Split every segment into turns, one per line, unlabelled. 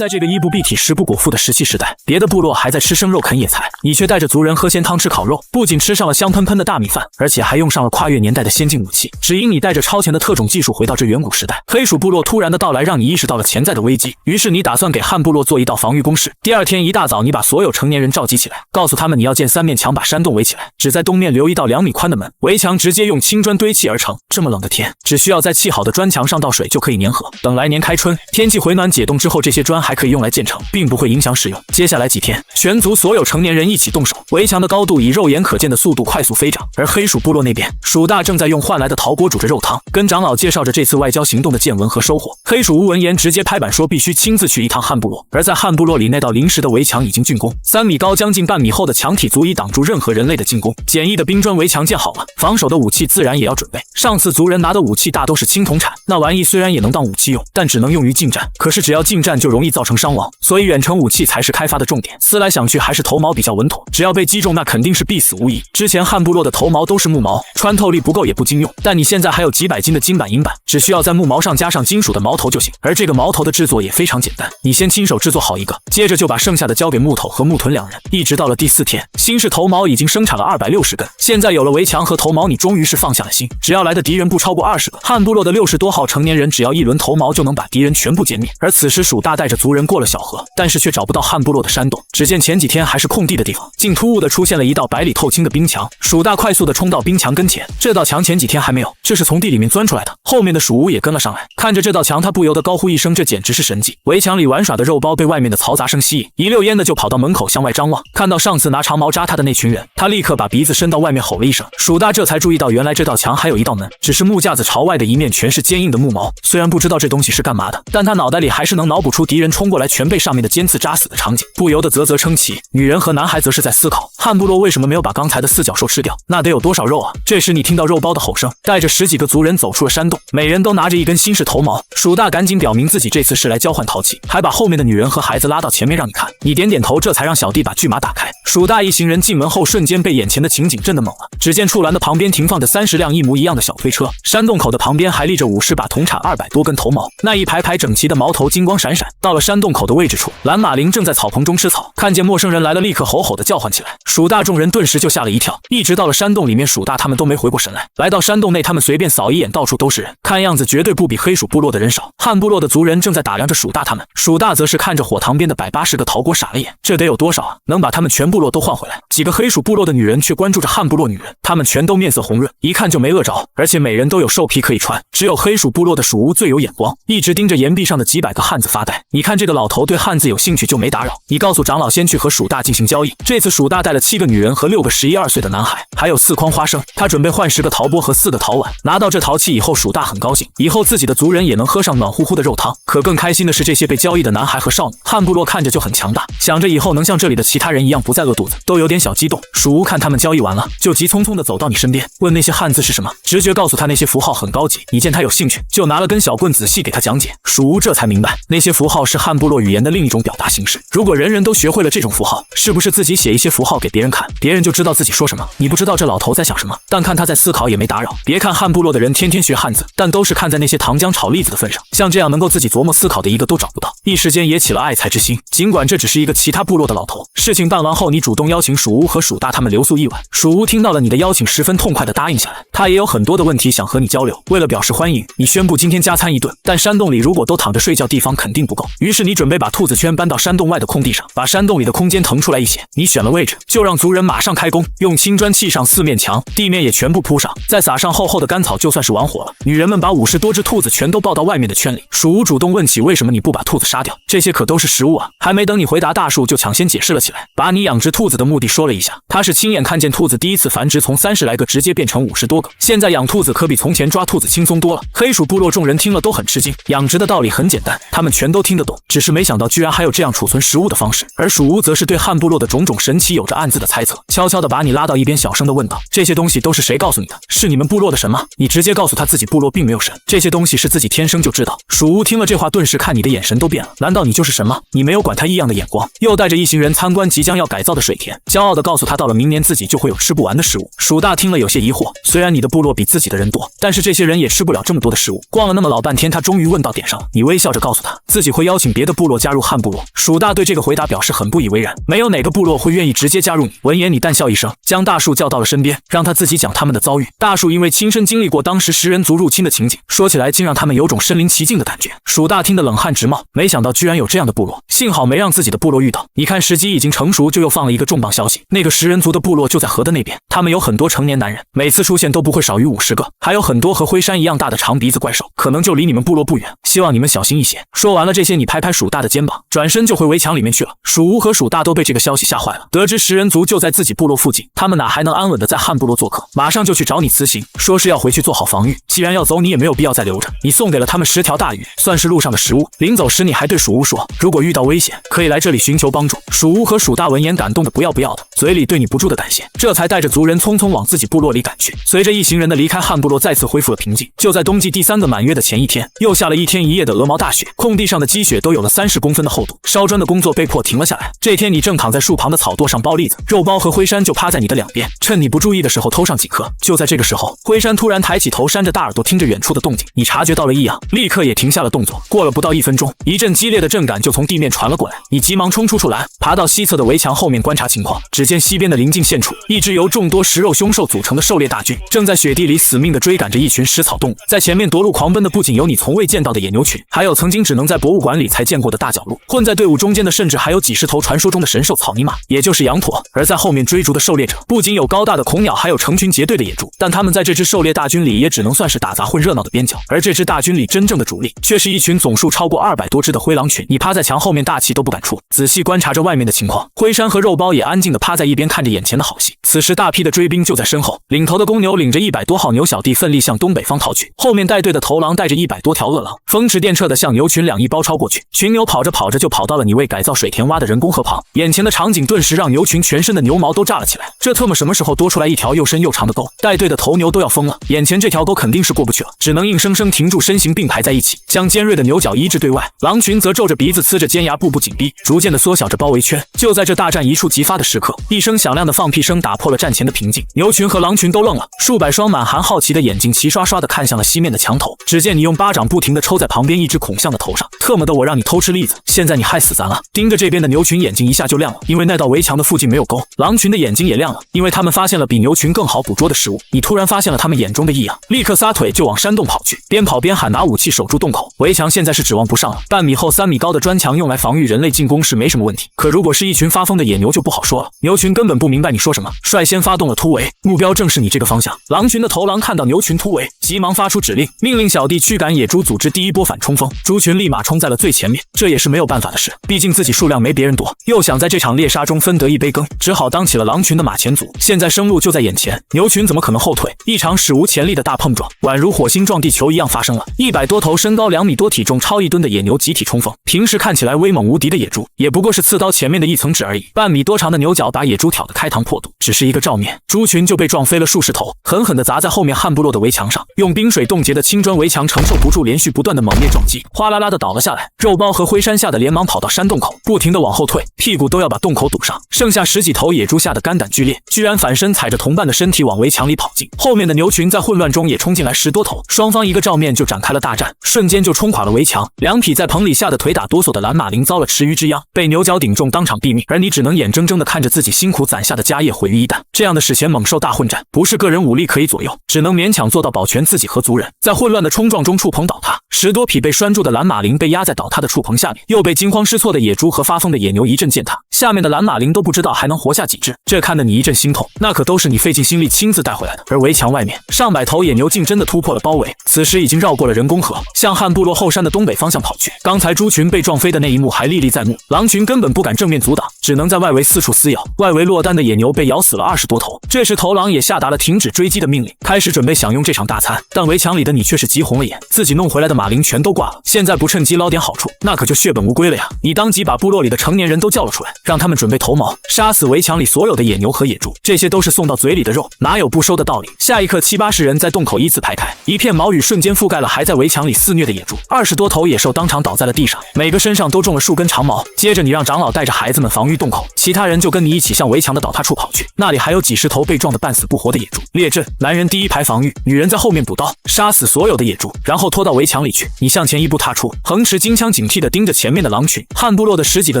在这个衣不蔽体食不果腹的石器时代，别的部落还在吃生肉啃野菜，你却带着族人喝鲜汤吃烤肉，不仅吃上了香喷喷的大米饭，而且还用上了跨越年代的先进武器。只因你带着超前的特种技术回到这远古时代，黑鼠部落突然的到来让你意识到了潜在的危机，于是你打算给汉部落做一道防御工事。第二天一大早，你把所有成年人召集起来，告诉他们你要建3面墙把山洞围起来，只在东面留1到2米宽的门，围墙直接用青砖堆砌而成。这么冷的天，只需要在砌好的砖墙上倒水就可以粘合，等来年开春天气回暖解冻之后，这些砖还可以用来建成，并不会影响使用。接下来几天，全族所有成年人一起动手，围墙的高度以肉眼可见的速度快速飞涨。而黑鼠部落那边，鼠大正在用换来的陶锅煮着肉汤，跟长老介绍着这次外交行动的见闻和收获。黑鼠吴闻言直接拍板说必须亲自去一趟汉部落。而在汉部落里，那道临时的围墙已经竣工，3米高将近半米厚的墙体足以挡住任何人类的进攻。简易的冰砖围墙建好了，防守的武器自然也要准备。上次族人拿的武器大都是青铜铲，那玩意虽然也能当武器用，但只能用于近战，可是只要近战就容易造成伤亡，所以远程武器才是开发的重点。思来想去，还是头矛比较稳妥，只要被击中那肯定是必死无疑。之前汉部落的头矛都是木矛，穿透力不够也不经用，但你现在还有几百斤的金板银板，只需要在木矛上加上金属的矛头就行。而这个矛头的制作也非常简单，你先亲手制作好一个，接着就把剩下的交给木头和木屯2人。一直到了第4天，新式头矛已经生产了260根。现在有了围墙和头矛，你终于是放下了心，只要来的敌人不超过20个，汉部落的60多号成年人只要1轮头矛就能把敌人全部歼灭。而此时鼠大带着族人过了小河，但是却找不到汉部落的山洞，只见前几天还是空地的地方，竟突兀的出现了一道白里透青的冰墙。鼠大快速的冲到冰墙跟前，这道墙前几天还没有，这是从地里面钻出来的。后面的鼠屋也跟了上来，看着这道墙，他不由得高呼一声，这简直是神迹。围墙里玩耍的肉包被外面的嘈杂声吸引，一溜烟的就跑到门口向外张望，看到上次拿长矛扎他的那群人，他立刻把鼻子伸到外面吼了一声。鼠大这才注意到，原来这道墙还有一道门，只是木架子朝外的一面全是坚硬的木矛。虽然不知道这东西是干嘛的，但他脑袋里还是能脑补出敌人冲过来全被上面的尖刺扎死的场景，不由得啧啧称奇。女人和男孩则是在思考，汉部落为什么没有把刚才的4脚兽吃掉，那得有多少肉啊。这时你听到肉包的吼声，带着10几个族人走出了山洞，每人都拿着一根新式头矛。鼠大赶紧表明自己这次是来交换陶器，还把后面的女人和孩子拉到前面让你看。你点点头，这才让小弟把巨马打开。鼠大一行人进门后，瞬间被眼前的情景震得懵了。只见处栏的旁边停放着30辆一模一样的小推车，山洞口的旁边还立着50把铜铲200多根头矛，那一排排整齐的矛头金光闪闪。到了山洞口的位置处，蓝马铃正在草棚中吃草，看见陌生人来了，立刻吼吼的叫唤起来。鼠大众人顿时就吓了一跳，一直到了山洞里面，鼠大他们都没回过神来。来到山洞内，他们随便扫一眼，到处都是人，看样子绝对不比黑鼠部落的人少。汉部落的族人正在打量着鼠大他们，鼠大则是看着火塘边的180个陶锅傻了眼，这得有多少啊？能把他们全部落都换回来。几个黑鼠部落的女人却关注着汉部落女人，她们全都面色红润，一看就没饿着，而且每人都有兽皮可以穿。只有黑鼠部落的鼠屋最有眼光，一直盯着岩壁上的几百个汉子发呆。你看这个老头对汉子有兴趣就没打扰，你告诉长老先去和鼠大进行交易。这次鼠大带了7个女人和6个11、12岁的男孩，还有4筐花生，他准备换10个陶钵和4个陶碗。拿到这陶器以后，鼠大很高兴，以后自己的族人也能喝上暖乎乎的肉汤。可更开心的是，这些被交易的男孩和少女，汉部落看着就很强大，想着以后能像这里的其他人一样不再饿肚子，都有点小激动。鼠屋看他们交易完了，就急匆匆地走到你身边，问那些汉字是什么。直觉告诉他那些符号很高级，你见他有兴趣，就拿了根小棍仔细给他讲解。鼠屋这才明白，那些符号是汉部落语言的另一种表达形式。如果人人都学会了这种符号，是不是自己写一些符号给别人看，别人就知道自己说什么？你不知道这老头在想什么，但看他在思考也没打扰。别看汉部落的人天天学汉字，但都是看在那些糖浆炒栗子的份上，像这样能够自己琢磨思考的一个都找不到，一时间也起了爱才之心。尽管这只是一个其他部落的老头，事情办完后，你主动邀请鼠屋和鼠大他们留宿一晚。鼠屋听到了你的邀请，十分痛快地答应下来。他也有很多的问题想和你交流，为了表示欢迎，你宣布今天加餐一顿，但山洞里如果都躺着睡觉，地方肯定不够。于是你准备把兔子圈搬到山洞外的空地上，把山洞里的空间腾出来一些。你选了位置，就让族人马上开工，用青砖砌上4面墙，地面也全部铺上，再撒上厚厚的干草，就算是完活了。女人们把50多只兔子全都抱到外面的圈里。鼠屋主动问起为什么你不把兔子杀掉，这些可都是食物啊。还没等你回答，大树就抢先解释了起来，把你养殖兔子的目的说了一下。他是亲眼看见兔子第一次繁殖从30来个直接变成50多个，现在养兔子可比从前抓兔子轻松多了。黑鼠部落众人听了都很吃惊，养殖的道理很简单，他们全都听得懂，只是没想到居然还有这样储存食物的方式。而鼠屋则是对汉部落的种种神奇有着暗自的猜测，悄悄地把你拉到一边，小声地问道：“这些东西都是谁告诉你的？是你们部落的神吗？”你直接告诉他自己部落并没有神，这些东西是自己天生就知道。鼠巫听了这话，顿时看你的眼神都变了。难道你就是神吗？你没有管他异样的眼光，又带着一行人参观即将要改造的水田，骄傲地告诉他，到了明年自己就会有吃不完的食物。鼠大听了有些疑惑，虽然你的部落比自己的人多，但是这些人也吃不了这么多的食物。逛了那么老半天，他终于问到点上了。你微笑着告诉他，自己会邀请别的部落加入汉部落。鼠大对这个回答表示很不以为然，没有哪个部落会愿意直接加入你。闻言，你淡笑一声，将大树叫到了身边，让他自己讲他们的遭遇。大树因为亲身经历过当时食人族入侵的情景，说起来竟让他们有种身临其境的感觉。鼠大听得冷汗直冒，没想到居然有这样的部落，幸好没让自己的部落遇到。你看时机已经成熟，就又放了一个重磅消息，那个食人族的部落就在河的那边，他们有很多成年男人，每次出现都不会少于50个，还有很多和灰山一样大的长鼻子怪兽，可能就离你们部落不远，希望你们小心一些。说完了这些，你拍拍鼠大的肩膀，转身就回围墙里面去了。鼠巫和鼠大都被这个消息吓坏了，得知食人族就在自己部落附近，他们哪还能安稳的在汉部落做客，马上就去找你辞行，说是要回去做好防御。既然要走，你也没有必要再留着。你送给了他们10条大鱼，算是路上的食物。临走时，你还对鼠巫说，如果遇到危险，可以来这里寻求帮助。鼠巫和鼠大闻言感动的不要不要的，嘴里对你不住的感谢，这才带着族人匆匆往自己部落里赶去。随着一行人的离开，汉部落再次恢复了平静。就在冬季第3个满月的前一天，又下了1天1夜的鹅毛大雪，空地上的积雪都有了30公分的厚度，烧砖的工作被迫停了下来。这天你正躺在树旁的草垛上剥栗子，肉包和灰山就趴在你的两边，趁你不注意的时候偷上几颗。就在这个时候，灰山突然抬起头，扇着大耳朵听着远处的动静，你察觉到了异样，立刻也停下了动作。过了不到1分钟，一阵激烈的震感就从地面传了过来，你急忙冲出树栏，爬到西侧的围墙后面观察情况。只见西边的临近县处，一支由众多食肉凶兽组成的狩猎大军，正在雪地里死命地追赶着一群食草动物。在前面夺路狂奔的不仅有你从未见到的野牛群，还有曾经只能在博物馆里才见过的大角鹿，混在队伍中间的甚至还有几十头传说中的神兽草泥马，也就是羊驼。而在后面追逐的狩猎者，不仅有高大的恐鸟，还有成群结队的野猪，但他们在这支狩猎大军里也只能算是打杂混热闹的边角。而这支大军里真正的主力，却是一群总数超过200多只的灰狼群。你趴在墙后面，大气都不敢出，仔细观察着外面的情况。灰山和肉包也安静地趴在一边，看着眼前的好戏。此时大批的追兵就在身后，领头的公牛领着100多号牛小弟奋力向东北方逃去，后面带队的头狼带着100多条恶狼，风驰电掣地向牛群2翼包抄过去。群牛跑着跑着就跑到了你为改造水田挖的人工河旁，眼前的场景顿时让牛群全身的牛毛都炸了起来。这特么什么时候多出来一条又深又长的沟？带队的头牛都要疯了，眼前这条沟肯定是过不去了，只能硬生生停住身形并排在一起，将尖锐的牛角一致对外。狼群则皱着鼻子呲着尖牙，步步紧逼，逐渐地缩小着包围圈。就在这大战一触即发的时刻，一声响亮的放屁声打破了战前的平静，牛群和狼群都愣了，数百双满含好奇的眼睛齐刷刷地看向了西面的墙头。只见你用巴掌不停地抽在旁边一只孔象的头上，特么的我让你偷吃栗子，现在你害死咱了。盯着这边的牛群眼睛一下就亮了，因为那道围墙的附近没有沟。狼群的眼睛也亮了，因为他们发现了比牛群更好捕捉的食物。你突然发现了他们眼中的异样，立刻撒腿就往山洞跑去，边跑边喊拿武器守住洞口。围墙现在是指望不上了，半米厚3米高的砖墙用来防御人类进攻是没什么问题，可如果是一群发疯的野牛就不好说了。牛群根本不明白你说什么，率先发动了突围，目标正是你这个方向。狼群的头狼看到牛群突围，急忙发出指令，命令小弟驱赶野猪，组织第一波反冲锋。猪群立马冲在了最前面，这也是没有办法的事，毕竟自己数量没别人多，又想在这场猎杀中分得一杯羹，只好当起了狼群的马前卒。现在生路就在眼前，牛群怎么可能后退？一场史无前例的大碰撞，宛如火星撞地球一样发生了。100多头身高2米多、体重超1吨的野牛集体冲锋，平时看起来威猛无敌的野猪，也不过是刺刀前面的一层纸而已。半米多长的牛角把野猪挑得开膛破肚，只是一个照面，猪群就被撞飞了数十头，狠狠地砸在后面汉部落的围墙上，用冰水冻结的青砖围墙承受不住连续不断的猛烈撞击，哗啦啦的倒了下来。肉包和灰山吓得连忙跑到山洞口，不停地往后退，屁股都要把洞口堵上。剩下10几头野猪吓得肝胆俱裂，居然反身踩着同伴的身体往围墙里跑进。后面的牛群在混乱中也冲进来10多头，双方一个照面就展开了大战，瞬间就冲垮了围墙。2匹在棚里吓得腿打哆嗦的蓝马羚遭了池鱼之殃，被牛角顶中当场毙命，而你只能眼睁睁地看着自己辛苦攒下的家业毁于一旦。这样的史前猛兽大混战，不是个人武力可以左右，只能勉强做到保全自己和族人。在混乱的冲撞中触棚倒塌，10多匹被拴住的蓝马羚被压在倒塌的触棚下面，又被惊慌失措的野猪和发疯的野牛一阵践踏，下面的蓝马羚都不知道还能活下几只，这看得你一阵心痛，那可都是你费尽心力亲自带回来的。而围墙外面上百头野牛竟真的突破了包围，此时已经绕过了人工河，向汉部落后山的东北方向跑去。刚才猪群被撞飞的那一幕还历历在目，狼群根本不敢正面阻挡，只能在外围四处撕咬。外围落单的野牛被咬死了20多头，这时头狼也下达了停止追击的命令，开始准备享用这场大餐。但围墙里的你却是急红了眼，自己弄回来的马羚全都挂了，现在不趁机捞点好处，那可就血本无归了呀！你当即把部落里的成年人都叫了出来，让他们准备头毛，杀死围墙里所有的野牛和野猪，这些都是送到嘴里的肉，哪有不收的道理？下一刻，70-80人在洞口依次排开，一片毛雨瞬间覆盖了还在围墙里肆虐的野猪，20多头野兽当场倒在了地上，每个身上都中了数根长毛。接着你让长老带着孩子们防御洞口，其他人就跟你一起向围墙的倒塌处跑去，那里还有几十头被撞得半死不活的野猪。列阵，男人第一排防御，女人在后面补刀，杀死所有的野猪，然后拖到围墙里去。你向前一步踏出，横持金枪警惕地盯着前面的狼群。汉部落的10几个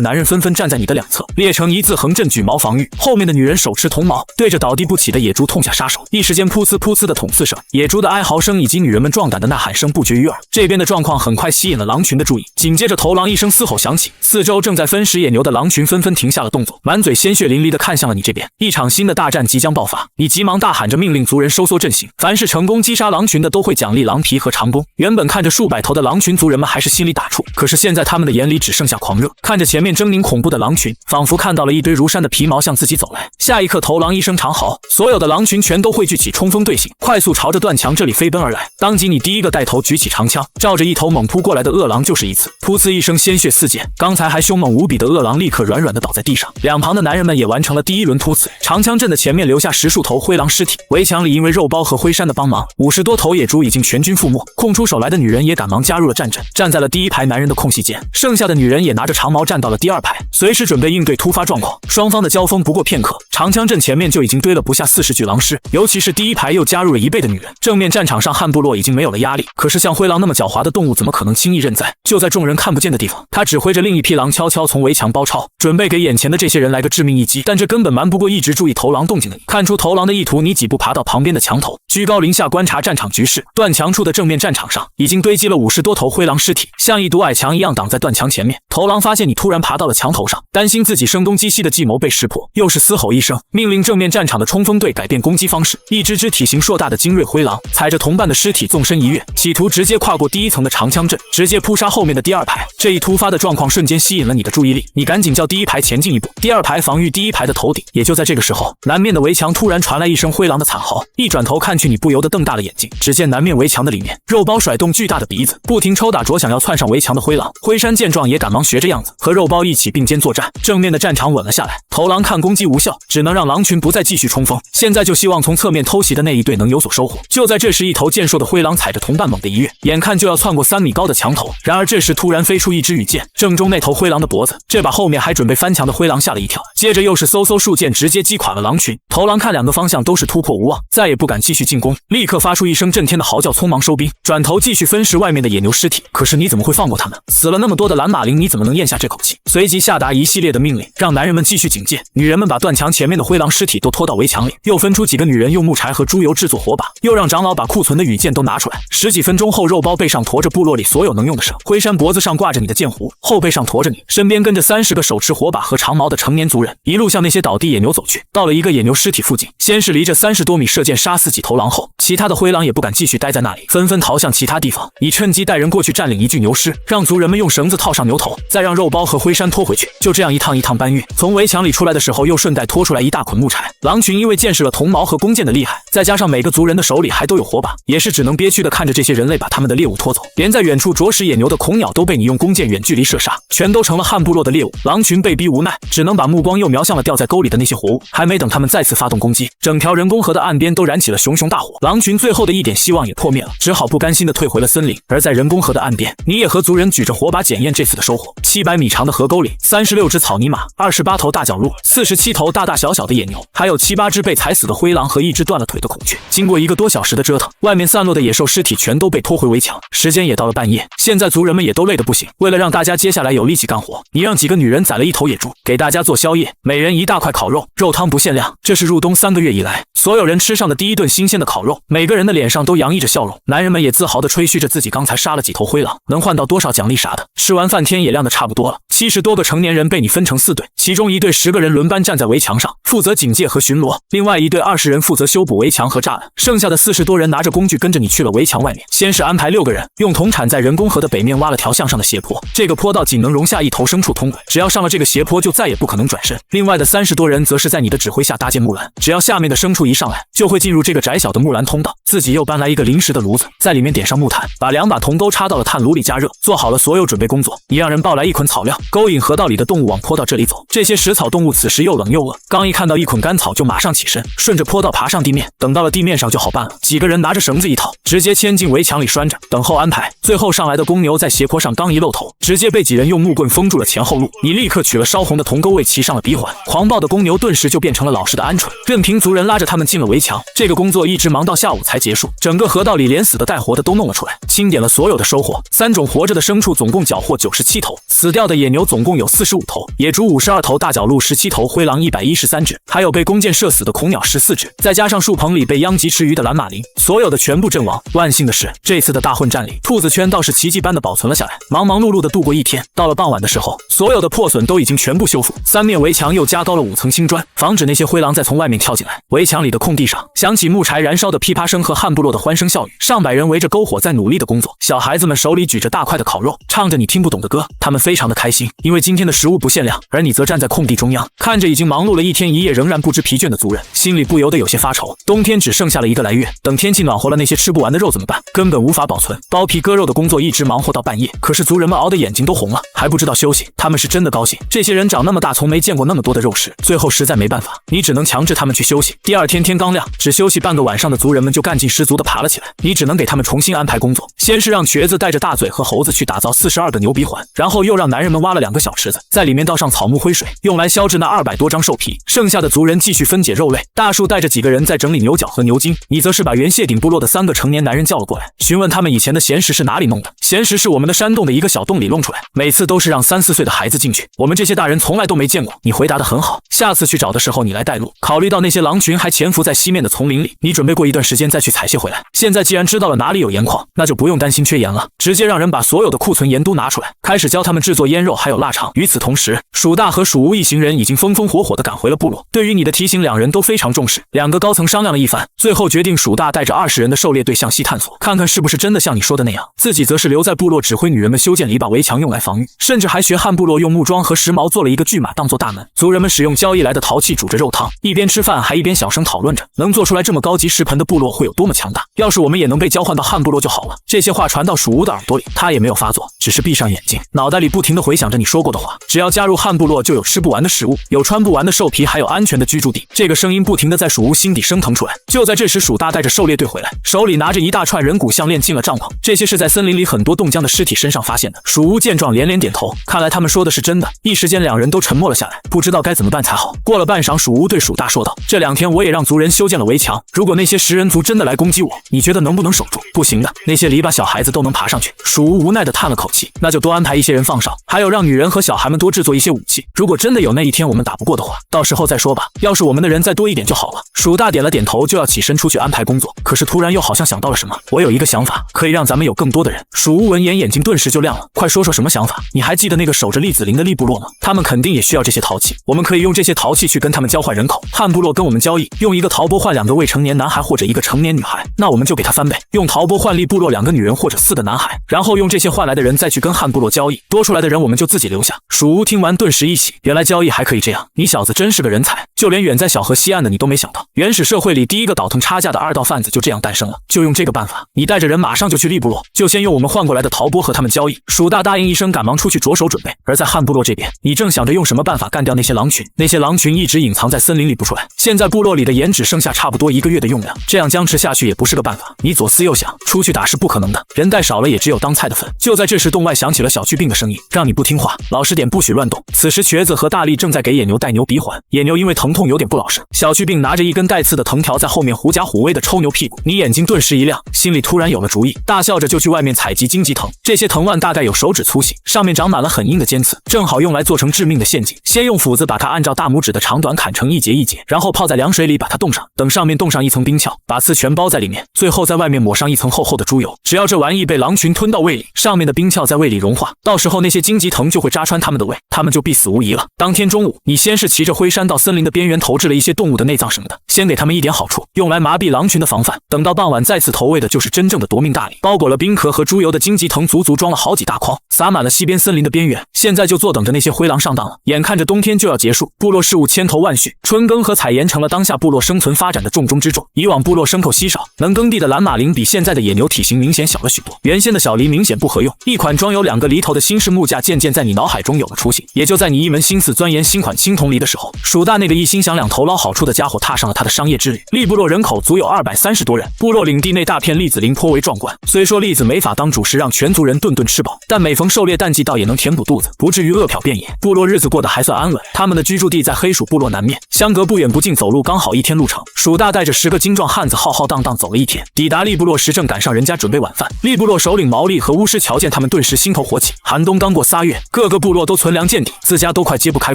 男人纷纷站在你的两侧，列成一字横阵，举矛防御。后面的女人手持铜矛，对着倒地不起的野猪痛下杀手。一时间噗呲噗呲的捅刺声、野猪的哀嚎声以及女人们壮胆的呐喊声不绝于耳。这边的状况很快吸引了狼群的注意，紧接着头狼一声嘶吼响起，四周正在分食野牛的狼群纷纷停下了动作，满嘴鲜血淋漓地看向了你这边。一场新的大战即将爆发，你急忙大喊着命令族人收缩阵型，凡是成功击杀狼群的都会奖励狼皮和长弓。原本看着数百头的狼群，族人们还是心里打怵，可是现在他们的眼里只剩下狂热，看着前面狰狞恐怖的狼群，仿佛看到了一堆如山的皮毛向自己走来。下一刻，头狼一声长嚎，所有的狼群全都汇聚起冲锋队形，快速朝着断墙这里飞奔而来。当即你第一个带头举起长枪，照着一头猛扑过来的恶狼就是一刺，噗呲一声鲜血四溅，刚才还凶猛无比的恶狼立刻软软的倒在地上。两旁的男人们也完成了第一轮突刺，长枪阵的前面留下10数头灰狼尸体。围墙里因为肉包和灰山的帮忙，50多头野猪已经全军覆没。空出手来的女人也赶忙加入了战阵，站在了第一排男人的空隙间，剩下的女人也拿着长矛站到了第二排，随时准备应对突发状况。双方的交锋不过片刻，长枪阵前面就已经堆了不下40具狼尸，尤其是第一排又加入了1倍的女人。正面战场上汉部落已经没有了压力，可是像灰狼那么狡猾的动物怎么可能轻易认栽？就在众人看不见的地方，他指挥着另一批狼悄悄从围墙包抄，准备给眼前的这些人来个致命一击。但这根本瞒不过一直注意头狼动静的你，看出头狼的意图，你几步爬到旁边的墙头，居高临下观察战场局势。断墙处的正面战场上已经堆积了50多头灰狼尸体，像一堵矮墙一样挡在断墙前面。头狼发现你突然爬到了墙头上，担心自己声东击西的计谋被识破，又是嘶吼一声，命令正面战场的冲锋队改变攻击方式。一只只体型硕大的精锐灰狼踩着同伴的尸体纵身一跃，企图直接跨过第一层的长枪阵，直接扑杀后面的第二排。这一突发的状况瞬间吸引了你的注意力，你赶紧叫第一排前进一步，第二排防御第一排的头顶。也就在这个时候，南面的围墙突然传来一声灰狼的惨嚎，一转头看去，你不由得瞪大了眼睛。只见南面围墙的里面，肉包甩动巨大的鼻子，不停抽打着想要窜上围墙的灰狼。灰山见状也赶忙学着样子，和肉包一起并肩作战。正面的战场稳了下来，头狼看攻击无效，只能让狼群不再继续冲锋，现在就希望从侧面偷袭的那一队能有所收获。就在这时，一头健硕的灰狼踩着同伴猛地一跃，眼看就要窜过3米高的墙头，然而这时突然飞出一支羽箭，正中那头灰狼的脖子，这把后面还准备翻墙的灰狼吓了一跳，接着又是嗖嗖数箭直接击垮了狼群。头狼看2个方向都是突破无望，再也不敢继续进攻，立刻发出一声震天的嚎叫，匆忙收兵，转头继续分食外面的野牛尸体。可是你怎么会放过他们？死了那么多的蓝马灵，你怎么能咽下这口气？随即下达一系列的命令，让男人们继续警戒。女人们把断墙前面的灰狼尸体都拖到围墙里，又分出几个女人用木柴和猪油制作火把，又让长老把库存的羽箭都拿出来。10几分钟后，肉包背上驮着部落里所有能用的绳，灰山脖子上挂着你的剑壶，后背上驮着你，身边跟着30个手持火把和长矛的成年族人，一路向那些倒地野牛走去。到了一个野牛尸体附近，先是离着30多米射箭杀死几头狼后，其他的灰狼也不敢继续待在那里，纷纷逃向其他地方。你趁机带人过去占领一具牛尸，让族人们用绳子套上牛头，再让肉包和灰山拖回去。就这样一趟一趟搬运，从围墙里出来的时候又顺带拖出来一大捆木柴。狼群因为见识了铜矛和弓箭的厉害，再加上每个族人的手里还都有火把，也是只能憋屈的看着这些人类把他们的猎物拖走。连在远处啄食野牛的恐鸟都被你用弓箭远距离射杀，全都成了汉部落的猎物。狼群被逼无奈，只能把目光又瞄向了掉在沟里的那些活物。还没等他们再次发动攻击，整条人工河的岸边都燃起了熊熊大火，狼群最后的一点希望也破灭了，只好不甘心的退回了森林。而在人工河的岸边，你也和族人举着火把检验这次的收获。700米长的河沟里，36只草泥马，28头大角鹿，47头大大小小的野牛，还有7、8只被踩死的灰狼和1只断了腿的孔雀。经过1个多小时的折腾，外面散落的野兽尸体全都被拖回围墙。时间也到了半夜，现在族人们也都累得不行。为了让大家接下来有力气干活，你让几个女人宰了1头野猪，给大家做宵夜，每人1大块烤肉，肉汤不限量。这是入冬3个月以来所有人吃上的第一顿新鲜的烤肉，每个人的脸上都洋溢着笑容。男人们也自豪地吹嘘着自己刚才杀了几头灰狼，能换到多少奖励啥的。吃完饭天也亮得差不多了，70多个成年人被你分成4队，其中1队10个人轮班站在围墙上，上，负责警戒和巡逻。另外一队20人负责修补围墙和栅栏，剩下的40多人拿着工具跟着你去了围墙外面。先是安排6个人用铜铲在人工河的北面挖了条向上的斜坡，这个坡道仅能容下1头牲畜通轨，只要上了这个斜坡就再也不可能转身。另外的30多人则是在你的指挥下搭建木栏，只要下面的牲畜一上来，就会进入这个窄小的木栏通道。自己又搬来一个临时的炉子，在里面点上木炭，把2把铜钩插到了炭炉里加热，做好了所有准备工作。你让人抱来1捆草料，勾引河道里的动物往坡道这里走。这些食草动物此时又冷又饿，刚一看到1捆干草就马上起身，顺着坡道爬上地面。等到了地面上就好办了，几个人拿着绳子一套，直接牵进围墙里拴着，等候安排。最后上来的公牛在斜坡上刚一露头，直接被几人用木棍封住了前后路。你立刻取了烧红的铜钩为骑上了鼻环，狂暴的公牛顿时就变成了老实的鹌鹑。任凭族人拉着他们进了围墙，这个工作一直忙到下午才结束。整个河道里连死的带活的都弄了出来，清点了所有的收获，3种活着的牲畜总共缴获97头，死掉的野牛总共有45头，野猪52头，大角鹿17头，灰狼113只，还有被弓箭射死的恐鸟14只，再加上树棚里被殃及池鱼的蓝马羚，所有的全部阵亡。万幸的是，这次的大混战里，兔子圈倒是奇迹般的保存了下来，忙忙碌碌的度过一天。到了傍晚的时候，所有的破损都已经全部修复，3面围墙又加高了5层青砖，防止那些灰狼再从外面跳进来。围墙里的空地上响起木柴燃烧的噼啪声和汉部落的欢声笑语，上百人围着篝火在努力的工作，小孩子们手里举着大块的烤肉，唱着你听不懂的歌，他们非常的开心，因为今天的食物不限量。而你则站在空地中央，看着已经忙碌了1天1夜仍然不知疲倦的族人，心里不由得有些发愁。冬天只剩下了1个来月，等天气暖和了，那些吃不完的肉怎么办？根本无法保存。剥皮割肉的工作一直忙活到半夜，可是族人们熬得眼睛都红了，还不知道休息。他们是真的高兴，这些人长那么大从没见过那么多的肉食。最后实在没办法，你只能强制他们去休息。第2天天刚亮，只休息半个晚上的族人们就干劲十足的爬了起来，你只能给他们重新安排工作。先是让瘸子带着大嘴和猴子去打造42个牛鼻环，然后又让男人们挖了2个小池子，在里面倒上草木灰水，用来消制那200多张兽皮。剩下的族人继续分解肉类，大树带着几个人在整理牛角和牛筋，你则是把原谢顶部落的3个成年男人叫了过来，询问他们以前的咸食是哪里弄的。咸食是我们的山洞的一个小洞里弄出来，每次都是让3、4岁的孩子进去，我们这些大人从来都没见过。你回答得很好，下次去找的时候你来带路。考虑到那些狼群还潜伏在西面的丛林里，你准备过一段时间再去采些回来。现在既然知道了哪里有盐矿，那就不用担心缺盐了，直接让人把所有的库存盐都拿出来，开始教他们制作腌肉还有腊肠。与此同时，蜀大和蜀吴一行人已经风风火火地赶回了部落。对于你的提醒，2人都非常重视。2个高层商量了一番，最后决定蜀大带着20人的狩猎队向西探索，看看是不是真的像你说的那样，自己则是留在部落指挥女人们修建篱笆围墙用来防御，甚至还学汉部落用木桩和石矛做了一个巨马当做大门。族人们使用交易来的陶器煮着肉汤，一边吃饭还一边小声讨论着，能做出来这么高级食盆的部落会有多么强大，要是我们也能被交换到汉部落就好了。这些话传到蜀吴的耳朵里，他也没有发作，只是闭上眼睛，脑袋里不停地回想着你说过的话。只要加入汉部落就有吃不完的食物，有穿不完的兽皮，还有安全的居住地。这个声音不停地在蜀吴心底升腾出来。就在这时，蜀大带着狩猎队回来，手里拿着一大串人骨项链进了帐篷，这些是在森林里很多冻僵的尸体身上发现的。蜀吴见状连连点头，看来他们说的是真的。一时间2人都沉默了下来，不知道该怎么办才好。过了半晌，蜀吴对蜀大说道，这2天我也让族人修建了围墙，如果那些食人族真的来攻击我，你觉得能不能守住？不行的，那些篱笆小孩子都能爬上去。蜀吴无奈地叹了口气，那就多安排一些人放哨，还有让女人和小孩们多制作一些武器，如果真的有那一天我们打不过的话，到时候再说吧，要是我们的人再多一点就好了。蜀大点了点头，就要起身出去安排工作，可是突然又好像想到了什么，我有一个想法，可以让咱们有更多的人。蜀吴闻言眼睛顿时就亮了，快说说什么想法？你还记得那个守着栗子林的栗部落吗？他们肯定也需要这些陶器，我们可以用这些陶器去跟他们交换人口。汉部落跟我们交易，用一个陶钵换2个未成年男孩或者1个成年女孩，那我们就给他翻倍，用陶钵换栗部落2个女人或者4个男孩，然后用这些换来的人再去跟汉部落交易，多出来的人我们就自己留下。蜀吴听完顿时一喜，原来交易还可以这样，你小子真是个人才，就连远在小河西岸的你都没想到，原始社会里第一个倒腾差价的2道贩子就这样诞生了。就用这个办法，你带着人马上就去栗部落，就先用我们换过来的陶钵和他们交易。蜀大答应一声，赶忙出去着手准备。而在汉部落这边，你正想着用什么办法干掉那些狼群，那些狼群一直隐藏在森林里不出来，现在部落里的盐只剩下差不多1个月的用量，这样僵持下去也不是个办法。你左思右想，出去打是不可能的，人带少了也只有当菜的份。就在这时，洞外响起了小巨病的声音，让你不听话，老实点，不许乱动。此时瘸子和大力正在给野牛戴牛鼻环，野牛因为疼痛有点不老实，小巨病拿着一根带刺的藤条在后面狐假虎威的抽牛屁股。你眼睛顿时一亮，心里突然有了主意，大笑着就去外面采集荆棘藤。这些藤蔓大概有手指粗细，上面长满了很硬的尖刺，正好用来做成致命的陷阱。先用斧子把它按照大拇指的长短砍成一节一节，然后泡在凉水里把它冻上，等上面冻上一层冰壳，把刺全包在里面，最后在外面抹上一层厚厚的猪油。只要这玩意被狼群吞到胃里，上面的冰壳在胃里融化，到时候那些荆棘藤就会扎穿他们的胃，他们就必死无疑了。当天中午，你先是骑着灰山到森林的边边缘投掷了一些动物的内脏什么的，先给他们一点好处，用来麻痹狼群的防范。等到傍晚再次投喂的就是真正的夺命大礼，包裹了冰壳和猪油的荆棘藤足足装了好几大筐，撒满了西边森林的边缘，现在就坐等着那些灰狼上当了。眼看着冬天就要结束，部落事务千头万绪，春耕和采盐成了当下部落生存发展的重中之重。以往部落牲口稀少，能耕地的蓝马羚比现在的野牛体型明显小了许多，原先的小犁明显不合用，一款装有2个犁头的新式木架渐渐在你脑海中有了雏形。也就在你一门心思钻研新款青铜犁的时候，蜀大那个一心想两头捞好处的家伙踏上了他的商业之旅。栗部落人口足有230多人，部落领地内大片栗子林颇为壮观，虽说栗子没法当主食让全族人顿顿吃饱，但每逢狩猎淡季倒也能填补肚子，不至于饿殍遍野。部落日子过得还算安稳，他们的居住地在黑蜀部落南面，相隔不远不近，走路刚好1天路程。蜀大带着10个精壮汉子浩浩荡荡走了1天，抵达栗部落时正赶上人家准备晚饭。栗部落首领毛利和巫师瞧见他们顿时心头火起，寒冬刚过3月，各个部落都存粮见底，自家都快揭不开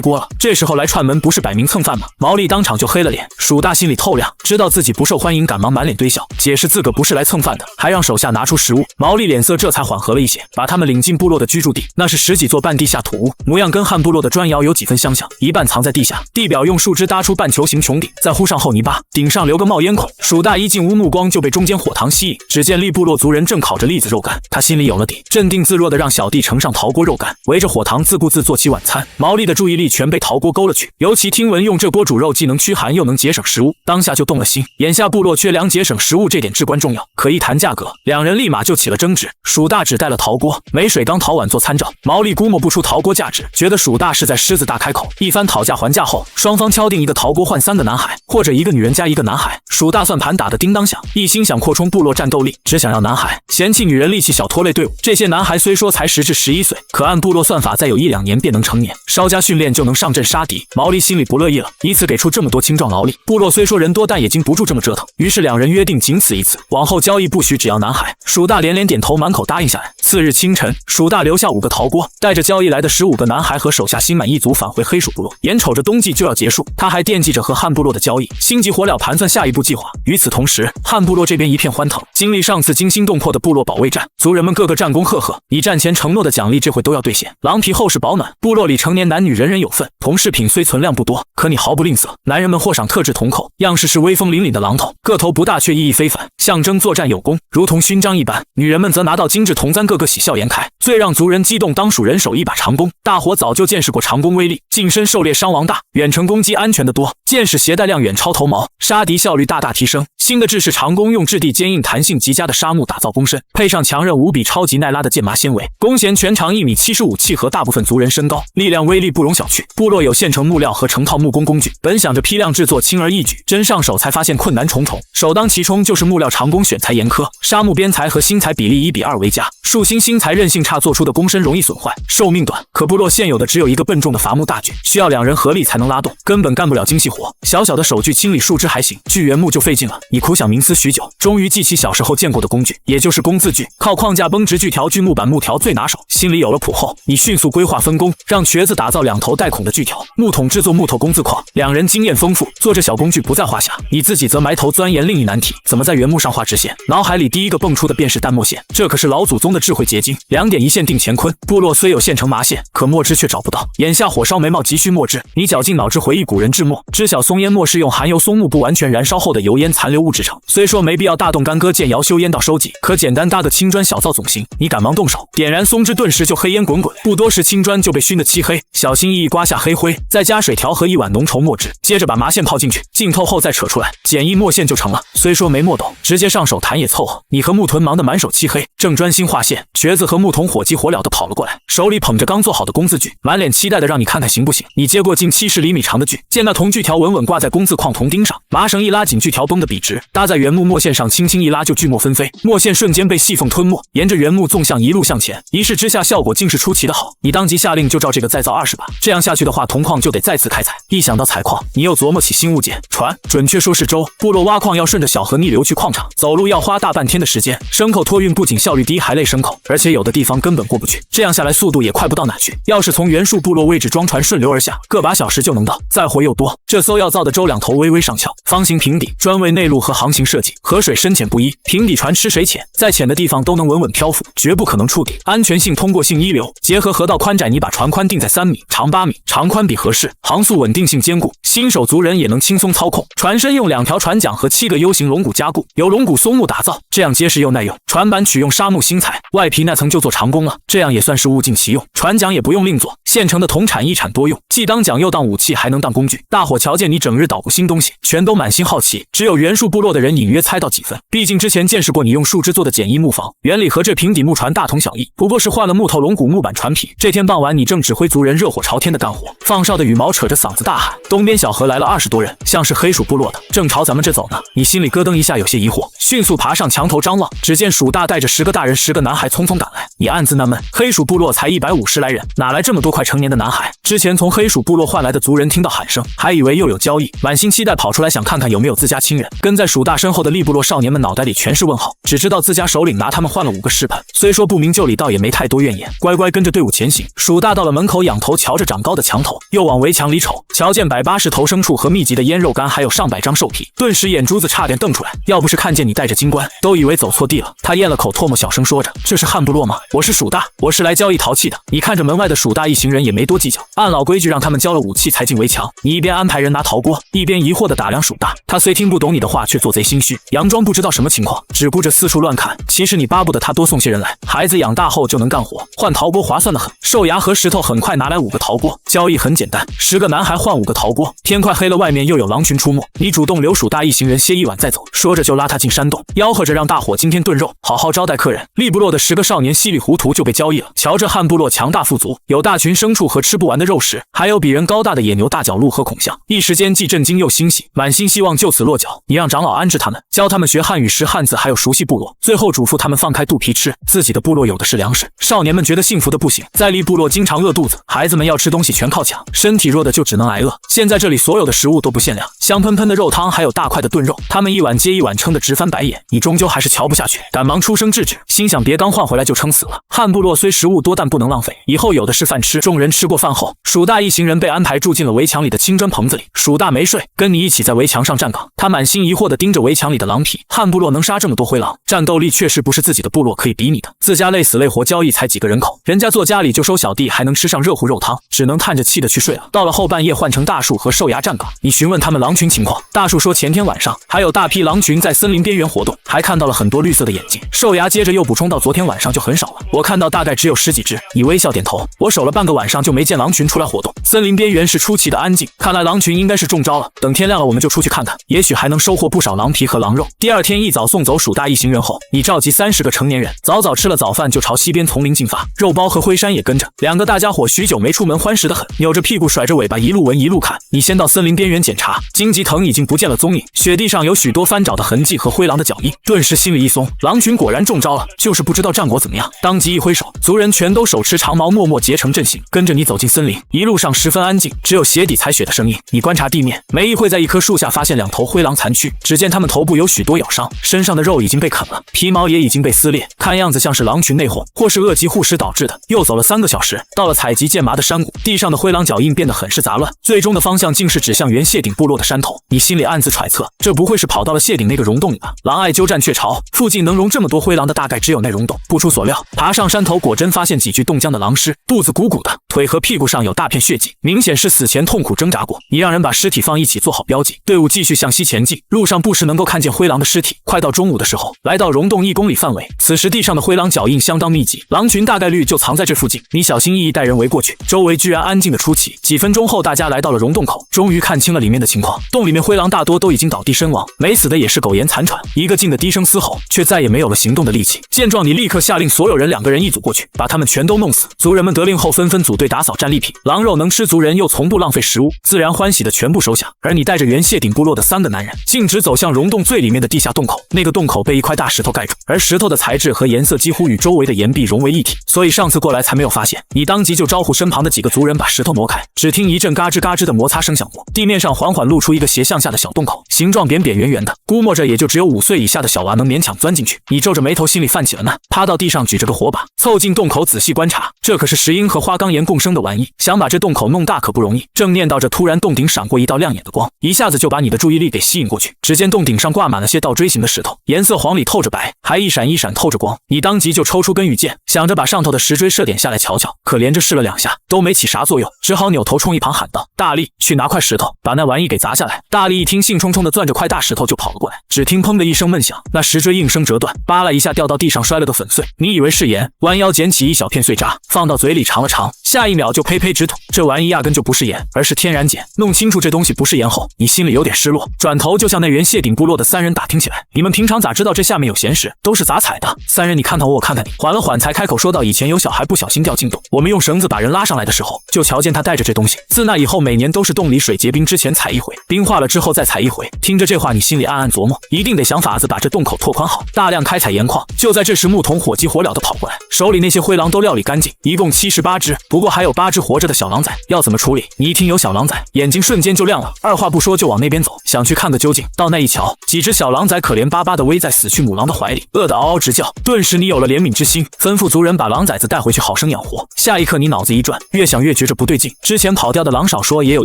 锅了，这时候来串门不是摆明蹭饭吗？毛利当场就黑了脸。蜀大心里透亮，知道自己不受欢迎，赶忙满脸堆笑，解释自个不是来蹭饭的，还让手下拿出食物。毛利脸色这才缓和了一些，把他们领进部落的居住地，那是10几座半地下土屋，模样跟汉部落的砖窑有几分相像，一半藏在地下，地表用树枝搭出半球形穹顶，再糊上厚泥巴，顶上留个冒烟孔。蜀大一进屋，目光就被中间火塘吸引，只见栗部落族人正烤着栗子肉干，他心里有了底，镇定自若的让小弟盛上陶锅肉干，围着火塘自顾自做起晚餐。毛利的注意力全被陶锅勾了去，尤其听闻用这锅煮肉既能驱寒又能节省食物，当下就动了心。眼下部落缺粮节省食物这点至关重要，可一谈价格，两人立马就起了争执。蜀大只带了陶锅、没水缸、陶碗做参照，毛利估摸不出陶锅价值，觉得蜀大是在狮子大开口。一番讨价还价后，双方敲定1个陶锅换3个男孩，或者1个女人加1个男孩。蜀大算盘打得叮当响，一心想扩充部落战斗力，只想要男孩，嫌弃女人力气小拖累队伍。这些男孩虽说才10至11岁，可按部落算法再有1、2年便能成年，稍加训练就能上阵杀敌。毛利心里不乐意了，以此给出这么多青壮劳力，部落虽说人多，但也经不住这么折腾。于是两人约定仅此一次，往后交易不许只要男孩。蜀大连连点头，满口答应下来。次日清晨，蜀大留下5个陶锅，带着交易来的15个男孩和手下心满意足返回黑蜀部落。眼瞅着冬季就要结束，他还惦记着和汉部落的交易，心急火燎盘算下一步计划。与此同时，汉部落这边一片欢腾，经历上次惊心动魄的部落保卫战，族人们个个战功赫赫，你战前承诺的奖励这回都要兑现。狼皮厚实保暖，部落里成年男女人人有份。铜饰品虽存量不多，可你毫不吝啬，男人们或赏特制铜扣，样式是威风凛凛的榔头，个头不大却意义非凡，象征作战有功，如同勋章一般。女人们则拿到精致铜簪，个个喜笑颜开。最让族人激动，当属人手一把长弓。大伙早就见识过长弓威力，近身狩猎伤亡大，远程攻击安全得多，箭矢携带量远超头矛，杀敌效率大大提升。新的制式长弓用质地坚硬、弹性极佳的杉木打造弓身，配上强韧无比、超级耐拉的剑麻纤维，弓弦全长1.75米，契合大部分族人身高，力量威力不容小觑。部落有现成木料和成套木工工具，本想着批量制作轻而易举，真上手才发现困难重重。首当其冲就是木料长弓选材严苛，杉木边材和新材比例1:2为佳，树新新材韧性差，做出的弓身容易损坏，寿命短。可部落现有的只有1个笨重的伐木大锯，需要2人合力才能拉动，根本干不了精细活。小小的手锯清理树枝还行，锯原木就费劲了。你苦想冥思许久，终于记起小时候见过的工具，也就是工字锯，靠框架绷直锯条锯木板木条最拿手。心里有了谱后，你迅速规划分工，让瘸子打造2头带孔的锯条，木桶制作木头工字框。2人经验丰富，做这小工具不在话下。你自己则埋头钻研另一难题，怎么在原木上画直线。脑海里第一个蹦出的便是淡墨线，这可是老祖宗的智慧结晶，2点一线定乾坤。部落虽有现成麻线，可墨汁却找不到。眼下火烧眉毛急需墨汁，你绞尽脑汁回忆古人制墨，知晓松烟墨是用含有松木不完全燃烧后的油烟残留物制成。虽说没必要大动干戈见窑修烟道收集，可简单搭个青砖小灶总行。你赶忙动手点燃松枝，顿时就黑烟滚滚，不多时青砖就被熏得漆黑。小心翼翼刮下黑灰，再加水调和1碗浓稠墨汁，接着把麻线泡进去，浸透后再扯出来，简易墨线就成了。虽说没墨斗，直接上手弹也凑合。你和木屯忙得满手漆黑，正专心画线，瘸子和牧童火急火燎地跑了过来，手里捧着刚做好的工字锯，满脸期待的让你看看行不行。你接过近70厘米长的锯，见那铜锯条稳稳挂在工字框铜钉上，麻绳一拉紧，锯条绷得笔直，搭在原木墨线上，轻轻一拉就锯墨纷飞，墨线瞬间被细缝吞没，沿着原木纵向一路向前。一试之下，效果竟是出奇的好。你当即下令就照这个再造20把，这样下去的话，铜矿就得再次开采。一想到采矿，你又琢磨起新物件船，准确说是舟。部落挖矿要顺着小河逆流去矿场，走路要花大半天的时间，牲口托运不仅效率低，还累牲口，而且有的地方根本过不去，这样下来速度也快不到哪去。要是从原树部落位置装船顺流而下，个把小时就能到，再活又多。这艘要造的舟2头微微上翘，方形平底，专为内陆和航行设计。河水深浅不一，平底船吃水浅，在浅的地方都能稳稳漂浮，绝不可能触底。安全性、通过性一流，结合河道宽窄，你把船宽定在3米，长8米，长宽比合适，航速稳定性兼坚固，新手族人也能轻松操控。船身用2条船桨和7个 U 型龙骨加固，由龙骨松木打造，这样结实又耐用。船板取用沙木新材，外皮那层就做长工了，这样也算是物尽其用。船桨也不用另做，现成的铜铲一铲多用，既当桨又当武器，还能当工具。大伙瞧见你整日捣鼓新东西，全都满心好奇。只有原树部落的人隐约猜到几分，毕竟之前见识过你用树枝做的简易木房，原理和这平底木船大同小异，不过是换了木头龙骨木板船皮。这天傍晚，你正指挥族人热火朝天的干活，放哨的羽毛扯着嗓子大喊：“东边小河来了20多人，像是黑鼠部落的，正朝咱们这走呢。”你心里咯噔一下，有些疑惑，迅速爬上墙头张望，只见鼠大带着10个大人10个男孩匆匆赶来。你暗自纳闷，黑鼠部落才150来人，哪来这么多快成年的男孩？之前从黑鼠部落换来的族人听到喊声，还以为又有交易，满心期待跑出来想看看有没有自家亲人。跟在鼠大身后的利部落少年们脑袋里全是问号，只知道自家首领拿他们换了5个尸盆，虽说不明就里，倒也没太多怨言，乖乖跟着队伍前行。鼠大到了门口，仰头瞧着长高的墙头，又往围墙里瞅，瞧见180头牲畜和密集的腌肉干，还有上百张兽皮，顿时眼珠子差点瞪出来。要不是看见你带着金冠，都以为走错地了。他咽了口唾沫，小声说着：“这是汉部落吗？我是鼠大，我是来交易陶器的。”你看着门外的鼠大一行人也没多计较，按老规矩让他们交了武器才进围墙。你一边安排人拿陶锅，一边疑惑地打量鼠大。他虽听不懂你的话，却做贼心虚，佯装不知道什么情况，只顾着四处乱看。其实你巴不得他多送些人来，孩子养大后就能干活，换陶锅划算得很。兽牙和石头很快拿来5个陶锅，交易很简单，10个男孩换5个陶锅。天快黑了，外面又有狼群出没，你主动留鼠大一行人歇一晚再走，说着就拉他进山洞，吆喝着让大伙今天炖肉，好好招待客人。利部落的10个少年稀里糊涂就被交易了。瞧着汉部落强大富足，有大群牲畜和吃不完的肉食，还有比人高大的野牛、大角鹿和孔象，一时间既震惊又欣喜，满心希望就此落脚。你让长老安置他们，教他们学汉语、识汉字，还有熟悉部落，最后嘱咐他们放开肚皮吃，自己的部落有的是粮食。少年们觉得幸福的不行，在利部落经常饿肚子，孩子们要吃东西全靠抢，身体弱的就只能挨饿。现在这里所有的食物都不限量，香喷喷的肉汤，还有大块的炖肉，他们一碗接一碗撑得直翻白眼。你终究还是瞧不下去，赶忙出声制止，心想别刚换回来就撑死了。汉部落虽食物多，但不能浪费，以后有的是饭吃。众人吃过饭后，鼠大一行人被安排住进了围墙里的青砖棚子里。鼠大没睡，跟你一起在围墙上站岗，他满心疑惑地盯着围墙里的狼皮。汉部落能杀这么多灰狼，战斗力确实不是自己的部落可以比拟的。自家累死累活交易才几个人口，人家做家里就收小弟，还能吃上热乎肉汤，只能叹着气的去睡了。到了后半夜，换成大树和兽牙站岗，你询问他们狼群情况。大树说前天晚上还有大批狼群在森林边缘活动，还看到了很多绿色的眼睛。兽牙接着又补充到昨天晚上就很少了，我看到大概只有10几只。你微笑点头，我守了半个晚上就没见狼群出来活动，森林边缘是出奇的安静，看来狼群应该是中招了。等天亮了我们就出去看看，也许还能收获不少狼皮和狼肉。第二天一早送走鼠大一行人后，你召集30个成年人，早早吃了早饭就朝西边丛林进发，肉包和灰山也跟着。2个大家伙许久没出门，欢实得很，扭着屁股甩着尾巴一路闻一路看。你先到森林边缘检查，荆棘藤已经不见了踪影，雪地上有许多翻找的痕迹和灰狼的脚印，顿时心里一松，狼群果然中招了，就是不知道战果怎么样。当即一挥手，族人全都手持长矛，默默结成阵型，跟着你走进森林。一路上十分安静，只有鞋底踩雪的声音。你观察地面，没一会在一棵树下发现2头灰狼残躯，只见它们头部有许多咬伤，身上的肉已经被啃了，皮毛也已经被撕裂，看样子像是狼群内讧，或是恶疾护食导致的。又走了3个小时，到了采集剑麻的山谷，地上的灰狼脚印变得很是杂乱，最终的方向竟是指向原谢顶部落的山头。你心里暗自揣测，这不会是跑到了谢顶那个溶洞里吧？狼爱鸠占鹊巢，附近能容这么多灰狼的大概只有那溶洞。不出所料，爬上山头果真发现几具冻僵的狼尸，肚子鼓鼓的，腿和屁股上有大片血迹，明显是死前痛苦挣扎过。你让人把尸体放一起做好标记，队伍继续向西前进，路上不时能够看见灰狼的尸体。快到中午的时候，来到溶洞1公里范围，此时地上的灰狼脚印相当密集，狼群大概率就藏在这附近。你小心翼翼带人围过去，周围居然安静的出奇。几分钟后，大家来到了溶洞口，终于看清了里面的情况。洞里面灰狼大多都已经倒地身亡，没死的也是苟延残喘，一个劲的低声嘶吼，却再也没有了行动的力气。见状，你立刻下令所有人2个人一组过去，把他们全都弄死。族人们得令后纷纷组队打扫战利品，狼肉能吃，族人又从不浪费食物，自然欢喜的全部收下。而你带着原谢顶部落的3个男人，径直走向溶洞最里面的地下洞口。那个洞口被一块大石头盖住，而石头的材质和颜色几乎与周围的岩壁融为一体，所以上次过来才没有发现。你当即就招呼身旁的几个族人把石头挪开，只听一阵嘎吱嘎吱的摩擦声响过，地面上缓缓露出一个斜向下的小洞口，形状扁扁圆圆的，估摸着也就只有5岁以下的小娃能勉强钻进去。你皱着眉头，心里泛起了难，趴到地上举着个火把，凑近洞口仔细观察。这可是石英和花岗岩共生的玩意，想把这洞口弄大可不容易。正念叨着，突然洞顶闪过一道亮眼的光，一下子就把你的注意力给吸引过去。只见洞顶上挂满了些倒锥形的石头，颜色黄里透着白，还一闪一闪透着光。你当即就抽出根羽箭，想着把上头的石锥射点下来瞧瞧，可连着试了2下都没起啥作用，只好扭头冲一旁喊道：“大力，去拿块石头，把那玩意给砸下来。”大力一听，兴冲冲的攥着块大石头就跑了过来，只听砰的一声闷响，那石锥应声折断，扒拉一下掉到地上，摔了个粉碎。你以为是盐，弯腰捡起一小片碎渣，放到嘴里尝了尝，下一秒就呸呸直吐。这玩意压根就不是盐，而是天然碱。弄清楚这东西不是盐后，你心里有点失落，转头就向那原谢顶部落的3人打听起来：“你们平常咋知道这下面有咸石？都是咋踩的？”3人你看看我看看你，缓了缓才开口说道：“以前有小孩不小心掉进洞，我们用绳子把人拉上来的时候，就瞧见他带着这东西。自那以后，每年都是洞里水结冰之前踩一回，冰化了之后再踩一回。”听着这话，你心里暗暗琢磨，一定得想法子把这洞口拓宽好，大量开采盐矿。就在这时，牧童火急火燎的跑过来，手里那些灰狼都料理干净，一共78只，不过还有8只活着的小狼崽，要怎么处理？你一听有小狼崽，眼睛瞬间就亮了，二话不说就往那边走，想去看个究竟。到那一瞧，几只小狼崽可怜巴巴的偎在死去母狼的怀里，饿得嗷嗷直叫。顿时你有了怜悯之心，吩咐族人把狼崽子带回去好生养活。下一刻你脑子一转，越想越觉着不对劲，之前跑掉的狼少说也有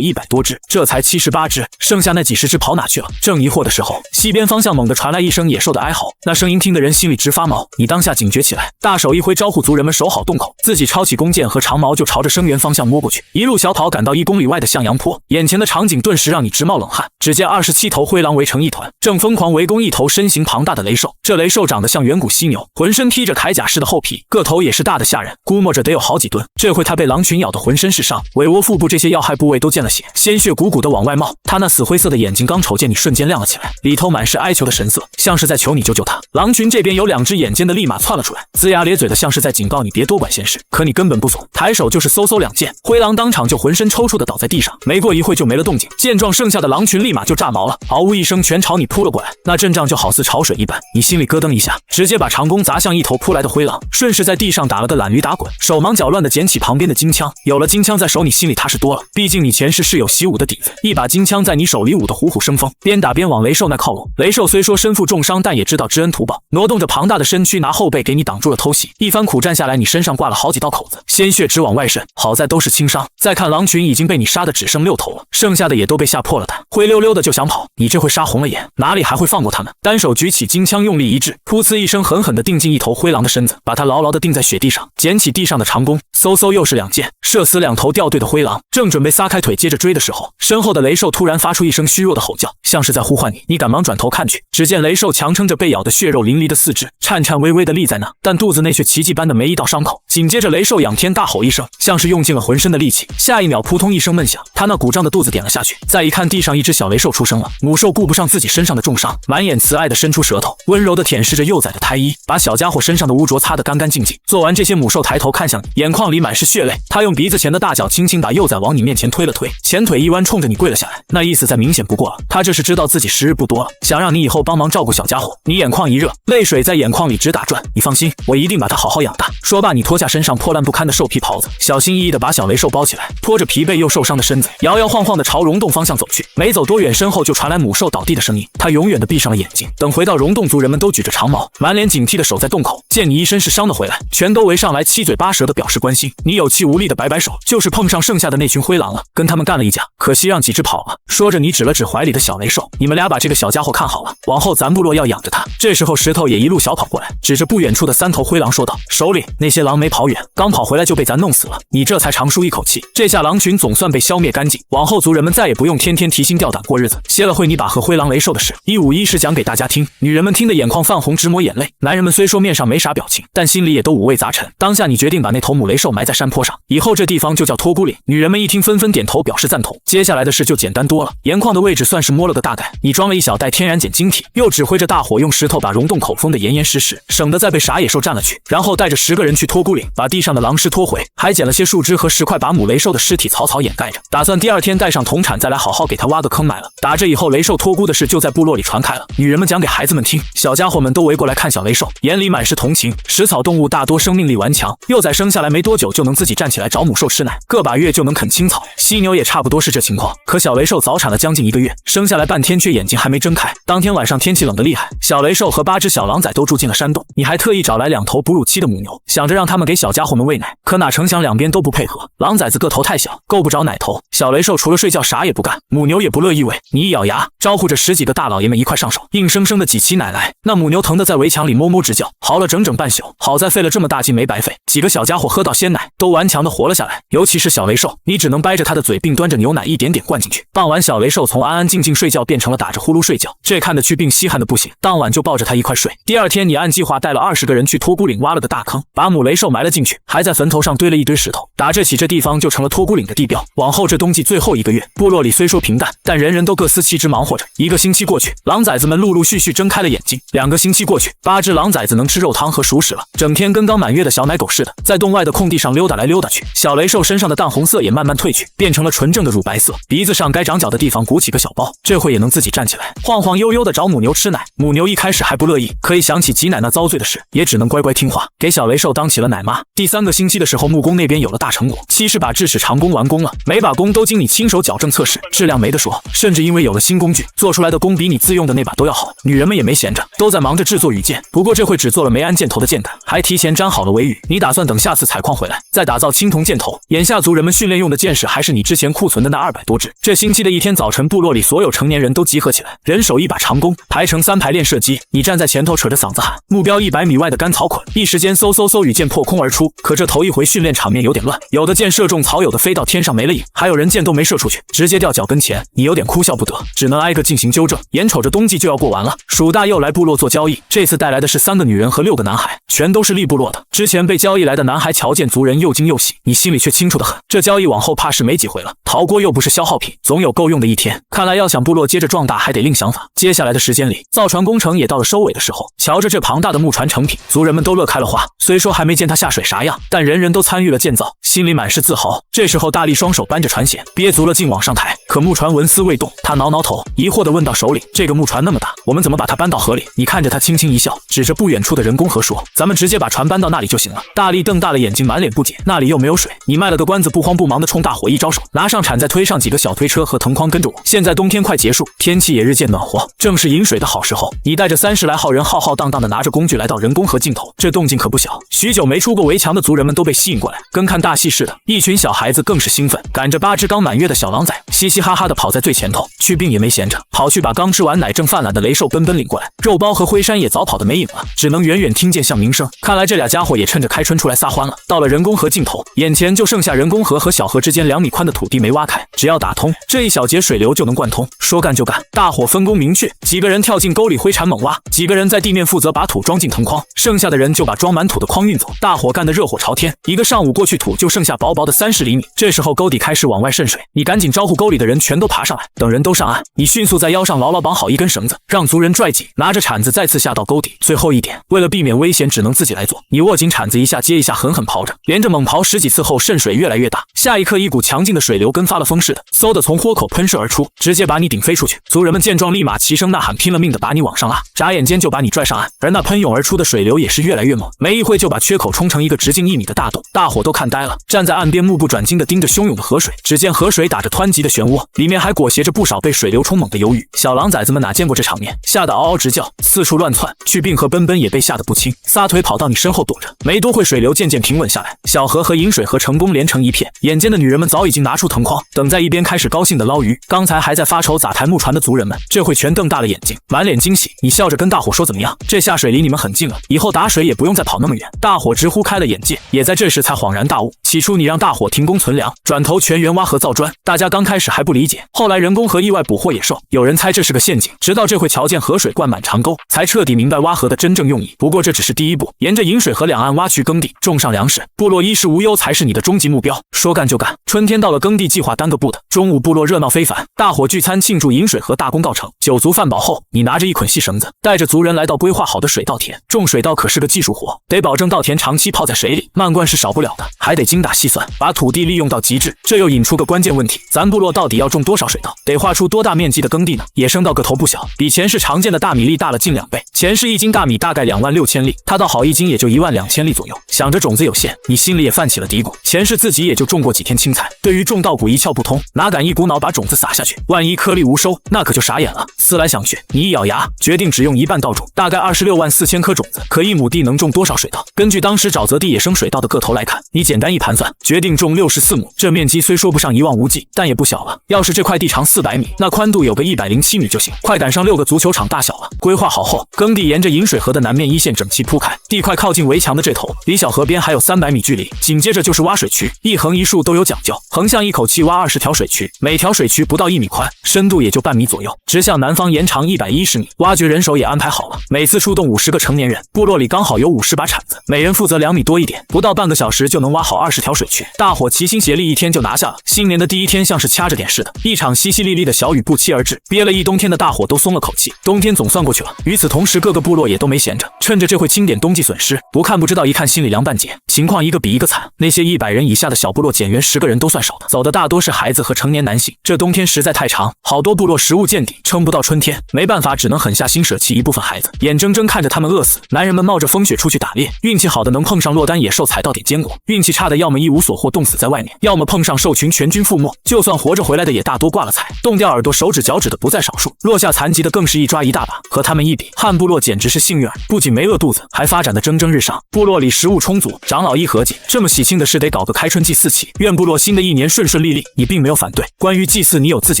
100多只，这才78只，剩下那几10只跑哪去了？正疑惑的时候，西边方向猛地传来一声野兽的哀嚎，那声音听得人心里直发毛。你当下警觉起来，大手一挥，招呼族人们守好洞口，自己抄起弓箭和长矛就朝着声源方向摸过去，一路小跑赶到1公里外的向阳坡。眼前的场景顿时让你直冒冷汗，只见27头灰狼围成一团，正疯狂围攻一头身形庞大的雷兽。这雷兽长得像远古犀牛，浑身披着铠甲似的厚皮，个头也是大的吓人，估摸着得有好几吨。这回他被狼群咬得浑身是伤，尾窝、腹部这些要害部位都见了血，鲜血鼓鼓的往外冒。他那死灰色的眼睛刚瞅见你，瞬间亮了起来，里头满是哀求的神色，像是在求你救救他。狼群这边有2只眼尖的立马窜了出来，龇牙咧嘴的，像是在警告你别多管闲事。可你根本不怂，抬手就是嗖嗖2箭，灰狼当场就浑身抽搐的倒在地上，没过一会就没了动静。见状，剩下的狼群立马就炸毛了，嗷呜一声全朝你扑了过来，那阵仗就好似潮水一般。你心里咯噔一下，直接把长弓砸向一头扑来的灰狼，顺势在地上打了个懒驴打滚，手忙脚乱的捡起旁边的金枪。有了金枪在手，你心里踏实多了，毕竟你前世是有习武的底子，一把金枪在你手里舞得虎虎生风，边打边往雷兽那靠拢。雷兽虽说身负重伤，但也知道知恩图报，挪动着庞大的身躯，拿后背给你挡住了偷袭。一番苦战下来，你身上挂了好几道口子，鲜血直往外渗，好在都是轻伤。再看狼群已经被你杀的只剩6头了，剩下的也都被吓破了胆，灰溜溜的就想跑。你这回杀红了眼，哪里还会放过他们？单手举起金枪，用力一掷，噗呲一声，狠狠地定进一头灰狼的身子，把它牢牢地定在雪地上。捡起地上的长弓，嗖嗖又是2箭，射死2头掉队的灰狼。正准备撒开腿接着追的时候，身后的雷兽突然发出一声虚弱的吼叫，像是在呼唤你。你赶忙转头看去，只见雷兽强撑着被咬得血肉淋漓的四肢，颤颤巍巍地立在那，但肚子内却奇迹般的没一道伤口。紧接着雷兽仰天大吼一声，像是用尽了浑身的力气，下一秒扑通一声闷响，他那鼓胀的肚子点了下去。再一看地上一只小雷兽出生了，母兽顾不上自己身上的重伤，满眼慈爱地伸出舌头，温柔地舔舐着幼崽的胎衣，把小家伙身上的污浊擦得干干净净。做完这些，母兽抬头看向你，眼眶里满是血泪，他用鼻子前的大脚轻轻把幼崽往你面前推了推，前腿一弯，冲着你跪了下来，那意思再明显不过了，他这是知道自己时日不多了，想让你以后帮忙照顾小家伙。你眼眶一热，泪水在眼眶里直打转，你放心，我一定把他好好养大。说罢，你脱下身上破烂不堪的兽皮袍子，小心翼翼地把小雷兽包起来，拖着疲惫又受伤的身子，摇摇晃晃地朝溶洞方向走去。没走多远，身后就传来母兽倒地的声音，他永远地闭上了眼睛。等回到溶洞，族人们都举着长矛，满脸警惕地守在洞口，见你一身是伤的回来，全都围上来，七嘴八舌地表示关心。你有气无力地摆摆手，就是碰上剩下的那群灰狼了，跟他们干了一架，可惜让几只跑了。说着，你指了指怀里的小雷兽，你们俩把这个小家伙看好了，往后咱部落要养着他。这时候石头也一路小跑过来，指着不远处的3头灰狼说道：“首领，那些狼没跑远，刚跑回来就被咱弄死了。”你这才长舒一口气，这下狼群总算被消灭干净，往后族人们再也不用天天提心吊胆过日子。歇了会，你把和灰狼雷兽的事一五一十讲给大家听。女人们听得眼眶泛红，直抹眼泪。男人们虽说面上没啥表情，但心里也都五味杂陈。当下你决定把那头母雷兽埋在山坡上，以后这地方就叫托孤岭。女人们一听纷纷点头表示赞同。接下来的事就简单多了，盐矿的位置算是摸了个大概，你装了一小袋天然碱晶体，又指挥着大伙用石头把溶洞口封得严严实实，省得再被傻野兽占了去。然后带着10个人去托孤岭，把地上的狼尸拖回，还捡了些树枝和石块，把母雷兽的尸体草草掩盖着，打算第2天带上铜铲再来好好给他挖个坑埋了。打这以后，雷兽托孤的事就在部落里传开了，女人们讲给孩子们听，小家伙们都围过来看小雷兽，眼里满是同情。食草动物大多生命力顽强，幼崽生下来没多久就能自己站起来找母兽吃奶，个把月就能啃青草。犀牛也差不多是这情况，可小雷兽早产了将近1个月，生下来来半天却眼睛还没睁开。当天晚上天气冷得厉害，小雷兽和8只小狼崽都住进了山洞，你还特意找来2头哺乳期的母牛，想着让他们给小家伙们喂奶，可哪成想两边都不配合。狼崽子个头太小，够不着奶头，小雷兽除了睡觉啥也不干，母牛也不乐意喂，你一咬牙招呼着10几个大老爷们一块上手，硬生生的挤起奶来。那母牛疼得在围墙里哞哞直叫，嚎了整整半宿。好在费了这么大劲没白费，几个小家伙喝到鲜奶都顽强的活了下来，尤其是小雷兽，你只能掰着他的嘴并端着牛奶一点点灌进去。傍晚小雷兽从安安静静睡觉变成了打着呼噜睡觉，这看得去并稀罕的不行，当晚就抱着他一块睡。第二天你按计划带了20个人去托孤岭挖了个大坑，把母雷兽埋了进去，还在坟头上堆了一堆石头，打这起这地方就成了托孤岭的地标。往后这冬季最后1个月，部落里虽说平淡，但人人都各司其职忙活着。1个星期过去，狼崽子们陆陆续续睁开了眼睛。2个星期过去，8只狼崽子能吃肉汤和熟食了，整天跟刚满月的小奶狗似的，在洞外的空地上溜达来溜达去。小雷兽身上的淡红色也慢慢褪去，变成了纯正的乳白色，鼻子上该长角的地方鼓起个小包，这会也能自己站起来，晃晃悠悠的找母牛吃奶。母牛一开始还不乐意，可一想起挤奶那遭罪的事，也只能乖乖听话，给小雷兽当起了奶妈。第3个星期的时候，木工那边有了大成果，70把智齿长弓完工了，每把弓都经你亲手矫正测试，质量没得说，甚至因为有了新工具，做出来的弓比你自用的那把都要好。女人们也没闲着，都在忙着制作羽箭，不过这回只做了梅安箭头的箭杆，还提前粘好了尾羽。你打算等下次采矿回来再打造青铜箭头？眼下族人们训练用的箭矢还是你之前库存的那200多支。这星期的一天早晨，部落里所有成年人都集合起来，人手1把长弓，排成3排练射击。你站在前头扯着嗓子喊，目标100米外的干草捆，一时间嗖嗖嗖羽箭破空而出。可这头一回训练场面有点乱，有的箭射中草，有的飞到天上没了影，还有人箭都没射出去，直接掉脚跟前。你有点哭笑不得，只能挨个进行纠正。眼瞅着冬季就要过完了，蜀大又来部落做交易，这次带来的是3个女人和6个男孩，全都是利部落的。之前被交易来的男孩瞧见族人又惊又喜，你心里却清楚得很，这交易往后怕是没几回了。陶锅又不是消耗品，总有够用的一天。看来要想部落接着壮大，还得另想法。接下来的时间里，造船工程也到了收尾的时候，瞧着这庞大的木船成品，族人们都乐开了花。虽说还没见他下水啥样，但人人都参与了建造，心里满是自豪。这时候大力双手扳着船舷，憋足了劲往上抬，可木船纹丝未动。他挠挠头，疑惑地问到首领，这个木船那么大，我们怎么把它搬到河里？你看着他轻轻一笑，指着不远处的人工河说，咱们直接把船搬到那里就行了。大力瞪大了眼睛，满脸不解，那里又没有水。你卖了个关子，不慌不忙地冲大伙一招手，拿上铲再推上几个小推车和藤筐，跟着我。现在冬天快结束，天气也日渐暖和，正是饮水的好时候。你带着30来号人浩浩荡荡地拿着工具来到人工河尽头，这动静可不小，许久没出过围墙的族人们都被吸引过来，跟看大戏似的。一群小孩子更是兴奋，赶着8只刚满月的小狼崽，嘻嘻哈哈地跑在最前头。去病也没闲着，跑去把刚吃完奶正犯懒的雷兽奔奔领过来。肉包和灰山也早跑得没影了，只能远远听见响鸣声。看来这俩家伙也趁着开春出来撒欢了。到了人工河尽头，眼前就剩下人工河和小河之间2米宽的土地没挖开，只要打通这一小节水流就能贯通。说干就干，大伙分工明确，几个人跳进沟里挥铲猛挖，几个人在地面负责把土装进藤筐，剩下的人就把装满土的筐运走。大伙干得热火朝天，一个上午过去，土就剩下薄薄的30厘米。这时候沟底开始往外渗水，你赶紧招呼沟里的人全都爬上来。等人都上岸，你迅速在腰上牢牢绑好一根绳子，让族人拽紧，拿着铲子再次下到沟底。最后一点，为了避免危险，只能自己来做。你握紧铲子，一下接一下狠狠刨着，连着猛刨10几次后，渗水越来越大。下一刻，一股强劲的水流跟发了疯似的，嗖的从豁口喷射而出，直接把你顶飞出去。族人们见状，立马齐声呐喊，拼了命的把你往上拉，眨眼间就把你拽上岸。而那喷涌而出的水流也是越来越猛，没一会就把缺口冲成一个直径1米的大洞。大伙都看呆了，站在岸边目不转睛地盯着汹涌的河水。只见河水打着湍急的漩涡，里面还裹挟着不少被水流冲猛的鱿鱼。小狼崽子们哪见过这场面，吓得嗷嗷直叫，四处乱窜。去病和奔奔也被吓得不轻，撒腿跑到你身后躲着。没多会，水流渐渐平稳下来，小河和饮水和成功连成一片。眼尖的女人们早已经拿出藤筐，等在一边开始高兴地捞鱼。刚才还在发愁咋抬木船的族人们，这会全瞪大了眼睛，满脸惊喜。你笑着跟大伙说，怎么样？这下水离你们很近了，以后打水也不用再跑那么远。大伙直呼开了眼界，也在这时才恍然大悟。起初你让大伙停工存粮，转头全员挖河造砖，大家刚开始还不理解，后来人工河意外捕获野兽，有人猜这是个陷阱，直到这会瞧见河水灌满长沟，才彻底明白挖河的真正用意。不过这只是第一步，沿着饮水河两岸挖去耕地，种上粮食，部落衣食无忧才是你的终极目标。说干就干，春天到了，耕地计划单个步的。中午部落热闹非凡，大伙聚餐庆祝饮水河大功告成。酒足饭饱后，你拿着一捆细绳子，带着族人来到规划好的水稻田。种水稻可是个技术活，得保证稻田长期泡在水里，漫灌是少不了的，还得精打细算，把土地利用到极致。这又引出个关键问题，咱部落到底底要种多少水稻，得画出多大面积的耕地呢？野生稻个头不小，比前世常见的大米粒大了近2倍。前世1斤大米大概26000粒，他倒好1斤也就12000粒左右。想着种子有限，你心里也泛起了嘀咕。前世自己也就种过几天青菜，对于种稻谷一窍不通，哪敢一股脑把种子撒下去？万一颗粒无收，那可就傻眼了。思来想去，你一咬牙，决定只用1半稻种，大概264000颗种子，可1亩地能种多少水稻？根据当时沼泽地野生水稻的个头来看，你简单一盘算，决定种64亩。这面积虽说不上一望无际，但也不小了。要是这块地长400米，那宽度有个107米就行，快赶上6个足球场大小了。规划好后，耕地沿着引水河的南面1线整齐铺开，地块靠近围墙的这头，离小河边还有300米距离。紧接着就是挖水渠，一横一竖都有讲究，横向一口气挖20条水渠，每条水渠不到1米宽，深度也就半米左右，直向南方延长110米。挖掘人手也安排好了，每次出动50个成年人，部落里刚好有50把铲子，每人负责2米多一点，不到半个小时就能挖好20条水渠。大伙齐心协力，1天就拿下了。新年的第1天像是掐着点似的，一场淅淅沥沥的小雨不期而至，憋了1冬天的大伙都松了口气，冬天总算过去了。与此同时，各个部落也都没闲着，趁着这会清点冬季损失，不看不知道，一看心里凉半截。情况一个比一个惨，那些100人以下的小部落减员10个人都算少的，走的大多是孩子和成年男性。这冬天实在太长，好多部落食物见底，撑不到春天，没办法，只能狠下心舍弃一部分孩子，眼睁睁看着他们饿死。男人们冒着风雪出去打猎，运气好的能碰上落单野兽采到点坚果，运气差的要么一无所获冻死在外面，要么碰上兽群全军覆没。就算活着回来的也大多挂了彩，冻掉耳朵手指脚趾的不在少数，落下残疾的更是一抓一大把。和他们一比，汉部落简直是幸运儿，不仅没饿肚子，还发展的蒸蒸日上。部落里食物充足，长老一合计，这么喜庆的事得搞个开春祭祀起，愿部落新的一年顺顺利利。你并没有反对，关于祭祀你有自己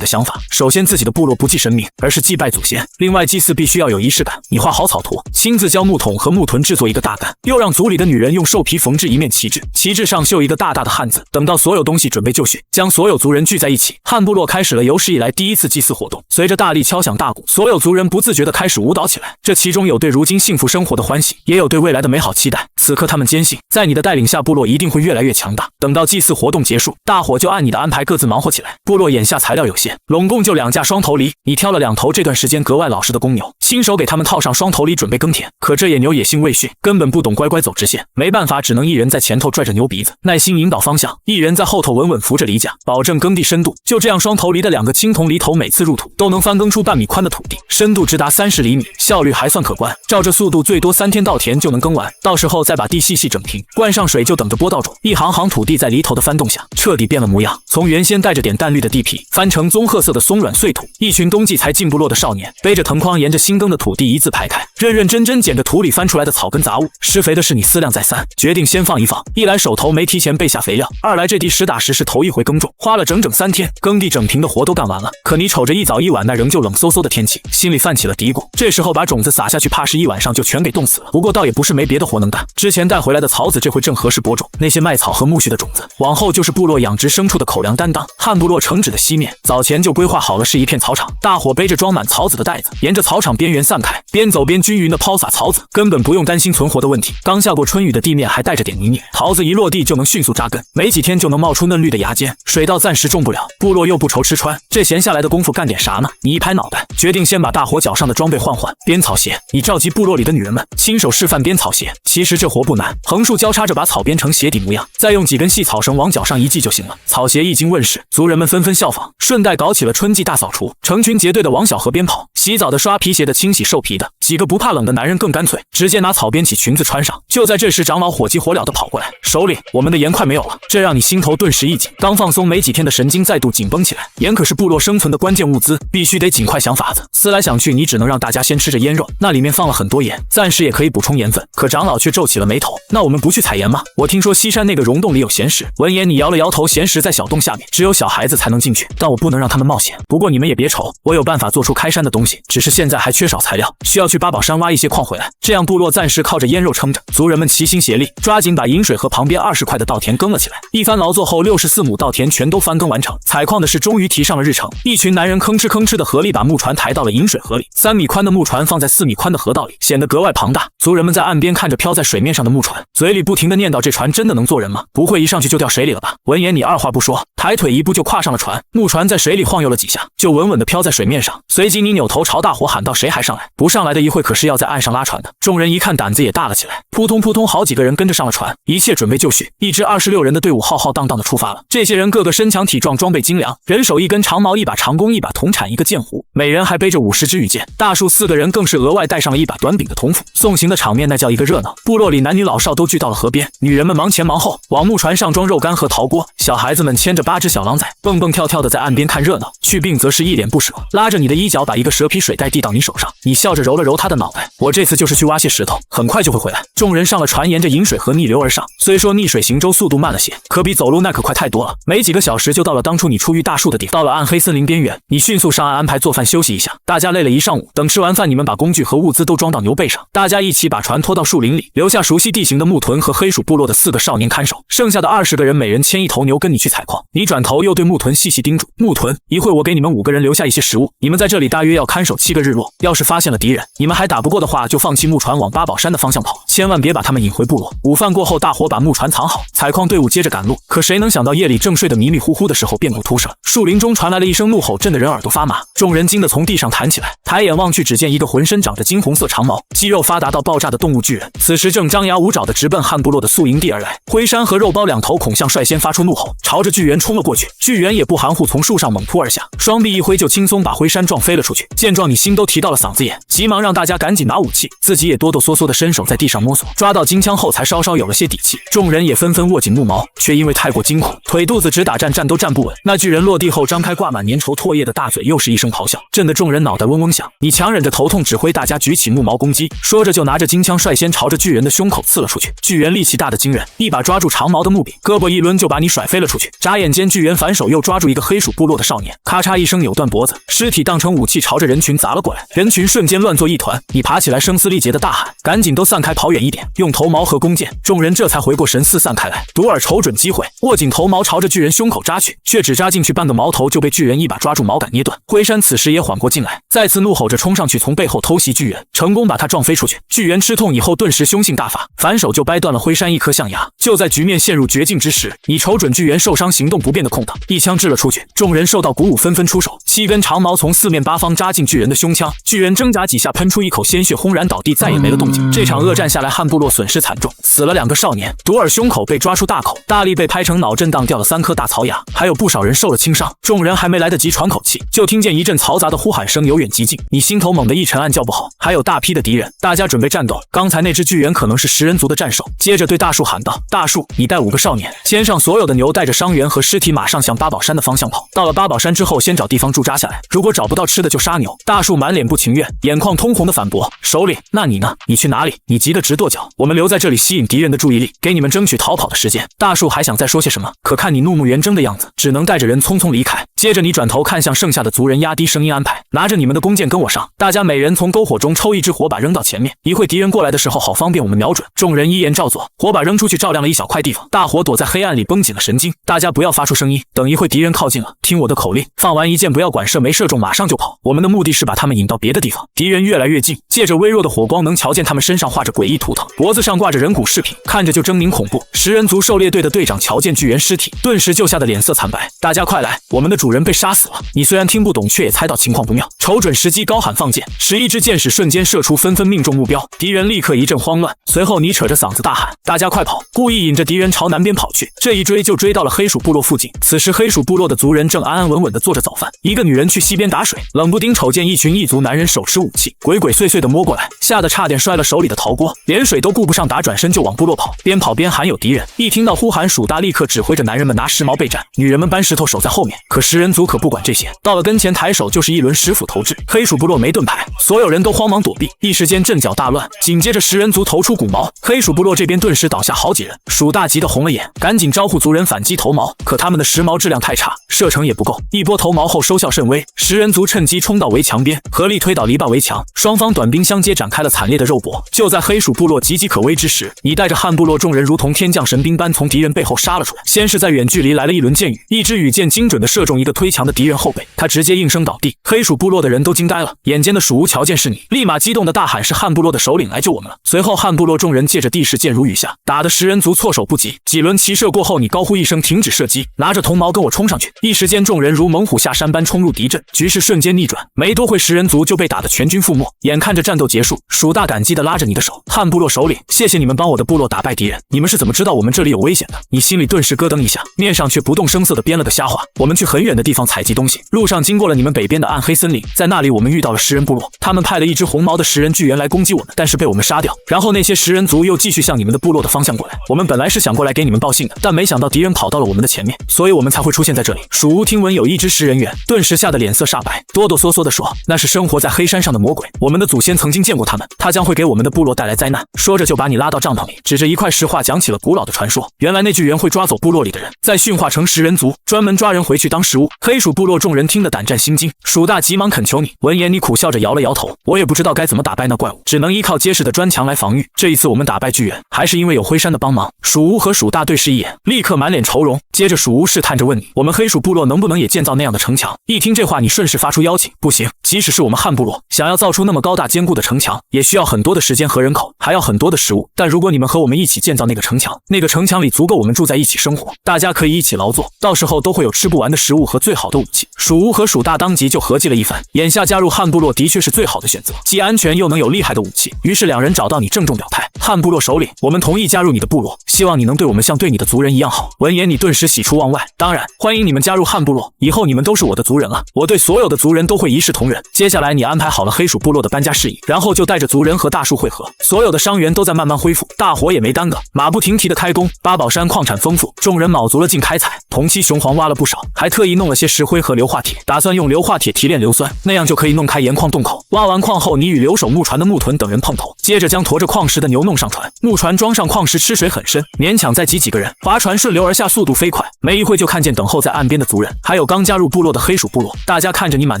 的想法。首先自己的部落不祭神明，而是祭拜祖先，另外祭祀必须要有仪式感，你画好草图，亲自教木桶和木臀制作一个大杆，又让族里的女人用兽皮缝制一面旗帜，旗帜上绣一个大大的汉字。等到所有东西准备就绪，将所有族人聚在一起，汉部落开始了有史以来第一次祭祀活动。随着大力敲响大鼓，所有族人不自觉地开始舞蹈起来，这其中有对如今幸福生活的欢喜，也有对未来的美好期待。此刻他们坚信，在你的带领下，部落一定会越来越强大。等到祭祀活动结束，大伙就按你的安排各自忙活起来。部落眼下材料有限，拢共就2架双头犁，你挑了2头这段时间格外老实的公牛，亲手给他们套上双头犁准备耕田。可这野牛野性未驯，根本不懂乖乖走直线，没办法，只能一人在前头拽着牛鼻子，耐心引导方向，一人在后头稳稳扶着犁架，保证耕地深度。就这样，双头犁的2个青铜犁头每次入土都能翻耕出半米宽的土地，深度直达30厘米，效率还算可观。照这速度，最多3天稻田就能耕完，到时候再把地细细整平，灌上水就等着播稻种。一行行土地在犁头的翻动下彻底变了模样，从原先带着点淡绿的地皮翻成棕褐色的松软碎土。一群冬季才进部落的少年背着藤筐，沿着新耕的土地一字排开，认认真真捡着土里翻出来的草根杂物。施肥的事你思量再三，决定先放一放。一来手头没提前备下肥料，二来这地实打实是头一回耕种，花了整整3天，耕地整平的活都干完了。可你瞅着一早一晚那仍旧冷飕飕的天气，心里泛起了嘀咕，这时候把种子撒下去，怕是一晚上就全给冻死了。不过倒也不是没别的活能干，之前带回来的草籽这回正合适播种，那些麦草和苜蓿的种子往后就是部落养殖牲畜的口粮担当。汉部落城址的西面早前就规划好了是一片草场，大伙背着装满草籽的袋子，沿着草场边缘散开，边走边均匀的抛洒草籽，根本不用担心存活的问题。刚下过春雨的地面还带着点泥泞，桃子一落地就能迅速扎根，没几天就能冒出嫩绿的芽尖。水稻暂时种不了，部落又不愁吃穿，这闲下来的功夫干点啥呢？你一拍脑袋，决定先把大伙脚上的装备换换。编草鞋，你召集部落里的女人们亲手示范编草鞋。其实这活不难，横竖交叉着把草编成鞋底模样，再用几根细草绳往脚上一系就行了。草鞋一经问世，族人们纷纷效仿，顺带搞起了春季大扫除，成群结队的往小河边跑，洗澡的、刷皮鞋的、清洗兽皮的，几个不怕冷的男人更干脆，直接拿草编起裙子穿上。就在这时，长老火急火燎地跑过来，首领，我们的盐快没有了。这让你心头顿时一紧，刚放松没几天的神经再度紧绷起来。盐可是部落生存的关键物资，必须得尽快想法子。思来想去，你只能让大家先吃着腌肉，那里面放了很多盐，暂时也可以补充盐分。可长老却皱起了眉头，那我们不去采盐吗？我听说西山那个溶洞里有咸石。闻言，你摇了摇头，咸石在小洞下面，只有小孩子才能进去，但我不能让他们冒险。不过你们也别愁，我有办法做出开山的东西，只是现在还缺少材料，需要去八宝山挖一些矿回来，这样部落暂时靠着腌肉撑着。族人们齐心协力，抓紧把引水河旁边20块的稻田耕了起来。一番劳作后，64亩稻田全都翻耕完成。采矿的事终于提上了日程，一群男人吭哧吭哧的合力把木船抬到了引水河里。3米宽的木船放在4米宽的河道里，显得格外庞大。族人们在岸边看着飘在水面上的木船，嘴里不停地念叨：这船真的能坐人吗？不会一上去就掉水里了吧？闻言，你二话不说，抬腿一步就跨上了船。木船在水里晃悠了几下，就稳稳地飘在水面上。随即你扭头朝大伙喊道：谁还上来？不上来的一会可是要在岸上拉船的。众人一看，胆子也大了起来，扑通扑通，好几个人跟着上了船，一切准备就绪。一支26人的队伍浩浩荡荡地出发了。这些人个个身强体壮，装备精良，阳，人手一根长矛，一把长弓，一把铜铲，一个剑壶，每人还背着50支羽箭。大树4个人更是额外带上了一把短柄的铜斧。送行的场面那叫一个热闹，部落里男女老少都聚到了河边，女人们忙前忙后往木船上装肉干和陶锅，小孩子们牵着8只小狼崽，蹦蹦跳跳的在岸边看热闹。去病则是一脸不舍，拉着你的衣角，把一个蛇皮水袋递到你手上，你笑着揉了揉他的脑袋，我这次就是去挖些石头，很快就会回来。众人上了船，沿着饮水河逆流而上，虽说逆水行舟速度慢了些，可比走路那可快太多了，没几个小时就到了当初你出狱大树的地方。到了暗黑森林边缘，你迅速上岸安排做饭休息一下，大家累了一上午，等吃完饭，你们把工具和物资都装到牛背上，大家一起把船拖到树林里，留下熟悉地形的木屯和黑鼠部落的4个少年看守，剩下的20个人每人牵一头牛跟你去采矿。你转头又对木屯细细叮嘱，木屯，一会我给你们5个人留下一些食物，你们在这里大约要看守7个日落，要是发现了敌人，你们还打不过的话，就放弃木船往八宝山的方向跑，千万别把他们引回部落。午饭过后，大伙把木船藏好，采矿队伍接着赶路。可谁能想到夜里正睡得迷迷糊糊的时候，变故突生，树林中传来了一声怒吼，震得人耳朵发麻。众人惊得从地上弹起来，抬眼望去，只见一个浑身长着金红色长毛、肌肉发达到爆炸的动物巨人，此时正张牙舞爪地直奔汉部落的宿营地而来。灰山和肉包2头孔象率先发出怒吼，朝着巨猿冲了过去。巨猿也不含糊，从树上猛扑而下，双臂一挥就轻松把灰山撞飞了出去。见状，你心都提到了嗓子眼，急忙让大家赶紧拿武器，自己也哆哆嗦嗦地伸手在地上摸索，抓到金枪后才稍稍有了些底气。众人也纷纷握紧木矛，却因为太过惊恐，腿肚子直打颤，站都站不稳。那巨人落地后张开挂满粘稠唾液的大嘴，又是一声咆哮，震得众人脑袋嗡嗡响。你强忍着头痛，指挥大家举起木矛攻击，说着就拿着金枪率先朝着巨人的胸口刺了出去。巨人力气大得惊人，一把抓住长矛的木柄，胳膊一抡就把你甩飞了出去。眨眼间，巨人反手又抓住一个黑鼠部落的少年，咔嚓一声扭断脖子，尸体当成武器朝着人群砸了过来。人群瞬间乱作一团，你爬起来声嘶力竭的大喊，赶紧都散开，跑远一点，用头矛和弓箭。众人这才回过神，四散开来。独耳瞅准机会，握紧头矛朝着巨人胸口扎去，却只扎进去半个矛头，就被巨人一把抓住矛杆捏断。灰山此时也缓过劲来，再次怒吼着冲上去，从背后偷袭巨人，成功把他撞飞出去。巨人吃痛以后顿时凶性大发，反手就掰断了灰山一颗象牙。就在局面陷入绝境之时，你瞅准巨人受伤行动不便的空档，一枪掷了出去。众人受到鼓舞，纷纷出手，7根长矛从4面8方扎进巨人的胸腔，巨人挣扎几下喷出一口鲜血，轰然倒地，再也没了动静。这场恶战下来，汉部落损失惨重，死了2个少年，独耳胸口被抓出大口，大力被拍成脑震荡，掉了3颗大槽牙，还有不少人受了轻伤。众人还没来得及喘口气，就听见一阵嘈杂的呼喊声由远及近，你心头猛地一沉，暗叫不好，还有大批的敌人，大家准备战斗。刚才那只巨人可能是食人族的战兽。接着对大树喊道，大树，你带5个少年，牵上所有的牛，带着伤员和尸体，马上向八宝山的方向跑。到了八宝山之后，先找地方驻扎下来，如果找不到吃的就杀牛。大树满脸不情愿，眼眶通红的反驳，首领，那你呢？你去哪里？你急得直跺脚，我们留在这里吸引敌人的注意力，给你们争取逃跑的时间。大树还想再说些什么，可看你怒目圆睁的样子，只能带着人匆匆离开。接着你转头看向剩下的族人，压低声音安排，拿着你们的弓箭跟我上，大家每人从篝火中抽一支火把扔到前面，一会敌人过来的时候好方便我们瞄准。众人依言照做，火把扔出去照亮了一小块地方，大伙躲在黑暗里绷紧了神经，大家不要发出声音，等一会敌人靠近了，听我的口令，放完一箭不要管射没射中马上就跑。我们的目的是把他们引到别的地方。敌人越来越近，借着微弱的火光能瞧见他们身上画着诡异图腾，脖子上挂着人骨饰品，看着就狰狞恐怖。食人族狩猎队的队长瞧见巨人尸体，顿时就吓得脸色惨白，大家快来，我们的主人被杀死了。你虽然听不懂，却也猜到情况不妙，瞅准时机高喊放箭，11支箭矢瞬间射出，纷纷命中目标，敌人立刻一阵慌乱。随后你扯着嗓子大喊，大家快跑，故意引着敌人朝南边跑去。这一追就追到了黑鼠部落附近，此时黑鼠部落的族人正安安稳稳地做着早饭，一个女人去溪边打水，冷不丁瞅见一群异族男人手持武器，鬼鬼祟祟地摸过来，吓得差点摔了手里的陶锅，连水都顾不上打，转身就往部落跑，边跑边喊有敌人。一听到呼喊，鼠大立刻指挥着男人们拿石矛备战，女人们搬石头守在后面。可食人族可不管这些，到了跟前抬手就是一轮石斧投掷。黑鼠部落没盾牌，所有人都慌忙躲避，一时间阵脚大乱。紧接着食人族投出骨矛，黑鼠部落这边顿时倒下好几人，鼠大急得红了眼，赶紧招呼族人反击投矛，可他们的石矛质量太差，射程也不够。一波投矛后收效甚微，食人族趁机冲到围墙边，合力推倒篱笆围墙，双方短兵相接，展开了惨烈的肉搏。就在黑鼠部落岌岌可危之时，你带着汉部落众人如同天降神兵般从敌人背后杀了出来。先是在远距离来了一轮箭雨，一支羽箭精准地射中一个推墙的敌人后背，他直接应声倒地。黑鼠部落的人都惊呆了，眼尖的鼠巫瞧见是你，立马激动的大喊，是汉部落的首领来救我们了。随后汉部落众人借着地势箭如雨下，打得食人族措手不及。几轮齐射过后，你高呼一声停止射击，拿着铜矛跟我冲上去。一时间众人如猛虎下山般冲入敌阵，局势瞬间逆转，没多会食人族就被打得全军覆没。眼看着战斗结束，鼠大感激地拉着你的手，汉部落首领，谢谢你们帮我的部落打败敌人，你们是怎么知道我们这里有危险的？你心里顿时咯噔一下，面上却不动声色地编了个瞎话，我们去很远的的地方采集东西，路上经过了你们北边的暗黑森林，在那里我们遇到了食人部落，他们派了一只红毛的食人巨猿来攻击我们，但是被我们杀掉。然后那些食人族又继续向你们的部落的方向过来，我们本来是想过来给你们报信的，但没想到敌人跑到了我们的前面，所以我们才会出现在这里。鼠屋听闻有一只食人猿，顿时吓得脸色煞白，哆哆嗦嗦地说：“那是生活在黑山上的魔鬼，我们的祖先曾经见过他们，他将会给我们的部落带来灾难。”说着就把你拉到帐篷里，指着一块石画讲起了古老的传说。原来那巨猿会抓走部落里的人，再驯化成食人族，专门抓人回去当食物。黑鼠部落众人听得胆战心惊，鼠大急忙恳求你。闻言你苦笑着摇了摇头，我也不知道该怎么打败那怪物，只能依靠结实的砖墙来防御。这一次我们打败巨猿，还是因为有灰山的帮忙。鼠屋和鼠大对视一眼，立刻满脸愁容。接着鼠屋试探着问你，我们黑鼠部落能不能也建造那样的城墙？一听这话，你顺势发出邀请。不行，即使是我们汉部落，想要造出那么高大坚固的城墙，也需要很多的时间和人口，还要很多的食物。但如果你们和我们一起建造那个城墙，那个城墙里足够我们住在一起生活，大家可以一起劳作，到时候都会有吃不完的食物和最好的武器。鼠屋和鼠大当即就合计了一番，眼下加入汉部落的确是最好的选择，既安全又能有厉害的武器。于是两人找到你郑重表态，汉部落首领，我们同意加入你的部落，希望你能对我们像对你的族人一样好。闻言你顿时喜出望外，当然欢迎你们加入汉部落，以后你们都是我的族人了，我对所有的族人都会一视同仁。接下来你安排好了黑鼠部落的搬家事宜，然后就带着族人和大树会合，所有的伤员都在慢慢恢复，大伙也没耽搁，马不停蹄的开工。八宝山矿产丰富，众人卯足了劲开采，同期雄黄挖了不少，还特意弄了些石灰和硫化铁，打算用硫化铁提炼硫酸，那样就可以弄开盐矿洞口。挖完矿后，你与留守木船的木屯等人碰头，接着将驮着矿石的牛弄上船，木船装上矿石，吃水很深，勉强载及几个人，划船顺流而下，速度飞快。没一会就看见等候在岸边的族人，还有刚加入部落的黑鼠部落，大家看着你满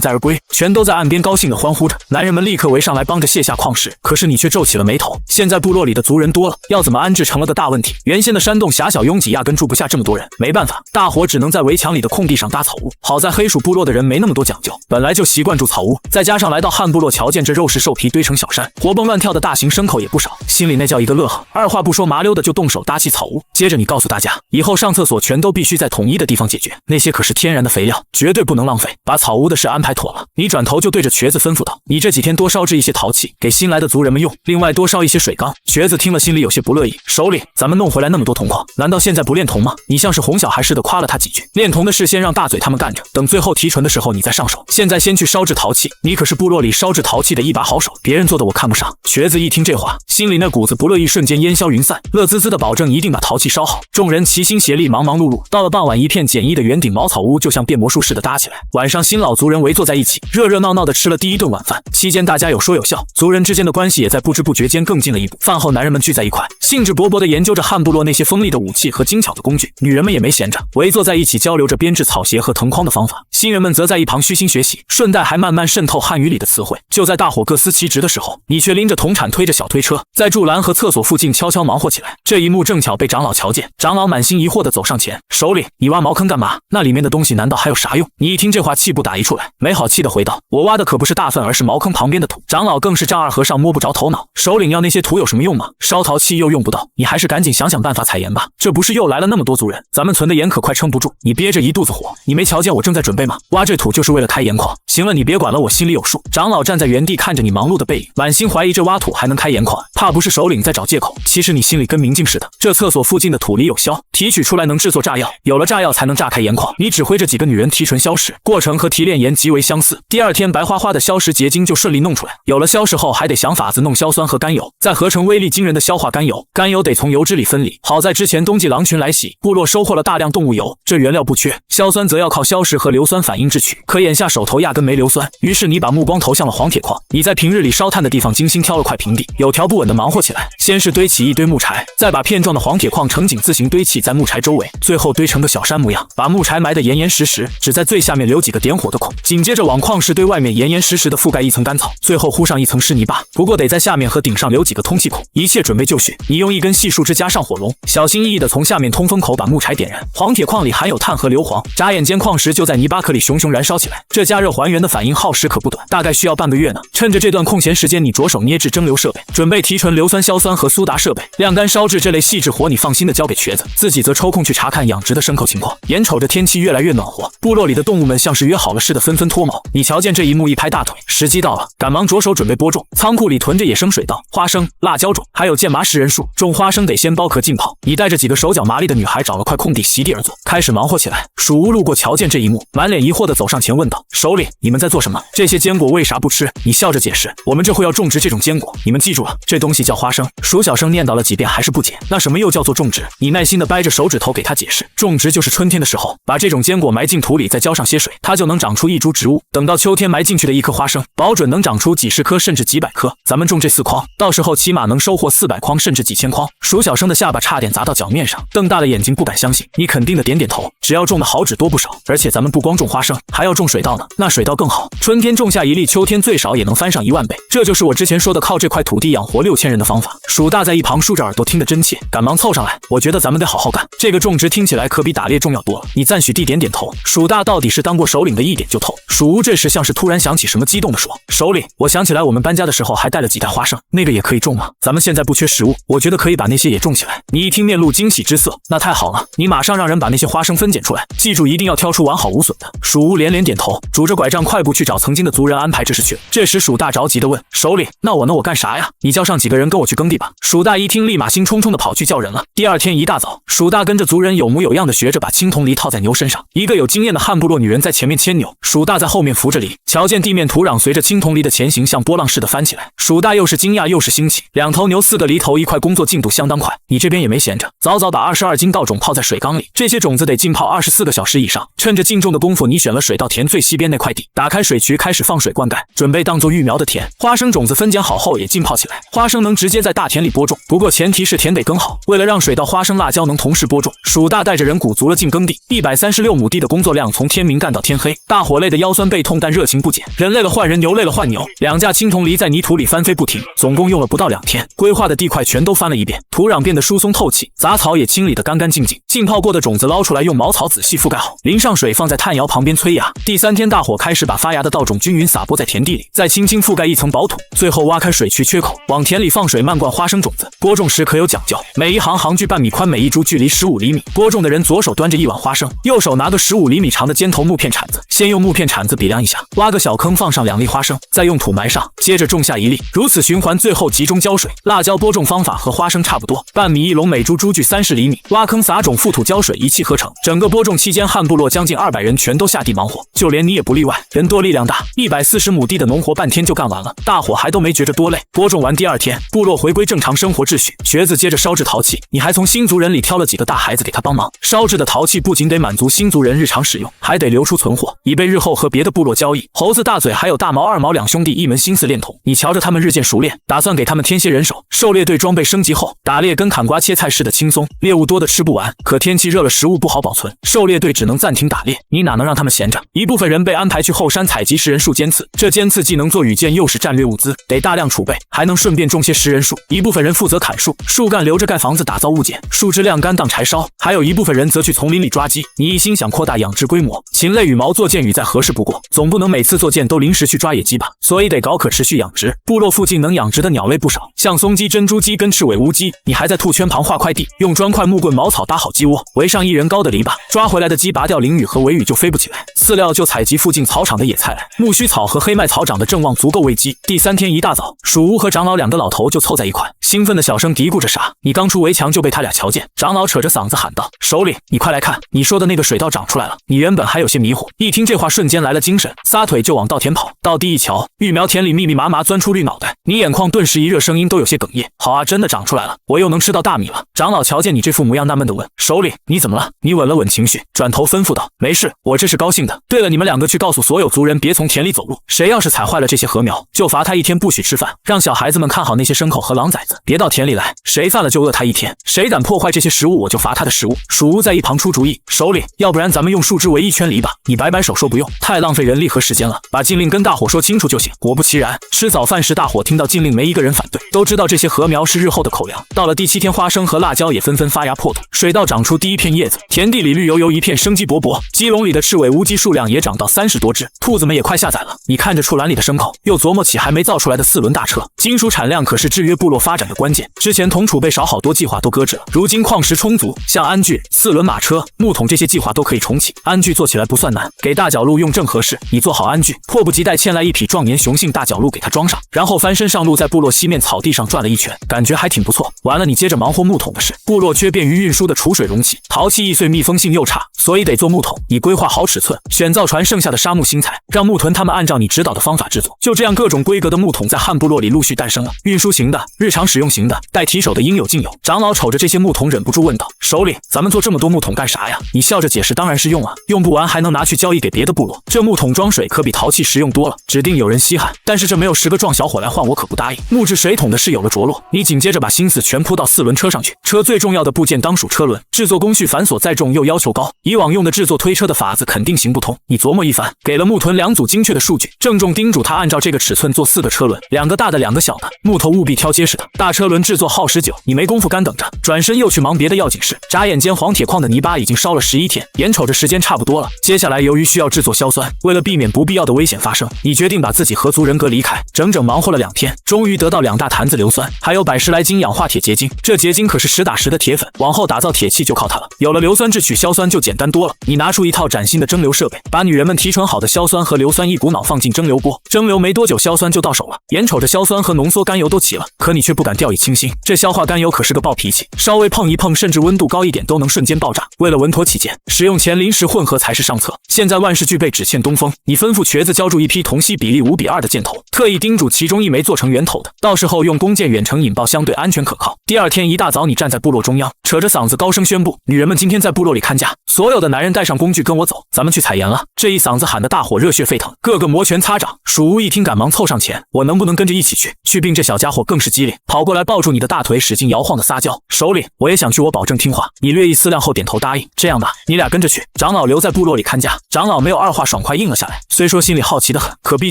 载而归，全都在岸边高兴地欢呼着。男人们立刻围上来帮着卸下矿石，可是你却皱起了眉头。现在部落里的族人多了，要怎么安置成了个大问题。原先的山洞狭小拥挤，压根住不下这么多人，没办法，大伙只能在围墙里的空地上搭草屋。好在黑鼠部落的人没那么多讲究，本来就习惯住草屋，再加上来到汉部落瞧见这肉食兽皮堆成小山，活蹦乱跳的大型牲口也不少，心里那叫一个乐呵，二话不说麻溜的就动手搭起草屋。接着你告诉大家，以后上厕所全都必须在统一的地方解决，那些可是天然的肥料，绝对不能浪费。把草屋的事安排妥了，你转头就对着瘸子吩咐道，你这几天多烧制一些陶器给新来的族人们用，另外多烧一些水缸。瘸子听了心里有些不乐意，首领，咱们弄回来那么多铜矿，难道现在不炼铜吗？你像是哄小孩似的夸了他几句，炼铜的事先让大嘴他们干着，等最后提纯的时候你再上手，现在先去烧制陶器，你可是部落里烧制陶器的一把好手，别人做的我看不上。瘸子一听这话，心里那股子不乐意瞬间烟消云散，乐滋滋的保证一定把陶器烧好。众人齐心协力，忙忙碌碌，到了傍晚，一片简易的圆顶茅草屋就像变魔术似的搭起来。晚上新老族人围坐在一起，热热闹闹的吃了第一顿晚饭，期间大家有说有笑，族人之间的关系也在不知不觉间更近了一步。饭后男人们聚在一块，兴致勃勃地研究着汉部落那些锋利的武器和精巧的工具，女人们也没闲着，围坐在一起交流着编制草鞋和藤筐的方法。新人们则在一旁虚心学习，顺带还慢慢渗透汉语里的词汇。就在大伙各司其职的时候，你却拎着铜铲推着小推车，在柱栏和厕所附近悄悄忙活起来。这一幕正巧被长老瞧见，长老满心疑惑地走上前，首领，你挖茅坑干嘛？那里面的东西难道还有啥用？你一听这话，气不打一处来，没好气地回道，我挖的可不是大粪，而是茅坑旁边的土。长老更是丈二和尚摸不着头脑，首领要那些土有什么用吗？烧陶器又用不到，你还是赶紧想想办法采盐吧。这不是又来了那么多族人，咱们存的盐可快撑不住，你憋着一肚子火，你没瞧见我正在准备吗？挖这土就是为了开盐矿。行了，你别管了，我心里有数。长老站在原地看着你忙碌的背影，满心怀疑这挖土还能开盐矿，怕不是首领在找借口。其实你心里跟明镜似的，这厕所附近的土里有硝，提取出来能制作炸药，有了炸药才能炸开盐矿。你指挥着几个女人提纯硝石，过程和提炼盐极为相似。第二天白花花的硝石结晶就顺利弄出来，有了硝石后还得想法子弄硝酸和甘油，再合成威力惊人的硝化甘油。甘油得从油脂里分离，好在之前冬季狼群来袭，部落收获了大量动物油，这原料不缺。硝酸则要靠硝石和硫酸反应制取，可眼下手头压根没硫酸，于是你把目光投向了黄铁矿。你在平日里烧炭的地方精心挑了块平地，有条不紊地忙活起来，先是堆起一堆木柴，再把片状的黄铁矿呈井字形堆砌在木柴周围，最后堆成个小山模样，把木柴埋得严严实实，只在最下面留几个点火的孔，紧接着往矿石堆外面严严实实地覆盖一层干草，最后糊上一层湿泥巴，不过得在下面和顶上留几个通气孔，一切准备就绪。你用一根细树枝加上火龙，小心翼翼地从下面通风口把木柴点燃。黄铁矿里含有碳和硫磺，眨眼间矿石就在泥巴壳里熊熊燃烧起来，这加热还原的反应耗时可不短，大概需要半个月呢。趁着这段空闲时间，你着手捏制蒸馏设备，准备提纯硫酸、硝酸和苏打设备，晾干烧制这类细致活你放心的交给瘸子，自己则抽空去查看养殖的牲口情况。眼瞅着天气越来越暖和，部落里的动物们像是约好了似的纷纷脱毛。你瞧见这一幕，一拍大腿，时机到了，赶忙着手准备播种。仓库里囤着野生水稻、花生生、辣椒种，还有剑麻食人树。种花生得先剥壳浸泡。你带着几个手脚麻利的女孩找了块空地席地而坐，开始忙活起来。鼠屋路过瞧见这一幕，满脸疑惑地走上前问道：“首领，你们在做什么？这些坚果为啥不吃？”你笑着解释：“我们这会要种植这种坚果，你们记住了，这东西叫花生。”鼠小声念叨了几遍还是不解，那什么又叫做种植？你耐心地掰着手指头给他解释，种植就是春天的时候，把这种坚果埋进土里，再浇上些水，它就能长出一株植物。等到秋天埋进去的一颗花生，保准能长出几十颗甚至几百颗。咱们种这4筐，到时候起码能收获400筐甚至几千筐。鼠小生的下巴差点砸到脚面上，瞪大了眼睛不敢相信。你肯定的点点头，只要种的好纸多不少，而且咱们不光种花生，还要种水稻呢，那水稻更好，春天种下1粒，秋天最少也能翻上1万倍。这就是我之前说的靠这块土地养活6000人的方法。鼠大在一旁竖着耳朵听得真切，赶忙凑上来，我觉得咱们得好好干，这个种植听起来可比打猎重要多了。你赞许地点点头，鼠大到底是当过首领的一点就透。鼠屋这时像是突然想起什么，激动地说：“首领，我想起来我们搬家的时候还带了几袋花生，那个也可以种吗？咱们现在不缺食物，我觉得可以把那些也种起来。”你一听面露惊喜之色，那太好了，你马上让人把那些花生分拣出来，记住一定要挑出完好无损的。鼠屋连连点头，拄着拐杖快步去找曾经的族人安排这事去了。这时鼠大着急地问：“首领，那我呢？我干啥呀？你叫上几个人跟我去耕地吧。”鼠大一听，立马兴冲冲地跑去叫人了。第二天一大早，鼠大跟着族人有模有样的学着把青铜犁套在牛身上，一个有经验的汉部落女人在前面牵牛，鼠大在后面扶着犁。瞧见地面土壤随着青铜犁的前行像波浪似的翻起来，鼠大又是惊讶又是兴起。2头牛4个犁头一块，工作进度相当快。你这边也没闲着，早早把22斤稻种泡在水缸里，这些种子得浸泡24个小时以上。趁着浸种的功夫，你选了水稻田最西边那块地，打开水渠开始放水灌溉，准备当做育苗的田。花生种子分拣好后也浸泡起来，花生能直接在大田里播种，不过前提是田得耕好。为了让水稻、花生、辣椒能同时播种，鼠大带着人鼓足了劲耕地，136亩地的工作量从天明干到天黑，大伙累得腰酸背痛，但热情不减。人累了换人，牛累了换牛，2架青铜犁在泥土里翻飞不停，总共用了不到2天，规划的地块全都翻了一遍，土壤变得疏松透气，杂草也清理得干干净净。浸泡过的种子捞出来，用茅草仔细覆盖好，淋上水，放在炭窑旁边催芽。第3天，大伙开始把发芽的稻种均匀撒播在田地里，再轻轻覆盖一层薄土，最后挖开水渠缺口，往田里放水漫灌花生种子。播种时可有讲究，每一行行距半米宽，每一株距离15厘米。播种的人左手端着一碗花生，右手拿个15厘米长的尖头木片铲子，先用木片铲子比量一下，挖个小坑，放上2粒花生，再用土埋上，接着种下1粒，如此循环，最后集中浇水。辣椒播种方法和花生差不多，半米一垄，每株株距30厘米，挖坑撒种，覆土浇水，一气呵成。整个播种期间，汉部落将近200人全都下地忙活，就连你也不例外，人多力量大，140亩地的农活半天就干完了，大伙还都没觉着多累。播种完第2天，部落回归正常生活秩序，学子接着烧制陶器，你还从新族人里挑了几个大孩子给他帮忙。烧制的陶器不仅得满足新族人日常使用，还得留出存货，以备日后和别的部落交易。猴子大嘴还有大毛、二毛2兄弟一门心思练铜，你瞧着他们日渐熟练，打算给他们添些人手。狩猎队装备升级后，打猎跟砍瓜切菜似的轻松，猎物多的吃不完，可天气热了食物不好保存，狩猎队只能暂停打猎，你哪能让他们闲着？一部分人被安排去后山采集食人树尖刺，这尖刺既能做羽箭又是战略物资，得大量储备，还能顺便种些食人树。一部分人负责砍树，树干留着盖房子打造物件，树枝晾干当柴烧，还有一部分人则去丛林里抓鸡。你一心想扩大养殖规模，禽类羽毛做箭羽再合适不过，总不能每次做箭都临时去抓野鸡吧，所以得搞可持续养殖。部落附近能养殖的鸟类不少，像松鸡、珍珠鸡跟赤尾乌鸡。你还在兔圈旁画块地，用砖块、木棍、茅草搭好鸡窝，围上1人高的篱笆，抓回来的鸡拔掉翎羽和尾羽就飞不起来。饲料就采集附近草场的野菜来，苜蓿草和黑麦草长得正旺，足够喂鸡。第3天一大早，鼠屋和长老2个老头就凑在一块，兴奋的小声嘀咕着啥。你刚出围墙就被他俩瞧见，长老扯着嗓子喊道：“首领，你快来看，你说的那个水稻长出来了。”你原本还有些迷糊，一听这话瞬间来了精神，撒腿就往稻田跑。到地一瞧，育苗田里密密麻麻钻出绿脑袋，你眼眶顿时一热，声音都有些哽咽。好啊，真的长出来了，我又能吃到大米了。长老瞧见你这副模样，纳闷地问：“首领，你怎么了？”你稳了稳情绪，转头吩咐道：“没事，我这是高兴的。对了，你们2个去告诉所有族人，别从田里走路，谁要是踩坏了这些禾苗，就罚他1天不许吃饭，让小孩子们看好那些牲口和狼崽子，别到田里来，谁犯了就饿他1天，谁敢破坏这些食物，我就罚他的食物。”鼠屋在一旁出主意：“首领，要不然咱们用树枝围1圈篱笆。”你摆摆手说不用，太浪费人力和时间了，把禁令跟大伙说清楚就行。果不其然，吃早饭时大伙听到禁令，没一个人反对，都知道这些禾苗是日后的口粮。到了第7天，花生和辣椒也纷纷发芽破土，水稻长出第1片叶子，田地里绿油油一片，生机勃勃。鸡笼里的赤尾乌鸡数量也涨到30多只，兔子们也快下崽了。你看着畜栏里的牲口，又琢磨起还没造出来的4轮大车。金属产量可是制约部落发展的关键，之前铜储备少，好多计划都搁置了，如今矿石充足，像鞍具、4轮马车、木桶这些计划都可以重启。鞍具做起来不算难，给大角鹿用正合适，你做好鞍具，迫不及待牵来1匹壮年雄性大角鹿给它装上，然后翻身上路，在部落西面草地上转了一圈，感觉还挺不错。完了，你接着忙活木桶的事。部落缺便于运输的储水容器，陶器易碎，密封性又差，所以得做木桶。你规划好尺寸，选造船剩下的沙木新材，让木屯他们按照你指导的方法制作。就这样，各种规格的木桶在汉部落里陆续诞生了。运输型的、日常使用型的、带提手的应有尽有。长老瞅着这些木桶，忍不住问道：“首领，咱们做这么多木桶干啥呀？”你笑着解释：“当然是用啊，用不完还能拿去交易给别的部落。这木桶装水可比陶器实用多了。”指定有人稀罕，但是这没有10个壮小伙来换，我可不答应。木质水桶的事有了着落，你紧接着把心思全扑到4轮车上去。车最重要的部件当属车轮，制作工序繁琐载重又要求高，以往用的制作推车的法子肯定行不通。你琢磨一番，给了木屯2组精确的数据，郑重叮嘱他按照这个尺寸做4个车轮，2个大的2个小的，木头务必挑结实的。大车轮制作耗时久，你没工夫干等着，转身又去忙别的要紧事。眨眼间，黄铁矿的泥巴已经烧了11天，眼瞅着时间差不多了。接下来由于需要制作硝酸，为了避免不必要的危险发生，你决定把自己和族人格离开，整整忙活了2天，终于得到2大坛子硫酸，还有100、10来斤氧化铁结晶。这结晶可是实打实的铁粉，往后打造铁器就靠它了。有了硫酸制取硝酸就简单多了。你拿出一套崭新的蒸馏设备，把女人们提纯好的硝酸和硫酸一股脑放进蒸馏锅，蒸馏没多久，硝酸就到手了。眼瞅着硝酸和浓缩甘油都齐了，可你却不敢掉以轻心，这硝化甘油可是个暴脾气，稍微碰一碰，甚至温度高一点都能瞬间爆炸。为了稳妥起见，使用前临时混合才是上策。现在万事俱备，只欠东风。你吩咐瘸子交出一批铜锡比例5比2的箭头，特意叮嘱其中1枚做成圆头的，到时候用弓箭远程引爆，相对安全可靠。第2天一大早，你站在部落中央，扯着嗓子高声宣布：“女人们今天在部落里看家，所有的男人带上工具跟我走，咱们去采盐了。”这一嗓子喊得大伙热血沸腾，个个摩拳擦掌。鼠屋一听，赶忙凑上前：“我能不能跟着一起去？”去病这小家伙更是机灵，跑过来抱住你的大腿，使劲摇晃的撒娇：“首领，我也想去，我保证听话。”你略一思量后点头答应：“这样吧，你俩跟着去，长老留在部落里看家。”长老没有二话，爽快应了下来。虽说心里好奇的很，可毕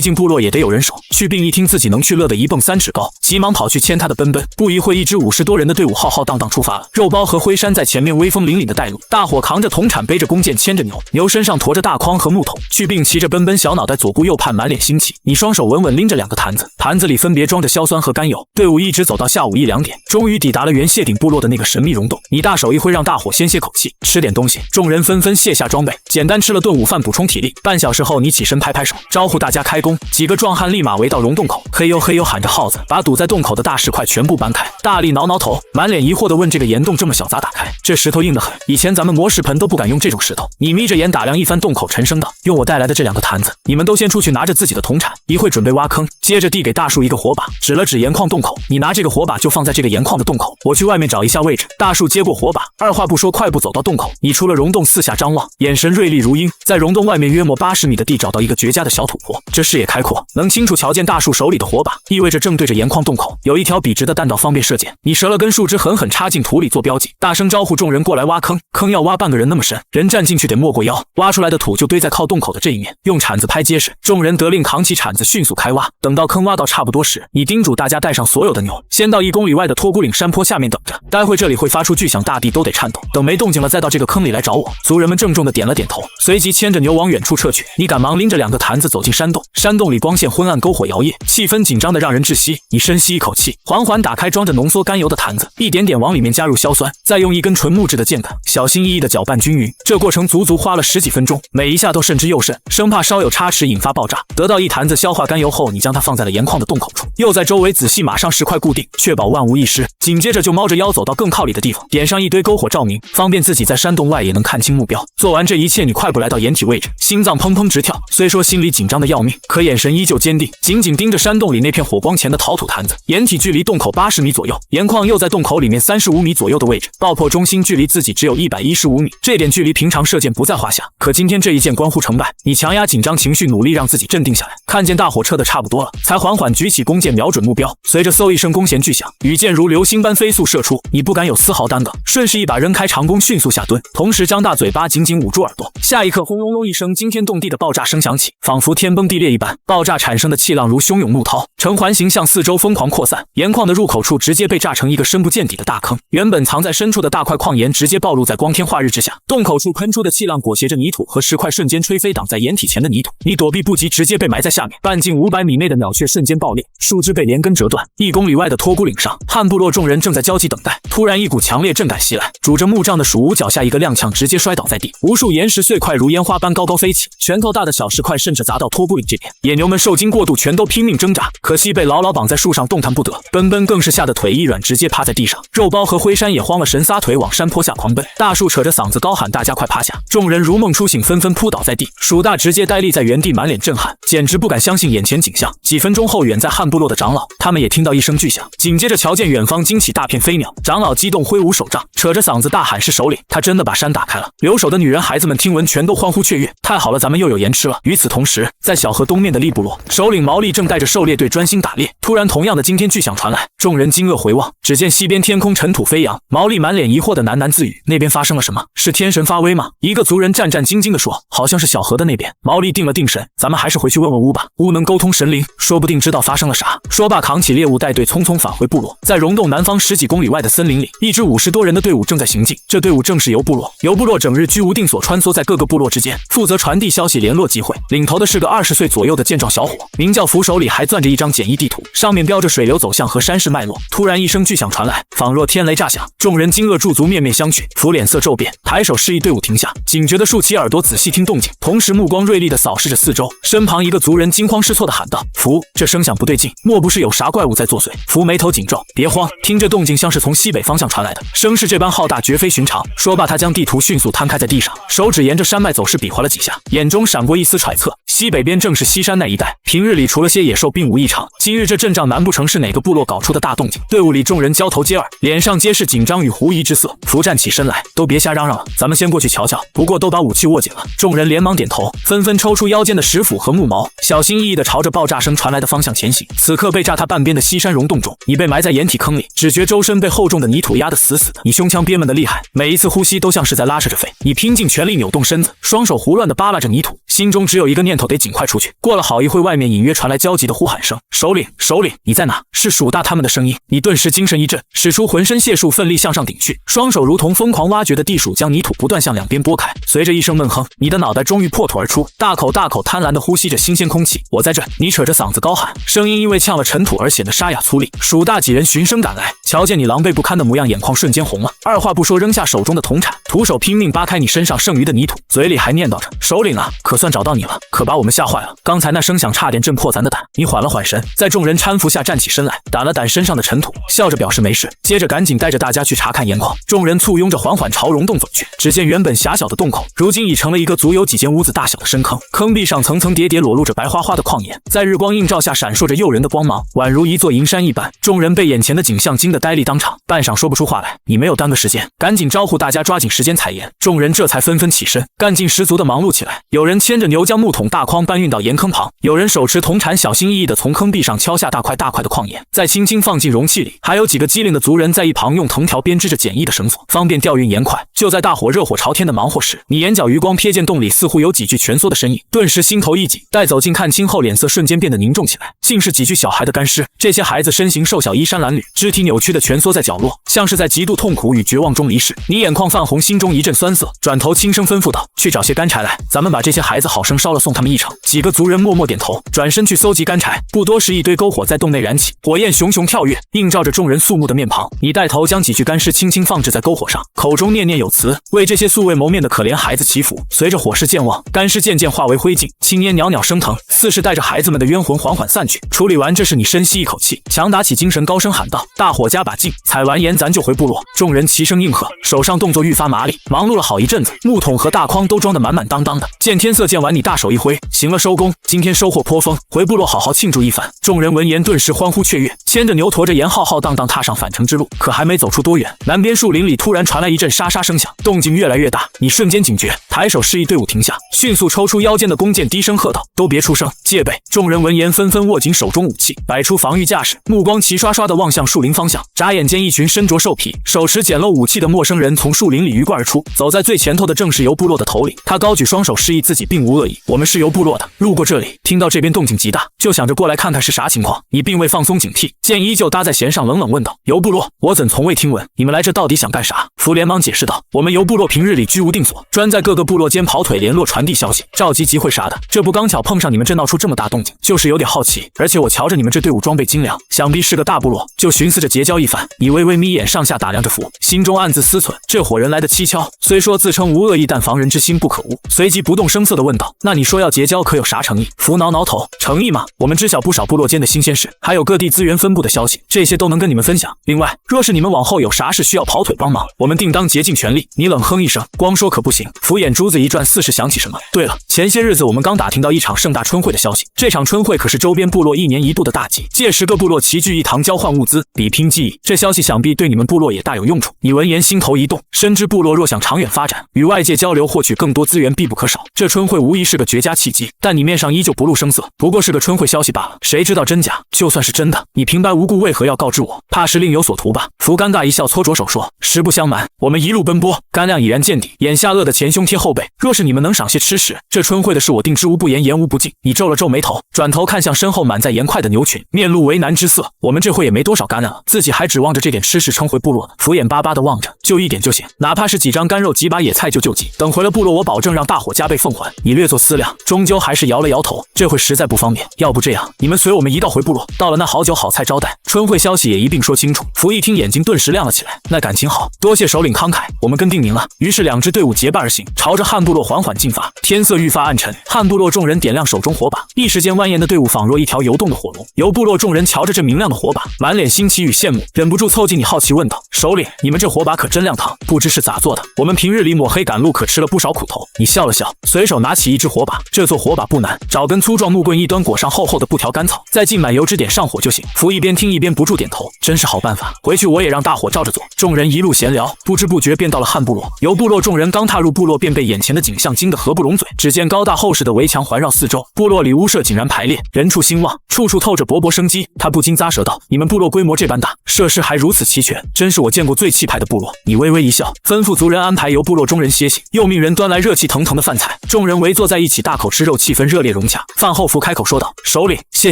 竟部落也得有人手。去病一听自己能去，乐得一蹦3尺高，急忙跑去牵他的奔奔。不一会，一支50多人的队伍浩浩荡荡出发了。肉包和灰山在前面威风凛凛的带路，大伙扛着铜铲，背着弓箭，牵着牛，牛身上驮着大筐和木桶。去病骑着奔奔，小脑袋左顾右盼，满脸新奇。你双手稳稳拎着2个坛子，坛子里分别装着硝酸和甘油。队伍一直走到下午1、2点，终于抵达了原谢顶部落的那个神秘溶洞。你大手一挥，让大伙先歇口气，吃点东西。众人纷纷卸下装备，简单吃了顿午饭补充体力。半小时后，你起身拍拍手，招呼大家开工。几个壮汉立马围到溶洞口，嘿呦嘿呦喊着号子，把堵在洞口的大石块全部搬开。大力挠挠头，满脸疑惑地问：“这个岩洞这么小，咋打开？这石头硬得很，以前咱们磨石盆都不敢用这种石头。”你眯着眼打量一番洞口，沉声道：“用我带来的这2个坛子，你们都先出去拿着自己的铜铲，一会准备挖坑。”接着递给大树一个火把，指了指盐矿洞口：“你拿这个火把就放在这个盐矿的洞口，我去外面找一下位置。”大树接过火把，二话不说，快步走到洞口。你出了溶洞，四下张望，眼神锐利如鹰，在溶洞外面约莫80米的地找到一个绝佳的小土坡，这视野开阔，能清楚瞧见大树手里的火把，意味着正对着盐矿洞口有一条笔直的弹道，方便射箭。你折了根树枝，狠狠插进土里做标记，大声招呼众人过来挖坑。坑要挖半个人那么深，人站进去得没过腰，挖出来的土就堆在靠洞口的这一面，用铲子拍结实。众人得令扛起铲子迅速开挖。等到坑挖到差不多时，你叮嘱大家带上所有的牛，先到1公里外的托孤岭山坡下面等着，待会这里会发出巨响，大地都得颤抖，等没动静了再到这个坑里来找我。族人们郑重地点了点头，随即牵着牛往远处撤去。你赶忙拎着2个坛子走进山洞，山洞里光线昏暗，篝火摇曳，气氛紧张的让人窒息。你深吸一口气，缓缓打开装着浓缩甘油的坛子，一点点往里面加入硝酸，再用一根纯木质的剑杆小心翼翼地搅拌均匀。这过程足足花了10几分钟，每一下都慎之又慎，生怕稍有差池引发爆炸。得到一坛子硝化甘油后，你将它放在了盐矿的洞口处，又在周围仔细码上石块固定，确保万无一失。紧接着就猫着腰走到更靠里的地方，点上一堆篝火照明，方便自己在山洞外也能看清目标。做完这一切，你快步来到掩体位置，心脏砰砰直跳，虽说心里紧张的要命，可眼神依旧坚定，紧紧盯着山洞里那片火光前的陶土坛子。掩体距离洞口80米左右，盐矿又在洞口里面35米左右的位置，爆破中心距离自己只有115米，这点距离平常射箭不在话下，可今天这一箭关乎成败。你强压紧张情绪，努力让自己镇定下来，看见大火撤得差不多了，才缓缓举起弓箭瞄准目标。随着嗖一声弓弦巨响，羽箭如流星般飞速射出，你不敢有丝毫耽搁，顺势一把扔开长弓，迅速下蹲，同时张大嘴巴紧紧捂住耳朵。下一刻，轰隆隆一声惊天动地的爆炸声响起，仿佛天崩地裂一般，爆炸产生的气浪如汹涌怒涛，呈环形向四周疯狂扩散。盐矿的入口处直接被炸成一个深不见底的大坑，原本藏在深处的大块矿岩直接暴露在光天化日之下，洞口处喷出的气浪裹挟着泥土和石块，瞬间吹飞挡在掩体前的泥土，你躲避不及，直接被埋在下下面，半径500米内的鸟雀瞬间爆裂，树枝被连根折断。1公里外的托孤岭上，汉部落众人正在焦急等待，突然一股强烈震感袭来，拄着木杖的鼠屋脚下一个踉跄，直接摔倒在地，无数岩石碎块如烟花般高高飞起，拳头大的小石块甚至砸到托孤岭这边。野牛们受惊过度，全都拼命挣扎，可惜被牢牢绑在树上动弹不得。奔奔更是吓得腿一软，直接趴在地上。肉包和灰山也慌了神，撒腿往山坡下狂奔。大树扯着嗓子高喊：“大家快趴下！”众人如梦初醒，纷纷扑倒在地。鼠大直接呆立在原地，满脸震撼，简直不敢相信眼前景象。几分钟后，远在汉部落的长老，他们也听到一声巨响，紧接着瞧见远方惊起大片飞鸟。长老激动挥舞手杖，扯着嗓子大喊：“是首领！他真的把山打开了！”留守的女人孩子们听闻，全都欢呼雀跃：“太好了，咱们又有盐吃了！”与此同时，在小河东面的利部落，首领毛利正带着狩猎队专心打猎。突然，同样的惊天巨响传来，众人惊愕回望，只见西边天空尘土飞扬。毛利满脸疑惑的喃喃自语：“那边发生了什么？是天神发威吗？”一个族人战战兢兢地说：“好像是小河的那边。”毛利定了定神：“咱们还是回去问问巫吧，巫能沟通神灵，说不定知道发生了啥。”说罢，扛起猎物，带队匆匆返回部落。在溶洞南方10几公里外的森林里，一支50多人的队伍正在行进。这队伍正是游部落。游部落整日居无定所，穿梭在各个部落之间，负责传递消息、联络机会。领头的是个20岁左右的健壮小伙，名叫福，手里还攥着一张简易地图，上面标着水流走向和山势脉络。突然一声巨响传来，仿若天雷炸响，众人惊愕驻足，面面相觑。福脸色骤变，抬手示意队伍停下，警觉地竖起耳朵仔细听动静，同时目光锐利地扫视着四周。身旁一个族人惊慌失措地喊道：“福，这声响不对劲，莫不是有啥怪物在作祟？”福眉头紧皱：“别慌，听这动静像是从西北方向传来的，声势这般浩大，绝非寻常。”说罢，他将地图迅速摊开在地上，手指沿着山脉走势比划了几下，眼中闪过一丝揣测。西北边正是西山那一带，平日里除了些野兽并无异常，今日这阵仗难不成是哪个部落搞出的大动静？队伍里众人交头接耳，脸上皆是紧张与狐疑之色。福站起身来：“都别瞎嚷嚷了，咱们先过去瞧瞧，不过都把武器握紧了。”众人连忙点头，纷纷抽出腰间的石斧和木矛，小心翼翼地朝着爆炸声传来的方向前行。此刻被炸塌半边的西山溶洞中，你被埋在掩体坑里，只觉周身被厚重的泥土压得死死的，你胸腔憋闷得厉害，每一次呼吸都像是在拉扯着肺。你拼尽全力扭动身子，双手胡乱地扒拉着泥土，心中只有一个念头，得尽快出去。过了好一会，外面隐约传来焦急的呼喊声：“首领，首领，你在哪？”是鼠大他们的声音。你顿时精神一振，使出浑身解数，奋力向上顶去，双手如同疯狂挖掘的地鼠，将泥土不断向两边拨开。随着一声闷哼，你的脑袋终于破土而出，大口大口贪婪地呼吸着新鲜空气。“我在这！”你扯着嗓子高喊，声音因为呛了尘土而显得沙哑粗粝。鼠大几人循声赶来，瞧见你狼狈不堪的模样，眼眶瞬间红了，二话不说扔下手中的铜铲，徒手拼命扒开你身上剩余的泥土，嘴里还念叨着：“首领啊，可算找到你了，可把我们吓坏了，刚才那声响差点震破咱的胆。”你缓了缓神，在众人搀扶下站起身来，掸了掸身上的尘土，笑着表示没事，接着赶紧带着大家去查看盐矿。众人簇拥着缓缓朝溶洞走去，只见原本狭小的洞口，如今已成了一个足有几间屋子大小的深坑，坑壁上层层叠叠裸露着白花花的矿岩，在日光映照下闪烁着诱人的光芒，宛如一座银山一般。众人被眼前的景象惊得呆立当场，半晌说不出话来。你没有耽搁时间，赶紧招呼大家抓紧时间采盐。众人这才纷纷起身，干劲十足地忙碌起来。有人牵着牛将木桶大筐搬运到盐坑旁，有人手持铜铲小心翼翼地从坑壁上敲下大块大块的矿盐，再轻轻放进容器里。还有几个机灵的族人在一旁用藤条编织着简易的绳索，方便调运盐块。就在大伙热火朝天的忙活时，你眼角余光瞥见洞里似乎有几具蜷缩的身影，顿时心头一紧，待走近看清后，脸色瞬间变得凝重起来，竟是几具小孩的干尸。这些孩子身形瘦小，衣衫褴褛，肢体扭曲的蜷缩在角落，像是在极度痛苦与绝望中离世。你眼眶泛红，心中一阵酸涩，转头轻声吩咐道：“去找些干柴来，咱们把这些孩子好生烧了，送他们一程。”几个族人默默点头，转身去搜集干柴。不多时，一堆篝火在洞内燃起，火焰熊熊跳跃，映照着众人肃穆的面庞。你带头将几具干尸轻轻放置在篝火上，口中念念有词，为这些素未谋面的可怜孩子祈福。随着火势渐旺，干尸渐渐化为灰烬，青烟袅袅升腾，似是带着孩子们的冤魂缓缓散去。处理完这事，你深吸一口气，强打起精神，高声喊道：“大伙加把劲，采完盐咱就回部落。”众人齐声应和，手上动作愈发麻利，忙碌了好一阵子，木桶和大筐都装得满满当当的。见天色渐晚，你大手一挥：“行了，收工，今天收获颇丰，回部落好好庆祝一番。”众人闻言顿时欢呼雀跃，牵着牛驮着盐浩浩荡荡踏上返程之路。可还没走出多远，南边树林里突然传来一阵沙沙声响，动静越来越大。你瞬间警觉，抬手示意队伍停下，迅速抽出腰间的弓箭，低声喝道：“都别出声，戒备！”众人闻言纷纷握紧手中武器，摆出防御架势，目光齐刷刷地望向树林方向。眨眼间，一群身着兽皮、手持简陋武器的陌生人从树林里鱼贯而出。走在最前头的正是游部落的头领，他高举双手示意自己并无恶意：“我们是游部落的，路过这里，听到这边动静极大，就想着过来看看是啥情况。”你并未放松警惕，剑依旧搭在弦上，冷冷问道：“游部落，我怎从未听闻？你们来这到底想干啥？”福连忙解释道：“我们游部落平日里居无定所，专在各个部落间跑腿联络传递消息，召集集会啥的。这不刚巧碰上你们这闹出这么大动静，就是有点好奇。而且我瞧着你们这队伍装备精良，想必是个大部落，就寻思着结交一番。你微微眯眼上下打量着福，心中暗自思忖，这伙人来的蹊跷。虽说自称无恶意，但防人之心不可无。随即不动声色地问道：“那你说要结交，可有啥诚意？”福挠挠头：“诚意吗？我们知晓不少部落间的新鲜事，还有各地资源分布的消息，这些都能跟你们分享。另外，若是你们往后有啥事需要跑腿帮忙，我们定当竭尽全力。”你冷哼一声，光说可不行。福眼珠子一转，似是想起什么。对了，前些日子我们刚打听到一场盛大春会的消息，这场春会可是周边部落1年1度的大集，届时各部落齐聚一堂，交换物资，比拼技艺。这消息想必对你们部落也大有用处。你闻言心头一动，深知部落若想长远发展，与外界交流获取更多资源必不可少。这春会无疑是个绝佳契机，但你面上依旧不露声色，不过是个春会消息罢了，谁知道真假？就算是真的，你平白无故为何要告知我？怕是另有所图吧？福尴尬一笑，搓着手说：“实不相瞒，我们一路奔波，干粮已然见底，眼下饿得前胸贴后背。若是你们能赏些吃食，这春会的事我定知无不言，言无不尽。”你皱了皱眉头，转头看向身后满载盐块的牛群，面露为难之色。我们这会也没多少干粮了，自己还指望着这点吃食撑回部落呢。福眼巴巴地望着，就一点就行，哪怕是几张干肉、几把野菜就救急。等回了部落，我保证让大伙加倍奉还。你略作思量，终究还是摇了摇头，这会实在不方便。要不这样，你们随我们一道回部落，到了那好酒好菜招待，春会消息也一并说清楚。福一听，眼睛顿时亮了起来，那感情好，多谢首领慷慨，我们跟定您了。于是两支队伍结伴而行，朝着汉部落缓缓进发。天色愈发暗沉，汉部落众人点亮手中火把，一时间蜿蜒的队伍仿若一条游动的火龙。由部落众人瞧着这明亮的火把，满脸新奇与羡慕，忍不住凑近你好奇问道：“首领，你们这火把可真亮堂，不知是咋做的？我们平日里抹黑赶路可吃了不少苦头。”你笑了笑，随手拿起一支火把。这做火把不难，找根粗壮木棍，一端裹上厚厚的布条干草，再浸满油脂点上火就行。福一边听一边不住点头，真是好办法，回去我也让大伙照着做。众人一路闲聊，不知不觉便到了汉部落。由部落众人刚踏入部落，便被眼前的景象惊得合不拢嘴。只见高大厚实的围墙环绕四周，部落里屋舍井然排列，人畜兴旺，处处透着勃勃生机。他不禁咂舌道：“你们部落规模这般大，设施还如此齐全，真是我见过最气派的部落。”你微微一笑，吩咐族人安排由部落中人歇息，又命人端来热气腾腾的饭菜。众人围坐在一起，大口吃肉，气氛热烈融洽。饭后，福开口说道：“首领，谢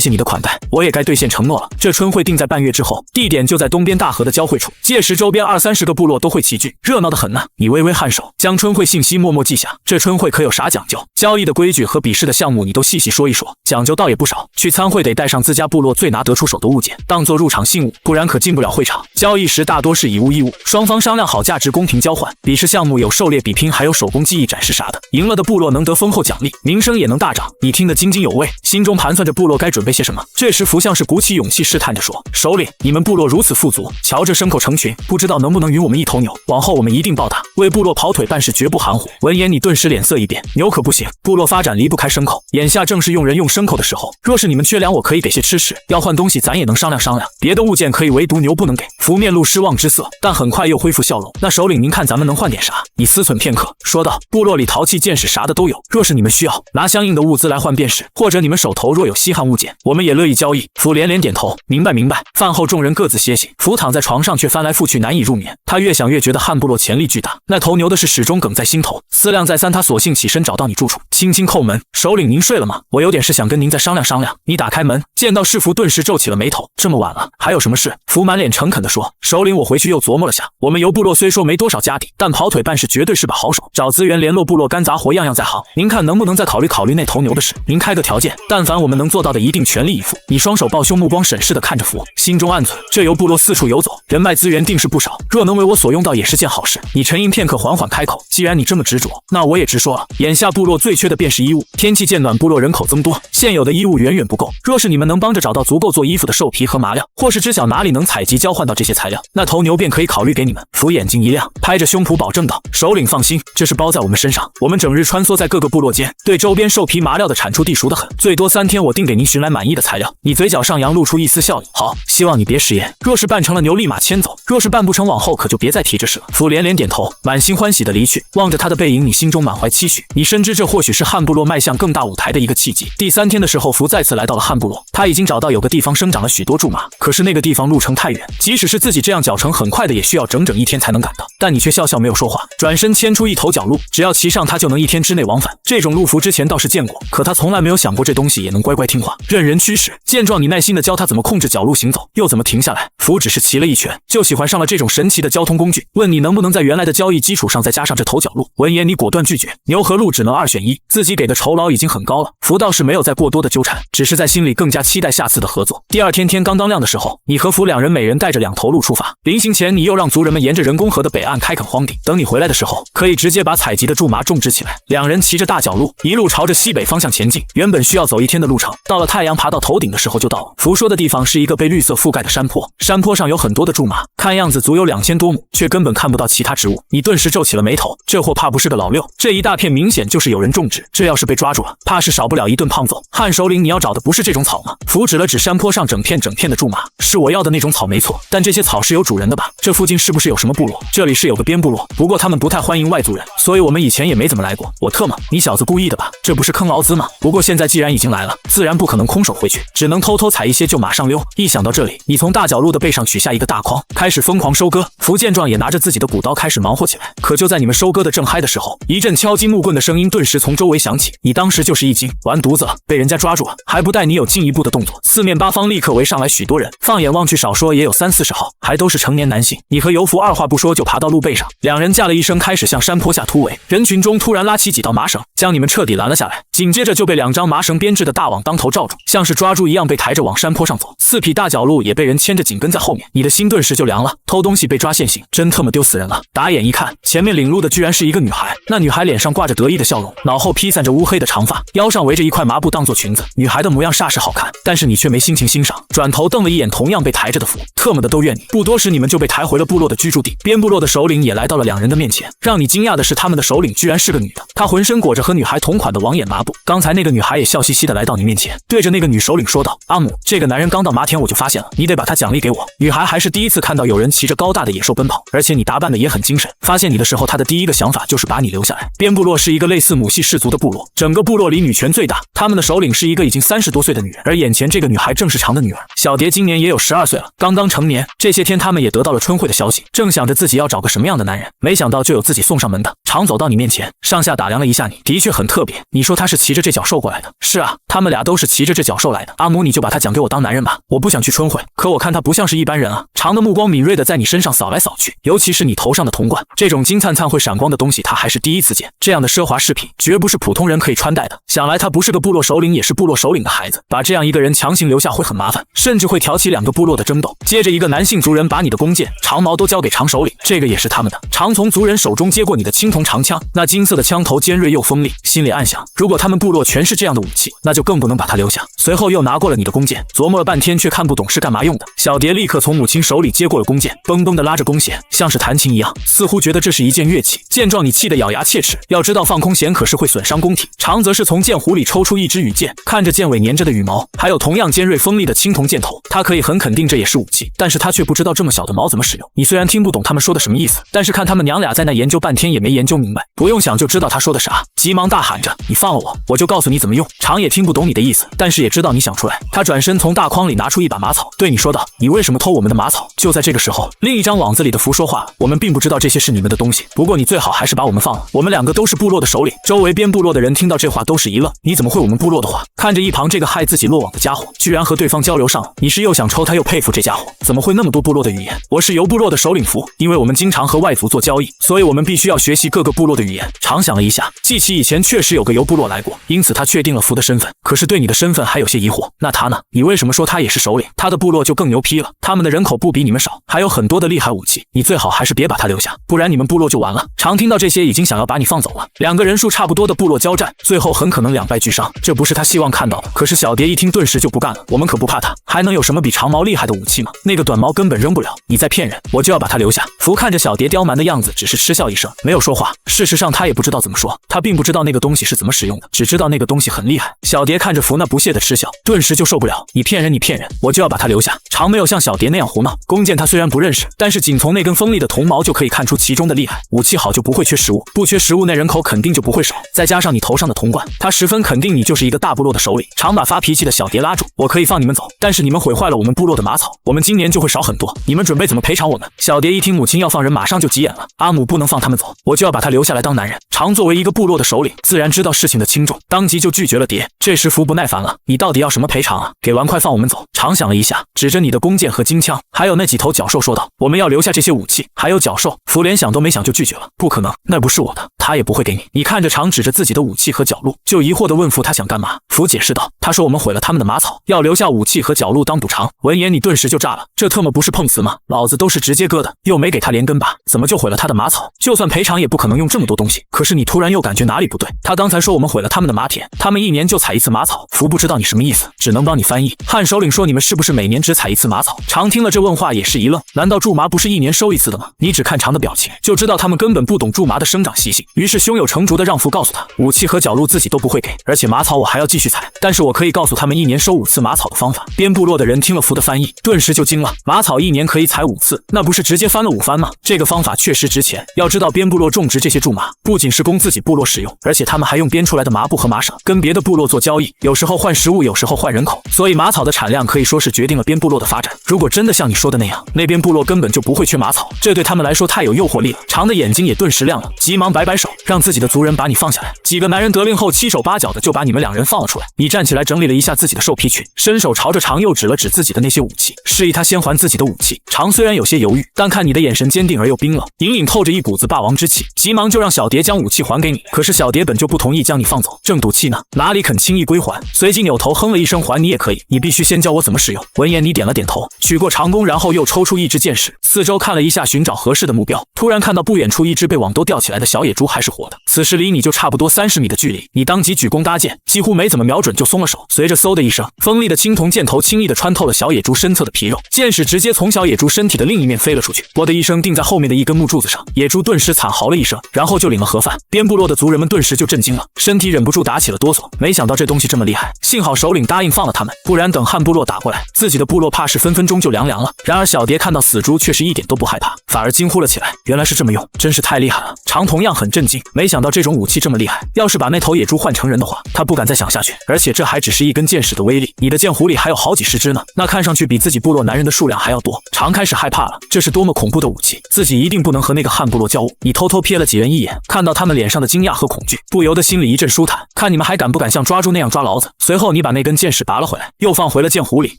谢你的款待，我也该兑现承诺了。这春会定在半月之后，地点就在东边大河的交汇处，届时周边20-30个部落都会齐聚，热闹得很呢。”你微微颔首，将春会信息默默记下。这春会可有啥讲究？交易的规矩和比试的项目，你都细细说一说。讲究倒也不少，去参会得带上自家部落最拿得出手的物件，当做入场信物，不然可进不了会场。交易时大多是以物易物，双方商量好价值，公平交换。比试项目有狩猎比拼，还有手工技艺展示啥的，赢了的部落能得丰厚奖励，名声也能大涨。你听得津津有味，心中盘算着部落该准备些什么。这时福像是鼓起勇气试探着说：“首领，你们部落如此富足，瞧着牲口成群，不知道能不能允我们一头牛？往后我们一定报答，为部落跑腿办事绝不含糊。”闻言，你顿时脸色一变，牛可不行，部落发展离不开牲口，眼下正是用人用牲口的时候。若是你们缺粮，我可以给些吃食，要换东西咱也能商量商量，别的物件可以，唯独牛不能给。福面露失望之色，但很快又恢复笑容。那首领您看咱们能换点啥？你思忖片刻，说道：“部落里陶器剑矢啥的都有，若是你们需要，拿相应的物资来换便是，或者你们手头若有稀罕物件，我们也乐意交易。”福连连点头，明白明白。饭后众人各自歇息，福躺在床上却翻来覆去难以入眠。他越想越觉得汉部落潜力巨大，那头牛的事始终梗在心头。思量再三，他索性起身找到你住处，轻轻叩门：“首领您睡了吗？我有点事想跟您再商量商量。”你打开门，见到是福，顿时皱起了眉头：“这么晚了，还有什么事？”福满脸诚恳地说：“首领，我回去又琢磨了下，我们游部落虽说没多少家底，但跑腿办事绝对是把好手，找资源联络部落干杂活样样在行。您看能不能再考虑考虑那头牛的事？您开个条件，但凡我们能做到的，一定全力以赴。”你双手抱胸，目光审视地看着福，心中暗忖：这游部落四处游走，人脉资源定是不少，若能为我所用到，也是件好事。你沉吟片刻，缓缓开口：“既然你这么执着，那我也直说了。眼下部落最缺的便是衣物，天气渐暖，部落人口增多，现有的衣物远远不够。若是你们能帮着找到足够做衣服的兽皮和麻料，或是知晓哪里能采集交换到这些材料，那头牛便可以考虑给你们。”福眼睛一亮，拍着胸脯保证道：“首领放心，这是包在我们身上。我们整日穿梭在各个部落间，对周边兽皮麻料的产出地熟得很，最多3天我定给您寻来满意的材料。”你嘴角上扬，露出一丝笑意：“好，希望你别食言。若是办成了，牛立马牵走；若是办不成，往后可就别再提这事了。”福连连点头，满心欢喜的离去。望着他的背影，你心中满怀期许。你深知这或许是汉部落迈向更大舞台的一个契机。第3天的时候，福再次来到了汉部落，他已经找到有个地方生长了许多苎麻，可是那个地方路程太远，即使是自己这样脚程很快的，也需要整整1天才能赶到。但你却笑笑没有说话，转身牵出一头角鹿，只要骑上它就能1天之内往返。这种鹿福之前倒是见过，可他从来没有想过这东西也能乖乖听话，任人驱使。见状，你耐心地教他怎么控制角鹿行走，又怎么停下来？福只是骑了一圈，就喜欢上了这种神奇的交通工具，问你能不能在原来的交易基础上再加上这头角鹿。闻言，你果断拒绝，牛和鹿只能2选1，自己给的酬劳已经很高了。福倒是没有再过多的纠缠，只是在心里更加期待下次的合作。第二天天刚刚亮的时候，你和福两人每人带着2头鹿出发。临行前，你又让族人们沿着人工河的北岸开垦荒地，等你回来的时候，可以直接把采集的苎麻种植起来。两人骑着大角鹿，一路朝着西北方向前进。原本需要走1天的路程，到了太阳爬到头顶的时候就到了。福说的地方是一个被绿色覆盖的山坡，山坡上有很多的苎麻，看样子足有2000多亩，却根本看不到其他植物。你顿时皱起了眉头，这货怕不是个老六，这一大片明显就是有人种植，这要是被抓住了，怕是少不了一顿胖揍。汉首领，你要找的不是这种草吗？福指了指山坡上整片的苎麻，是我要的那种草没错，但这些草是有主人的吧？这附近是不是有什么部落？这里是有个边部落，不过他们不太欢迎外族人，所以我们以前也没怎么来过。我特么，你小子故意的吧？这不是坑劳资吗？不过现在既然已经来了，自然不可能空手回去，只能偷偷采一些就马上溜。一想到这里，你从大角鹿的背上取下一个大筐，开始疯狂收割。福见状也拿着自己的补刀开始忙活起来。可就在你们收割的正嗨的时候，一阵敲击木棍的声音顿时从周围响起，你当时就是一惊，完犊子了，被人家抓住了，还不待你有进一步的动作，四面八方立刻围上来许多人，放眼望去少说也有30-40号，还都是成年男性。你和游福二话不说就爬到鹿背上，两人叫了一声开始向山坡下突围。人群中突然拉起几道麻绳，将你们彻底拦了下来，紧接着就被2张麻绳编制的大网当头罩住，像是抓猪一样被抬着往山坡上走。4匹大角鹿也被人牵着紧跟在后面，你的心顿时就凉了，偷东西被抓现行，真特么丢死人了。打眼一看，前面领路的居然是一个女孩，那女孩脸上挂着得意的笑容，脑后披散着乌黑的长发，腰上围着一块麻布当做裙子，女孩的模样煞是好看，但是你却没心情欣赏，转头瞪了一眼同样被抬着的福，特么的都怨你。不多时你们就被抬回了部落的居住地，边部落的首领也来到了2人的面前。让你惊讶的是，他们的首领居然是个女的，她浑身裹着和女孩同款的网眼麻布。刚才那个女孩也笑嘻嘻的来到你面前，对着那个女首领说道：阿姆，这个男人刚到麻田我就发现了，你得把他奖励给我。女孩还是第一次看到有人骑着高大的野兽奔跑，而且你打扮的也很精神，发现你的时候她的第一个想法就是把你留下来。边部落是一个类似母系氏族的部落，整个部落里女权最大，他们的首领是一个已经30多岁的女人，而眼前这个女孩正是长的女儿。小蝶今年也有12岁了，刚刚成年。这些天他们也得到了春会的消息，正想着自己要找个什么样的男人，没想到就有自己送上门的。常走到你面前，上下打量了一下你，的确很特别。你说他是骑着这角兽过来的？是啊，他们俩都是骑着这角兽来的。阿姆，你就把他讲给我当男人吧，我不想去春会，可我看他不像是一般人啊。长的目光敏锐的在你身上扫来扫去，尤其是你头上的铜冠，这种金灿灿会闪光的东西他还是第一次见，这样的奢华饰品绝不是普通人可以穿戴的。想来他不是个部落首领，也是部落首领的孩子，把这样一个人强行留下会很麻烦，甚至会挑起2个部落的争斗。接着一个男性族人把你的弓箭、长矛都交给长首领，这个也是他们的。常从族人手中接过你的青铜长枪，那金色的枪头尖锐又锋利，心里暗想，如果他们部落全是这样的武器，那就更不能把他留下。随后又拿过了你的弓箭，琢磨了半天却看不懂是干嘛用的。小蝶立刻从母亲手里接过了弓箭，嘣嘣的拉着弓弦，像是弹琴一样，似乎觉得这是一件乐器。见状你气得咬牙切齿，要知道放空弦可是会损伤弓体。常则是从箭壶里抽出一支羽箭，看着箭尾粘着的羽毛，还有同样尖锐锋利的青铜箭头，他可以很肯定这也是武器，但是他却不知道这么小的矛怎么使用。你虽然听不懂他们说的什么意思，但是看他们娘俩在那研究半天也没研究明白，不用想就知道他说的啥，急忙大喊着：你放了我，我就告诉你怎么用。常也听不懂你的意思，但是也知道你想出来，他转身从大筐里拿出一把麻草，对你说道：你为什么偷我们的麻草？就在这个时候，另一张网子里的符说话了：我们并不知道这些是你们的东西，不过你最好还是把我们放了，我们2个都是部落的首领。周围边部落的人听到这话都是一愣，你怎么会我们部落的话？看着一旁这个害自己落网的家伙，居然和对方交流上了，你是又想抽他又佩服这家伙，怎么会那么多部落的语言？我是游部落的首领福，因为我们经常和外族做交易，所以我们必须要学习各个部落的语言。常想了一下，记起以前确实有个游部落来过，因此他确定了福的身份，可是对你的身份还有些疑惑。那他呢？你为什么说他也是首领？他的部落就更牛批了，他们的人口不比你们少，还有很多的厉害武器，你最好还是别把他留下，不然你们部落就完了。常听到这些已经想要把你放走了，2个人数差不多的部落交战，最后很可能2败俱伤，这不是他希望看到的。可是小蝶一听顿时就不干了，我们可不怕他，还能有什么比长矛厉害的武器吗？那个短矛根本扔不了，你在骗人，我就要把他留下。福看着小蝶刁蛮的样子，只是嗤笑一声，没有说话。事实上他也不知道怎么说，他并不知道那个东西是怎么使用的，只知道那个东西很厉害。小蝶看着福那不屑的嗤笑，顿时就受不了，你骗人，你骗人，我就要把他留下。常没有像小蝶那样胡闹，弓箭他虽然不认识，但是仅从那根锋利的铜矛就可以看出其中的厉害。武器好就不会缺食物，不缺食物那人口肯定就不会少，再加上你头上的铜冠，他十分肯定你就是一个大部落的首领。常把发脾气的小蝶拉住，我可以放你们走，但是你们毁坏了我们部落的麻草，我们今年就会少很多，你们准备怎么赔偿我们？小蝶一听母亲要放人，马上就急眼了，阿姆不能放他们走，我就要把他留下来当男人。常作为一个部落的首领，自然知道事情的轻重，当即就拒绝了蝶。这时福不耐烦了，你到底要什么赔偿啊？给完快放我们走。常想了一下，下，指着你的弓箭和金枪，还有那几头角兽说道：“我们要留下这些武器，还有角兽。”福连想都没想就拒绝了：“不可能，那不是我的，他也不会给你。”你看着常指着自己的武器和角鹿，就疑惑地问福他想干嘛。福解释道：“他说我们毁了他们的马草，要留下武器和角鹿当补偿。”闻言你顿时就炸了，这特么不是碰瓷吗？老子都是直接割的，又没给他连根拔，怎么就毁了他的马草？就算赔偿也不可能用这么多东西。可是你突然又感觉哪里不对，他刚才说我们毁了他们的马田，他们1年就采一次马草。福不知道你什么意思，只能帮你翻译。汉首领说你们是不是每年只采一次马草？常听了这问话也是一愣，难道苎麻不是1年收1次的吗？你只看常的表情就知道他们根本不懂苎麻的生长习性。于是胸有成竹的让福告诉他，武器和角鹿自己都不会给，而且马草我还要继续采，但是我可以告诉他们1年收5次马草的方法。边部落的人听了福的翻译，顿时就惊了，马草1年可以采5次，那不是直接翻了5番吗？这个方法确实值钱。要知道边部落种植这些苎麻不仅是供自己部落使用，而且他们还用编出来的麻布和麻绳跟别的部落做交易，有时候换食物，有时候换人口，所以马草的产量可以说是决定了边部落的发展。如果真的像你说的那样，那边部落根本就不会缺马草，这对他们来说太有诱惑力了。常的眼睛也顿时亮了，急忙摆摆手，让自己的族人把你放下来。几个男人得令后七手八脚的就把你们2人放了出来。你站起来整理了一下自己的兽皮裙，伸手朝着常又指了指自己的那些武器，示意他先还自己的武器。常虽然有些犹豫，但看你的眼神坚定而又冰冷，隐隐透着一股子霸王之气，急忙就让小蝶将武器还给你。可是小蝶本就不同意将你放走，正赌气呢，哪里肯轻易归还，随即扭头哼了一声，还你也可以，你必须先教我怎么使用。闻言你点了点头，取过长弓，然后又抽出一支箭矢，四周看了一下，寻找合适的目标。突然看到不远处一只被网兜吊起来的小野猪还是活的，此时离你就差不多30米的距离。你当即举弓搭箭，几乎没怎么瞄准就松了手，随着嗖的一声，锋利的青铜箭头轻易地穿透了小野猪身侧的皮肉，箭矢直接从小野猪身体的另一面飞了出去，啵的一声定在后面的一根木柱子上。野猪顿时惨嚎了一声，然后就领了盒饭。边部落的族人们顿时就震惊了，身体忍不住打起了哆嗦，没想到这东西这么厉害，幸好首领答应放了他们，不然等汉部落打过来，自己的部落怕是分分钟就凉了。然而小蝶看到死猪却是一点都不害怕，反而惊呼了起来，原来是这么用，真是太厉害了。常同样很震惊，没想到这种武器这么厉害，要是把那头野猪换成人的话，他不敢再想下去。而且这还只是一根箭矢的威力，你的箭壶里还有好几十支呢，那看上去比自己部落男人的数量还要多。常开始害怕了，这是多么恐怖的武器，自己一定不能和那个汉部落交恶。你偷偷瞥了几人一眼，看到他们脸上的惊讶和恐惧，不由得心里一阵舒坦，看你们还敢不敢像抓猪那样抓牢子。随后你把那根箭矢拔了回来，又放回了箭壶里，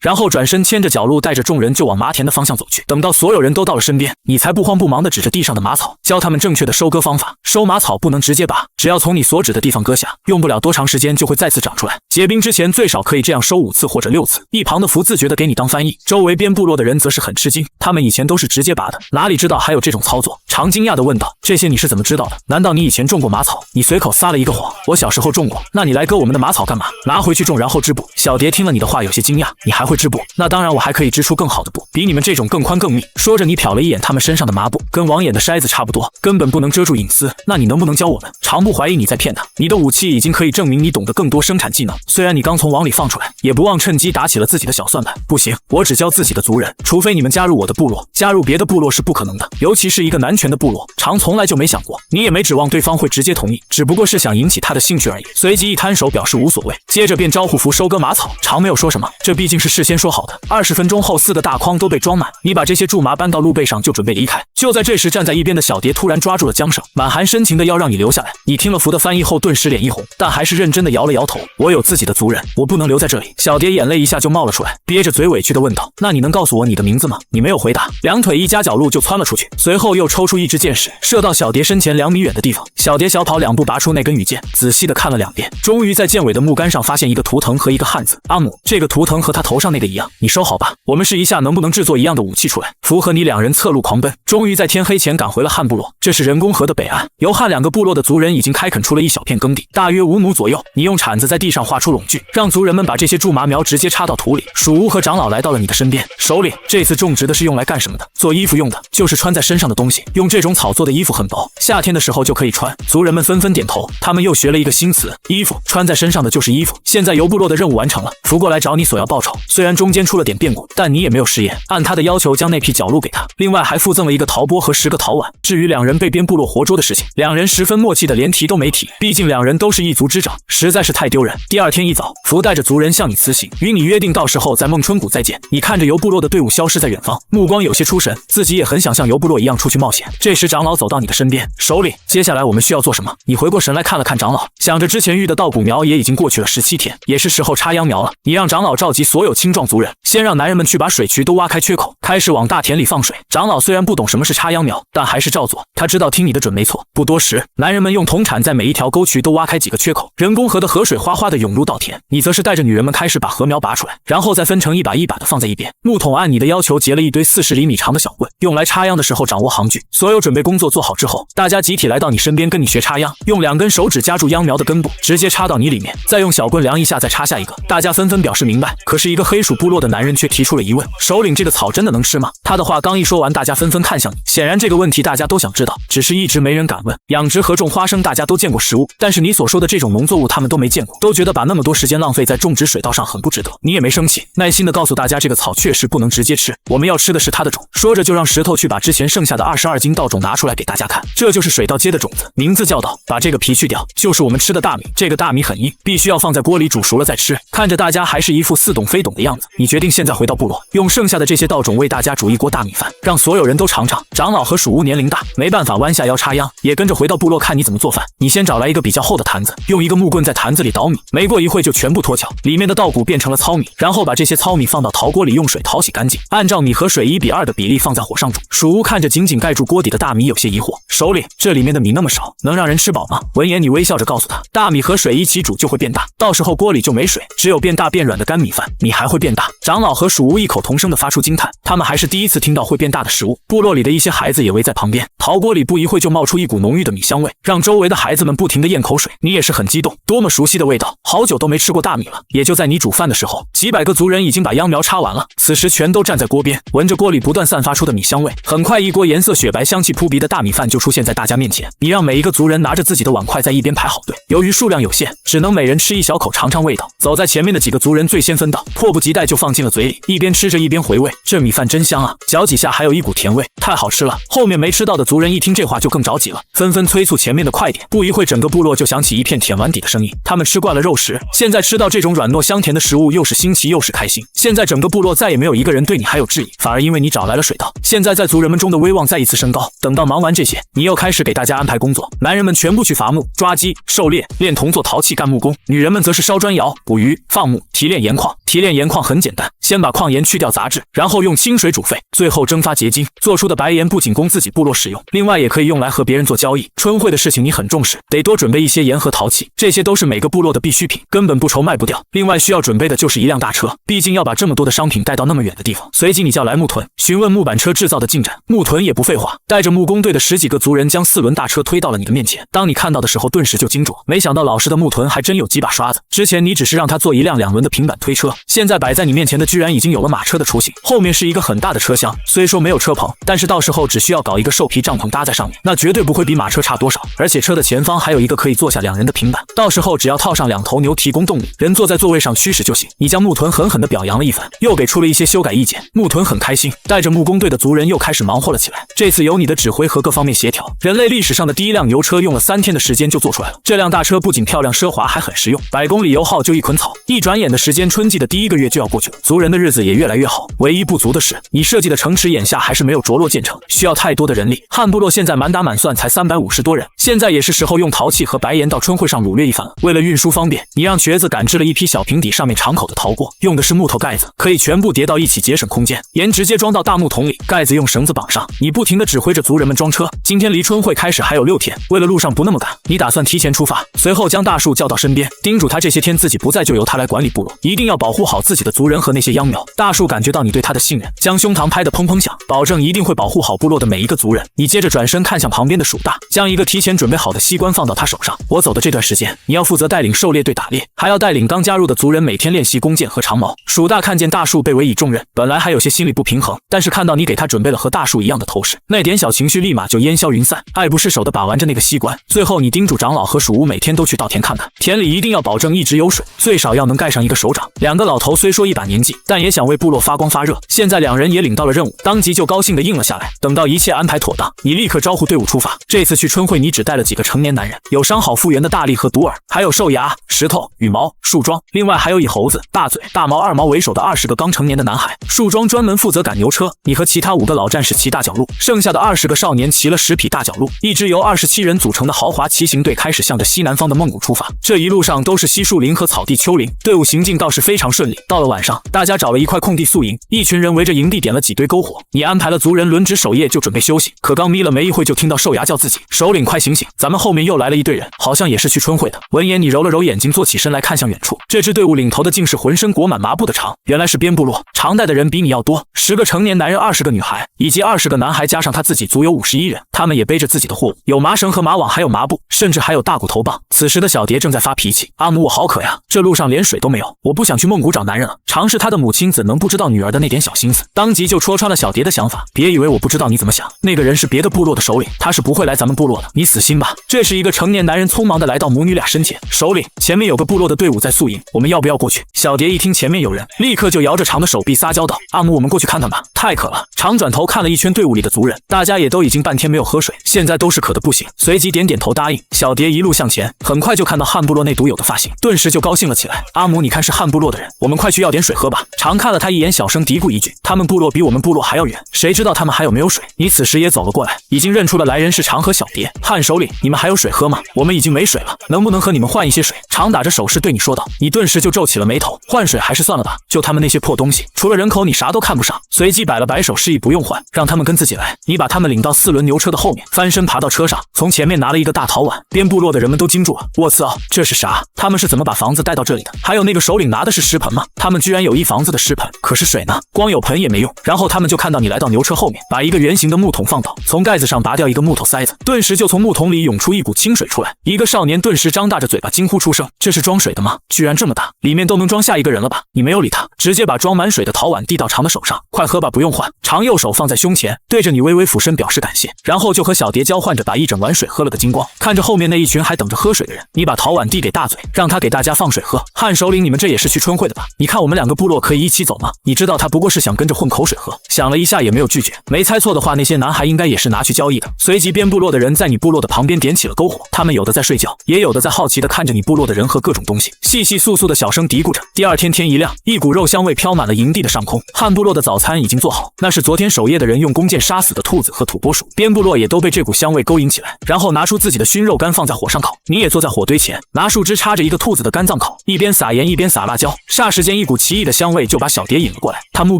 然后转身牵着角鹿带着众人就往麻田的方向走去。等到所有人都到了身边，你才不慌不忙地指着地上的马草，教他们正确的收割方法。收马草不能直接拔，只要从你所指的地方割下，用不了多长时间就会再次长出来。结冰之前最少可以这样收5次或者6次。一旁的福自觉地给你当翻译，周围边部落的人则是很吃惊，他们以前都是直接拔的，哪里知道还有这种操作。常惊讶地问道：“这些你是怎么知道的？难道你以前种过马草？”你随口撒了一个谎：“我小时候种过。”那你来割我们的马草干嘛？拿回去种，然后织布。小蝶听了你的话有些惊讶：“你还会织布？那当然，我还可以织出更好的布，比你们这种更宽更密。”说着你瞟了一眼他们身上的麻布，跟网眼的筛子差不多，根本不能遮住隐私。那你能不能教我们？常不怀疑你在骗他，你的武器已经可以证明你懂得更多生产技能，虽然你刚从网里放出来，也不忘趁机打起了自己的小算盘。不行，我只教自己的族人，除非你们加入我的部落，加入别的部落是不可能的，尤其是一个男权的部落。常从来就没想过，你也没指望对方会直接同意，只不过是想引起他的兴趣而已。随即一摊手表示无所谓，接着便招呼福收割马草。常没有说什么，这毕竟是事先说好的。20分钟后，4个大筐都被装满，你把这些苎麻搬到鹿背上就准备离开。就在这时，站在一边的小蝶突然抓住了缰绳，满含深情的要让你留下来。你听了福的翻译后，顿时脸一红，但还是认真的摇了摇头：“我有自己的族人，我不能留在这里。”小蝶眼泪一下就冒了出来，憋着嘴委屈的问道：“那你能告诉我你的名字吗？”你没有回答，两腿一夹角鹿就窜了出去，随后又抽出一支箭矢，射到小蝶身前2米远的地方。小蝶小跑2步拔出那根羽箭，仔细的看了2遍，终于在箭尾的木杆上发现一个图腾和一个汉字阿姆。这个图腾和他头上那个一样，你收好吧，我们试一下能不能制作一样的武器出来。福和你2人侧路狂奔，终于在天黑前赶回了汉部落。这是人工河的北岸，由汉2个部落的族人已经开垦出了一小片耕地，大约5亩左右。你用铲子在地上画出垄具，让族人们把这些苎麻苗直接插到土里。鼠巫和长老来到了你的身边，首领，这次种植的是用来干什么的？做衣服用的，就是穿在身上的东西，用这种草做的衣服很薄，夏天的时候就可以穿。族人们纷纷点头，他们又学了一个新词，衣服，穿在身上的就是衣服。现在游部落的任务完成了，福过来找你索要报酬，虽然中间出了点变故，但你也没有食言，按他的要求将那批角鹿给他，另外还附赠了一个陶钵和10个陶碗。至于2人被边部落活捉的事情，2人十分默契的连提都没提，毕竟2人都是一族之长，实在是太丢人。第2二天一早，福带着族人向你辞行，与你约定到时候在孟春谷再见。你看着游部落的队伍消失在远方，目光有些出神，自己也很想像游部落一样出去冒险。这时长老走到你的身边，首领，接下来我们需要做什么？你回过神来看了看长老，想着之前育的稻谷苗也已经过去了17天，也是时候插秧苗了。你让长老召集所有青壮族人，先让男人们去把水渠都挖开缺口，开始往大田里放水。长老虽然不懂什么是插秧苗，但还是照做。他知道听你的准没错。不多时，男人们用铜铲在每一条沟渠都挖开几个缺口，人工河的河水哗哗的涌入稻田。你则是带着女人们开始把禾苗拔出来，然后再分成一把一把的放在一边。木桶按你的要求结了一堆40厘米长的小棍，用来插秧的时候掌握行距。所有准备工作做好之后，大家集体来到你身边跟你学插秧，用2根手指夹住秧苗的根部，直接插到你里面，再用小棍量一下，再插下一个。大家纷纷表示明白。可是一个黑鼠部落的男人却提出了疑问：首领，这个草真的能吃吗？他的话刚一说完，大家纷纷看向你。显然这个问题大家都想知道，只是一直没人敢问。养殖和种花生大家都见过实物，但是你所说的这种农作物他们都没见过，都觉得把那么多时间浪费在种植水稻上很不值得。你也没生气，耐心的告诉大家这个草确实不能直接吃，我们要吃的是它的种。说着就让石头去把之前剩下的22斤稻种拿出来给大家看，这就是水稻接的种子，名字叫稻，把这个皮去掉，就是我们吃的大米。这个大米很硬，必须要放在锅里煮熟了再吃。看着大家还是一副似懂非懂的样子，你决定现在回到部落，用剩下的这些稻种为大家煮一锅大米饭，让所有人都尝尝。长老和鼠屋年龄大，没办法弯下腰插秧，也跟着回到部落看你怎么做饭。你先找来一个比较厚的坛子，用一个木棍在坛子里捣米，没过一会就全部脱壳，里面的稻谷变成了糙米，然后把这些糙米放到陶锅里用水淘洗干净，按照米和水1:2的比例放在火上煮。鼠屋看着紧紧盖住锅底的大米有些疑惑，首领，这里面的米那么少，能让人吃饱吗？闻言你微笑着告诉他，大米和水一起煮就会变大，到时候锅里就没水，只有变大变软的干米饭，米还会变大。长老和鼠屋异口同声地发出惊叹，他们还是第一次听到会变大的食物。部落里的一些孩子也围在旁边，陶锅里不一会就冒出一股浓郁的米香味，让周围的孩子们不停地咽口水。你也是很激动，多么熟悉的味道，好久都没吃过大米了。也就在你煮饭的时候，几百个族人已经把秧苗插完了，此时全都站在锅边，闻着锅里不断散发出的米香味。很快一锅颜色雪白香气扑鼻的大米饭就出现在大家面前。你让每一个族人拿着自己的碗筷在一边排好队，由于数量有限，只能每人吃一小口尝尝味道。走在前面的几个族人最先分到，迫不及待就放进了嘴里，一边吃着一边回味，这米饭真香啊，嚼几下还有一股甜味，太好吃了。后面没吃到的族人一听这话就更着急了，纷纷催促前面的快点。不一会整个部落就响起一片舔碗底的声音，他们吃惯了肉食，现在吃到这种软糯香甜的食物又是新奇又是开心。现在整个部落再也没有一个人对你还有质疑，反而因为你找来了水稻，现在在族人们中的威望再一次升高。等到忙完这些，你又开始给大家安排工作，男人们全部去伐木、抓鸡、狩猎、炼铜做陶器、干木工，女人们则是烧砖窑、捕鱼、放牧、提炼盐矿。提炼盐矿很简单，先把矿盐去掉杂质，然后用清水煮沸，最后蒸发结晶，做出的白盐不仅供自己部落使用，另外也可以用来和别人做交易。春会的事情你很重视，得多准备一些盐和陶器，这些都是每个部落的必需品，根本不愁卖不掉。另外需要准备的就是一辆大车，毕竟要把这么多的商品带到那么远的地方。随即你叫来木屯，询问木板车制造的进展。木屯也不废话，带着木工队的10几个族人将4轮大车推到了你的面前。当你看到的时候，顿时就惊着，没想到老实的木屯还真有几把刷子。之前你只是让他做一辆2轮的平板推车，现在摆在你面前的居然已经有了马车的雏形，后面是一个很大的车厢，虽说没有车棚，但是到时候只需要搞一个兽皮帐篷搭在上面，那绝对不会比马车差多少。而且车的前方还有一个可以坐下2人的平板，到时候只要套上2头牛提供动力，人坐在座位上驱使就行。你将木屯狠狠地表扬了一番，又给出了一些修改意见。木屯很开心，带着木工队的族人又开始忙活了起来。这次由你的指挥和各方面协调，人类历史上的第一辆牛车用了3天的时间就做出来了。这辆大车不仅漂亮奢华，还很实用，100公里油耗就1捆草。一转眼的时间，春季的第1个月就要过去了，族人的日子也越来越好。唯一不足的是，你设计的城池眼下还是没有着落建成，需要太多的人力。汉部落现在满打满算才350多人，现在也是时候用陶器和白盐到春会上掳掠一番了。为了运输方便，你让瘸子赶制了一批小平底，上面敞口的陶锅，用的是木头盖子，可以全部叠到一起节省空间。盐直接装到大木桶里，盖子用绳子绑上。你不停地指挥着族人们装车。今天离春会开始还有6天，为了路上不那么赶，你打算提前出发。随后将大树叫到身边，叮嘱他这些天自己不在就由他来管理部落，一定要保护好自己的族人和那些秧苗。大树感觉到你对他的信任，将胸膛拍得砰砰响，保证一定会保护好部落的每一个族人。你接着转身看向旁边的鼠大，将一个提前准备好的锡棺放到他手上。我走的这段时间，你要负责带领狩猎队打猎，还要带领刚加入的族人每天练习弓箭和长矛。鼠大看见大树被委以重任，本来还有些心里不平衡，但是看到你给他准备了和大树一样的头饰，那点小情绪立马就烟消云散，爱不释手地把玩着那个锡棺。最后你叮嘱长老和鼠屋每天都去稻田看看，田里一定要保证一直有水，最少要能盖上一个手掌。2个老头虽说一把年纪，但也想为部落发光发热。现在两人也领到了任务，当即就高兴地应了下来。等到一切安排妥当，你立刻招呼队伍出发。这次去春会，你只带了几个成年男人，有伤好复原的大力和独耳，还有兽牙、石头、羽毛、树桩，另外还有以猴子、大嘴、大毛、二毛为首的20个刚成年的男孩。树桩专门负责赶牛车，你和其他5个老战士骑大角鹿，剩下的20个少年骑了10匹大角鹿。一支由27人组成的豪华骑行队开始向着西南方的梦谷出发。这一路上都是稀树林和草地丘陵，队伍行进倒是非常顺利。到了晚上，大家找了一块空地宿营，一群人围着营地点了几堆篝火。你安排了族人轮值守夜，就准备休息。可刚眯了没一会，就听到兽牙叫自己：“首领，快醒醒！咱们后面又来了一队人，好像也是去春会的。”闻言，你揉了揉眼睛，坐起身来看向远处。这支队伍领头的竟是浑身裹满麻布的长，原来是边部落。长带的人比你要多，10个成年男人，20个女孩，以及20个男孩，加上他自己，足有51人。他们也背着自己的货物，有麻绳和麻网，还有麻布，甚至还有大骨头棒。此时的小蝶正在发脾气：“阿母，我好渴呀，这路上连水都没有，我不想去梦谷找男人了。”尝试他的母亲怎能不知道女儿的那点小心思，当即就戳穿了小蝶的想法：“别以为我不知道你怎么想，那个人是别的部落的首领，他是不会来咱们部落的，你死心吧。”这时一个成年男人匆忙地来到母女俩身前：“首领，前面有个部落的队伍在宿营，我们要不要过去？”小蝶一听前面有人，立刻就摇着长的手臂撒娇道：“阿母，我们过去看看吧，太渴了。”长转头看了一圈队伍里的族人，大家也都已经半天没有喝水，现在都是渴得不行，随即点点头答应。小蝶一路向前，很快就看到汉部落那独有的发型，顿时就高兴了起来：“阿母，你看是汉部落的人，我们快去要点水喝吧。”长看了他一眼，小声嘀咕一句：“他们部落比我们部落还要远，谁知道他们还有没有水？”你此时也走了过来，已经认出了来人是长和小蝶。“汉首领，你们还有水喝吗？我们已经没水了，能不能和你们换一些水？”长打着手势对你说道。你顿时就皱起了眉头：“换水还是算了吧，就他们那些破东西，除了人口你啥都看不上。”随即摆了摆手示意不用换，让他们跟自己来。你把他们领到4轮牛车的后面，翻身爬到车上，从前面拿了一个大陶碗。边部落的人们都惊住了：“我操，这是啥？他们是怎么把房子带到这里的？还有那个首领拿的是湿盆吗？他们居然有一房子的湿盆，可是水呢？光有盆也没用。”然后他们就看到你来到牛车后面，把一个圆形的木桶放倒，从盖子上拔掉一个木头塞子，顿时就从木桶里涌出一股清水出来。一个少年顿时张大着嘴巴惊呼出声：“这是装水的吗？居然这么大，里面都能装下一个人了吧？”你没有理他，直接把装满水的陶碗递到长的手上：“快喝吧，不用换。”长右手放在胸前，对着你微微俯身表示感谢，然后就和小蝶交换着把一整碗水喝了个精光。看着后面那一群还等着喝水的人，你把陶碗递给大嘴，让他给大家放水喝。汉首领，你们这也是去春会的吧？你看我们2个部落可以一起走吗？你知道他不过是想跟着混口水喝。想了一下也没有拒绝，没猜错的话，那些男孩应该也是拿去交易的。随即边部落的人在你部落的旁边点起了篝火，他们有的在睡觉，也有的在好奇地看着你部落的人和各种东西，细细簌簌的小声嘀咕着。第二天天一亮，一股肉香味飘满了营地的上空。汉部落的早餐已经做好，那是昨天守夜的人用弓箭杀死的兔子和土拨鼠。边部落也都被这股香味勾引起来，然后拿出自己的熏肉干放在火上烤。你也坐在火堆前，拿树枝插着一个兔子的肝脏烤，一边撒盐一边撒辣椒。霎时间一股奇异的香味就把小蝶引了过来，他目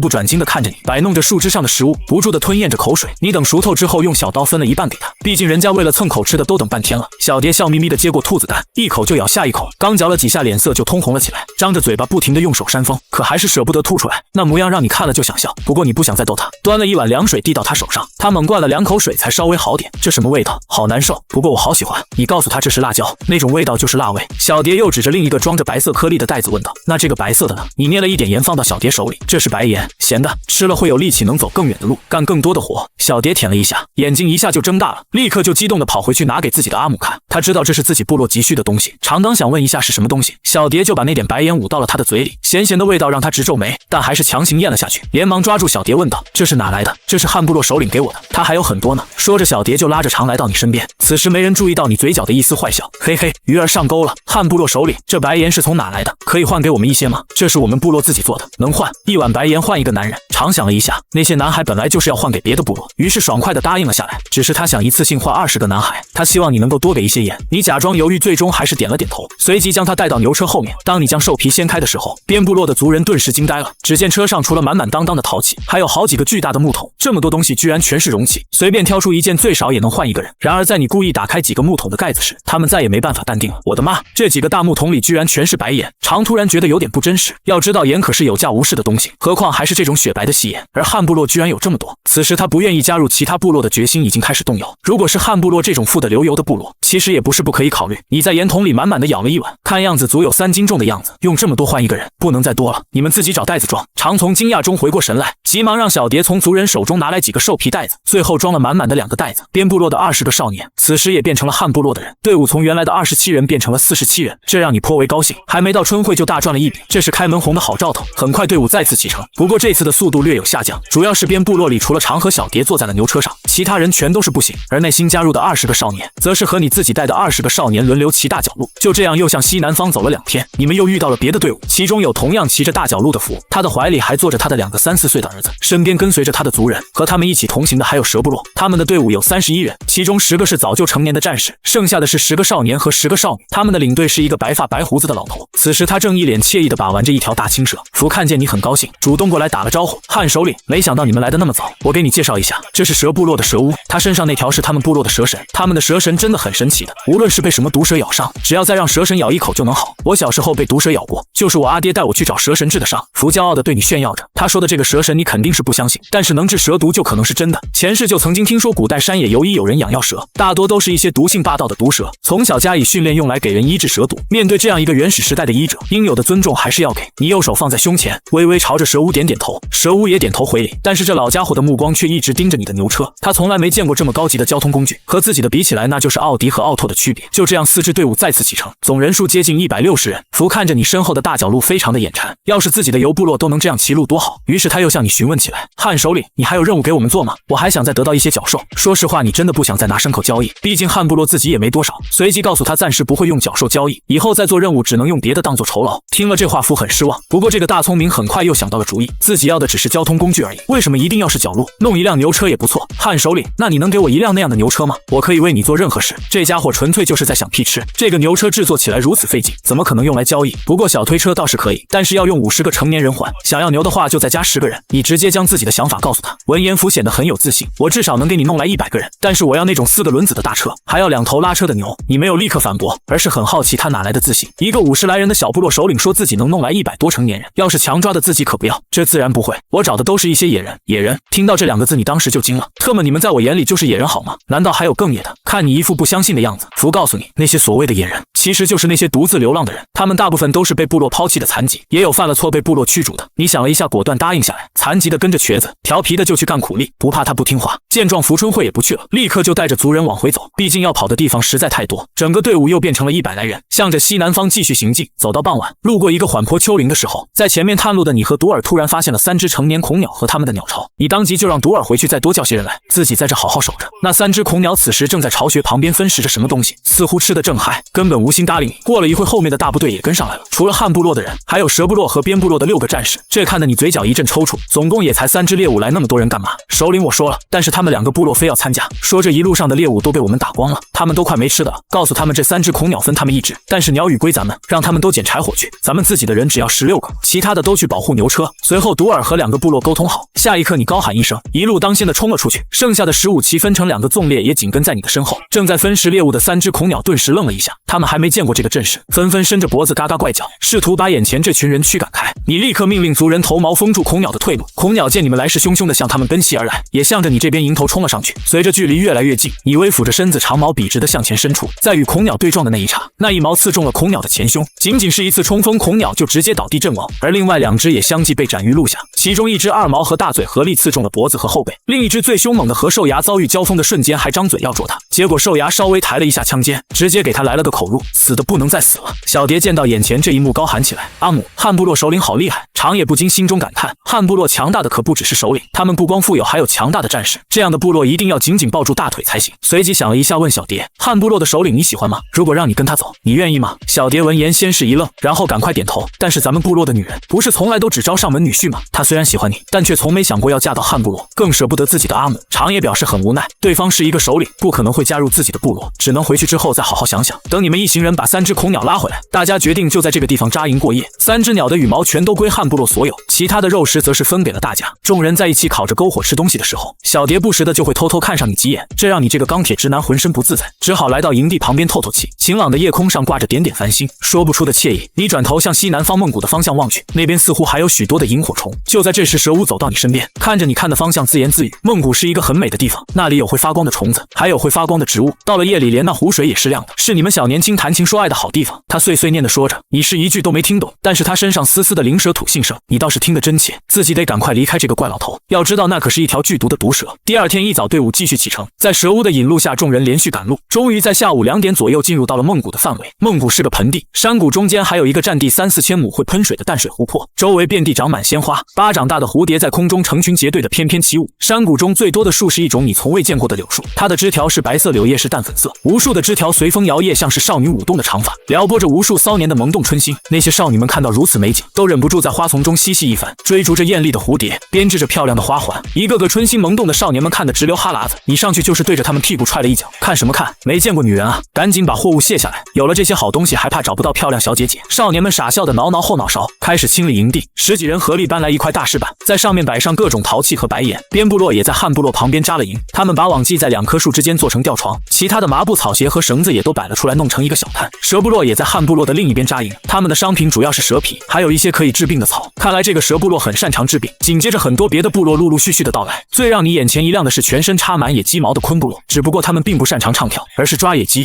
不转睛地看着你，摆弄着树枝上的食物，不住地吞咽着口水。你等熟透之后，用小刀分了一半给他，毕竟人家为了蹭口吃的都等半天了。小蝶笑眯眯地接过兔子肝，一口就咬下一口，刚嚼了几下，脸色就通红了起来，张着嘴巴不停地用手扇风，可还是舍不得吐出来，那模样让你看了就想笑。不过你不想再逗他，端了一碗凉水递到他手上，他猛灌了2口水才稍微好点。这什么味道？好难受，不过我好喜欢。你告诉他这是辣椒，那种味道就是辣味。小蝶又指着另一个装着白色颗粒的袋子问道：“那这个白色的呢？”你捏了一点盐放到小蝶手里，这是白盐，咸的，吃了会有力气，能走更远的路，干更多的活。小蝶舔了一下，眼睛一下就睁大了，立刻就激动地跑回去拿给自己的阿母看。他知道这是自己部落急需的东西。长刚想问一下是什么东西，小蝶就把那点白盐捂到了他的嘴里，咸咸的味道让他直皱眉，但还是强行咽了下去，连忙抓住小蝶问道：“这是哪来的？”“这是汉部落首领给我的，他还有很多呢。”说着小蝶就拉着长来到你身边。此时没人注意到你嘴角的一丝坏笑，嘿嘿，鱼儿上钩了。汉部落首领，这白盐是从哪来的？可以换给我们一些吗？这是我们部落自己做的，能换1碗白盐换1个男人。长想了一下，那些男孩本来就是要换给别的部落，于是爽快地答应了下来。只是他想一次性换20个男孩，他希望你能够多给一些盐。你假装犹豫，最终还是点了点头，随即将他带到牛车后面。当你将兽皮掀开的时候，边部落的族人顿时惊呆了。只见车上除了满满当当的陶器，还有好几个巨大的木桶，这么多东西居然全是容器，随便挑出一件最少也能换1个人。然而在你故意打开几个木桶的盖子时，他们再也没办法淡定了。我的妈，这几个大木桶里居然全是白盐！长突然觉得有点不真实，要知道盐可是有价无市的东西，何况还是这种雪白的细盐，而汉部落居然有这么多。此时他不愿意加入其他部落的决心已经开始动摇。如果是汉部落这种富得流油的部落，其实也不是不可以考虑。你在盐桶里满满的舀了一碗，看样子足有3斤重的样子，用这么多换一个人，不能再多了，你们自己找袋子装。常从惊讶中回过神来，急忙让小蝶从族人手中拿来几个兽皮袋子，最后装了满满的2个袋子。边部落的20个少年，此时也变成了汉部落的人，队伍从原来的27人变成了47人，这让你颇为高兴。还没到春会就大赚了一笔，这是开门红的好兆头。很快队伍再次启程，不过这次的速度略有下降，主要是边部落里除了长和小蝶坐在了牛车上，其他人全都是步行，而那新加入的20个少年，则是和你自己带的20个少年轮流骑大角鹿。就这样又向西南方走了2天，你们又遇到了别的队伍，其中有同样骑着大角鹿的福，他的怀里还坐着他的2个3、4岁的儿子，身边跟随着他的族人，和他们一起同行的还有蛇部落。他们的队伍有31人，其中10个是早就成年的战士，剩下的是10个少年和10个少女。他们的领队是一个白发白胡子的老头，此时他正一脸惬意地把玩着一条大青蛇。福看见你很高兴，主动过来打了招呼：“汉首领，没想到你们来的那么早，我给你介绍一下，这是蛇部落的蛇巫，他身上那条是他们部落的蛇神。他们的蛇神真的很神奇的，无论是被什么毒蛇咬伤，只要再让蛇神咬一口就能好。我小时候被毒蛇咬过，就是我阿爹带我去找蛇神治的伤。”福骄傲地对你炫耀着，他说的这个蛇神你肯定是不相信，但是能治蛇毒就可能是真的。前世就曾经听说古代山野游医有人养药蛇，大多都是一些毒性霸道的毒蛇，从小加以训练用来给人医治蛇毒。面对这样一个原始时代的医者，应有的尊重还是要给。你右手放在胸前，微微朝着蛇巫点点头，蛇巫也点头回礼，但是这老家伙的目光却一直盯着你的牛车，他从来没见过这么高级的交通工具，和自己的比起来那就是奥迪和奥拓的区别。就这样4支队伍再次启程，总人数接近160人。福看着你身后的大角鹿非常的眼馋，要是自己的游部落都能这样骑鹿多好。于是他又向你询问起来：“汉首领，你还有任务给我们做吗？我还想再得到一些角兽。”说实话，你真的不想再拿牲口交易，毕竟汉部落自己也没多少。随即告诉他暂时不会用角兽交易，以后再做任务只能用别的当做酬劳。听了这话，福很失望。不过这个大聪明很快又想到了主意，自己要的只是交通工具而已，为什么一定要是角鹿？弄一辆牛车也不错。汉首领，那你能给我一辆那样的牛车吗？我可以为你做任何事。这家伙纯粹就是在想屁吃，这个牛车制作起来如此费劲，怎么可能用来交易？不过小推车倒是可以，但是要用50个成年人换，想要牛的话就再加10个人。你直接将自己的想法告诉他。闻言福显得很有自信，我至少能给你弄来100个人，但是我要那种4个轮子的大车，还要2头拉车的牛。你没有立刻反驳，而是很好奇他哪来的自信。一个50来人的小部落首领说自己能弄来100多成年人，要是强抓的自己可不要，这自然不会。我找的都是一些野人。野人听到这2个字你当时就惊了，特么你们在我眼里就是野人好吗？难道还有更野的？看你一副不相信的样子，福告诉你，那些所谓的野人其实就是那些独自流浪的人，他们大部分都是被部落抛弃的残疾，也有犯了错被部落驱逐的。你想了一下，果断答应下来。残疾的跟着瘸子，调皮的就去干苦力，不怕他不听话。见状，福春会也不去了，立刻就带着族人往回走，毕竟要跑的地方实在太多。整个队伍又变成了100来人，向着西南方继续行进。走到傍晚，路过一个缓坡丘陵的时候，在前面探路的你和独尔突然发现了3只成年恐鸟和他们的鸟巢，你当即就让独尔回去再多叫些人来，自己在这好好守着。那3只恐鸟此时正在巢穴旁边分食着什么东西，似乎吃得正嗨，根本无心搭理你。过了一会，后面的大部队也跟上来了，除了汉部落的人，还有蛇部落和边部落的6个战士。这看得你嘴角一阵抽搐，总共也才3只猎物，来那么多人干嘛？首领我说了，但是他们2个部落非要参加，说这一路上的猎物都被我们打光了，他们都快没吃的了。告诉他们这3只恐鸟分他们1只，但是鸟语归咱们，让他们都捡柴火去，咱们自己的人只要16个，其他的都去保护牛车。随后独尔和2个部落沟通好，下一刻你高喊一声，一路当先的冲了出去，剩下的15骑分成2个纵列也紧跟在你的身后。正在分食猎物的3只恐鸟顿时愣了一下，他们还没见过这个阵势，纷纷伸着脖子嘎嘎怪叫，试图把眼前这群人驱赶开。你立刻命令族人头毛封住恐鸟的退路，恐鸟见你们来势汹汹地向他们奔袭而来，也向着你这边迎头冲了上去。随着距离越来越近，你微俯着身子，长毛笔直地向前伸出，在与恐鸟对撞的那一刹，那一毛刺中了恐鸟的前胸，仅仅是一次冲锋，恐鸟就直接倒地阵亡，而另外2只也相继被斩于路下，其中1只2毛和大嘴合力刺中了脖子和后背，另一只最凶猛的和兽牙遭遇交锋的瞬间还张嘴要啄他，结果兽牙稍微抬了一下枪尖，直接给他来了个口入，死的不能再死了。小蝶见到眼前这一幕，高喊起来：“阿姆，汉部落首领好厉害！”长野不禁心中感叹，汉部落强大的可不只是首领，他们不光富有，还有强大的战士，这样的部落一定要紧紧抱住大腿才行。随即想了一下，问小蝶：“汉部落的首领你喜欢吗？如果让你跟他走，你愿意吗？”小蝶闻言先是一愣，然后赶快点头。但是咱们部落的女人不是从来都只招上门女婿吗？她虽然喜欢你，但却从没想过要嫁到汉部落，更舍不得自己的阿姆。长野表示很无奈，对方是一个首领，不可能会加入自己的部落，只能回去之后再好好想想。等你们一行人把3只恐鸟拉回来，大家决定就在这个地方扎营过夜。3只鸟的羽毛全都归汉部落所有，其他的肉食则是分给了大家。众人在一起烤着篝火吃东西的时候，小蝶不时的就会偷偷看上你几眼，这让你这个钢铁直男浑身不自在，只好来到营地旁边透透气。晴朗的夜空上挂着点点繁星，说不出的惬意。你转头向西南方梦谷的方向望去，那边似乎还有许多的萤火虫。就在这时，蛇巫走到你身身边，看着你看的方向自言自语：梦谷是一个很美的地方，那里有会发光的虫子，还有会发光的植物，到了夜里连那湖水也是亮的，是你们小年轻谈情说爱的好地方。他碎碎念的说着，你是一句都没听懂，但是他身上丝丝的灵蛇吐信声，你倒是听得真切，自己得赶快离开这个怪老头，要知道那可是一条剧毒的毒蛇。第二天一早，队伍继续启程，在蛇巫的引路下，众人连续赶路，终于在下午2点左右进入到了梦谷的范围。梦谷是个盆地，山谷中间还有一个占地3、4千亩会喷水的淡水湖泊，周围遍地长满鲜花，巴掌大的蝴蝶在空中成群结队的翩翩起舞。山谷中最多的树是一种你从未见过的柳树，它的枝条是白色，柳叶是淡粉色，无数的枝条随风摇曳，像是少女舞动的长发，撩拨着无数骚年的萌动春心。那些少女们看到如此美景，都忍不住在花丛中嬉戏一番，追逐着艳丽的蝴蝶，编织着漂亮的花环。一个个春心萌动的少年们看得直流哈喇子，你上去就是对着他们屁股踹了一脚。看什么看？没见过女人啊，赶紧把货物卸下来，有了这些好东西还怕找不到漂亮小姐姐？少年们傻笑的挠挠后脑勺，开始清理营地。10几人合力搬来一块大石板，在上面摆上各种陶器和白岩。边部落也在汉部落旁边扎了营，他们把网系在2棵树之间做成吊床，其他的麻布草鞋和绳子也都摆了出来，弄成一个小摊。蛇部落也在汉部落的另一边扎营，他们的商品主要是蛇皮，还有一些可以治病的草。看来这个蛇部落很擅长治病。紧接着很多别的部落陆陆续续的到来，最让你眼前一亮的是全身插满野鸡毛的昆部落，只不过他们并不擅长唱跳，而是抓野鸡。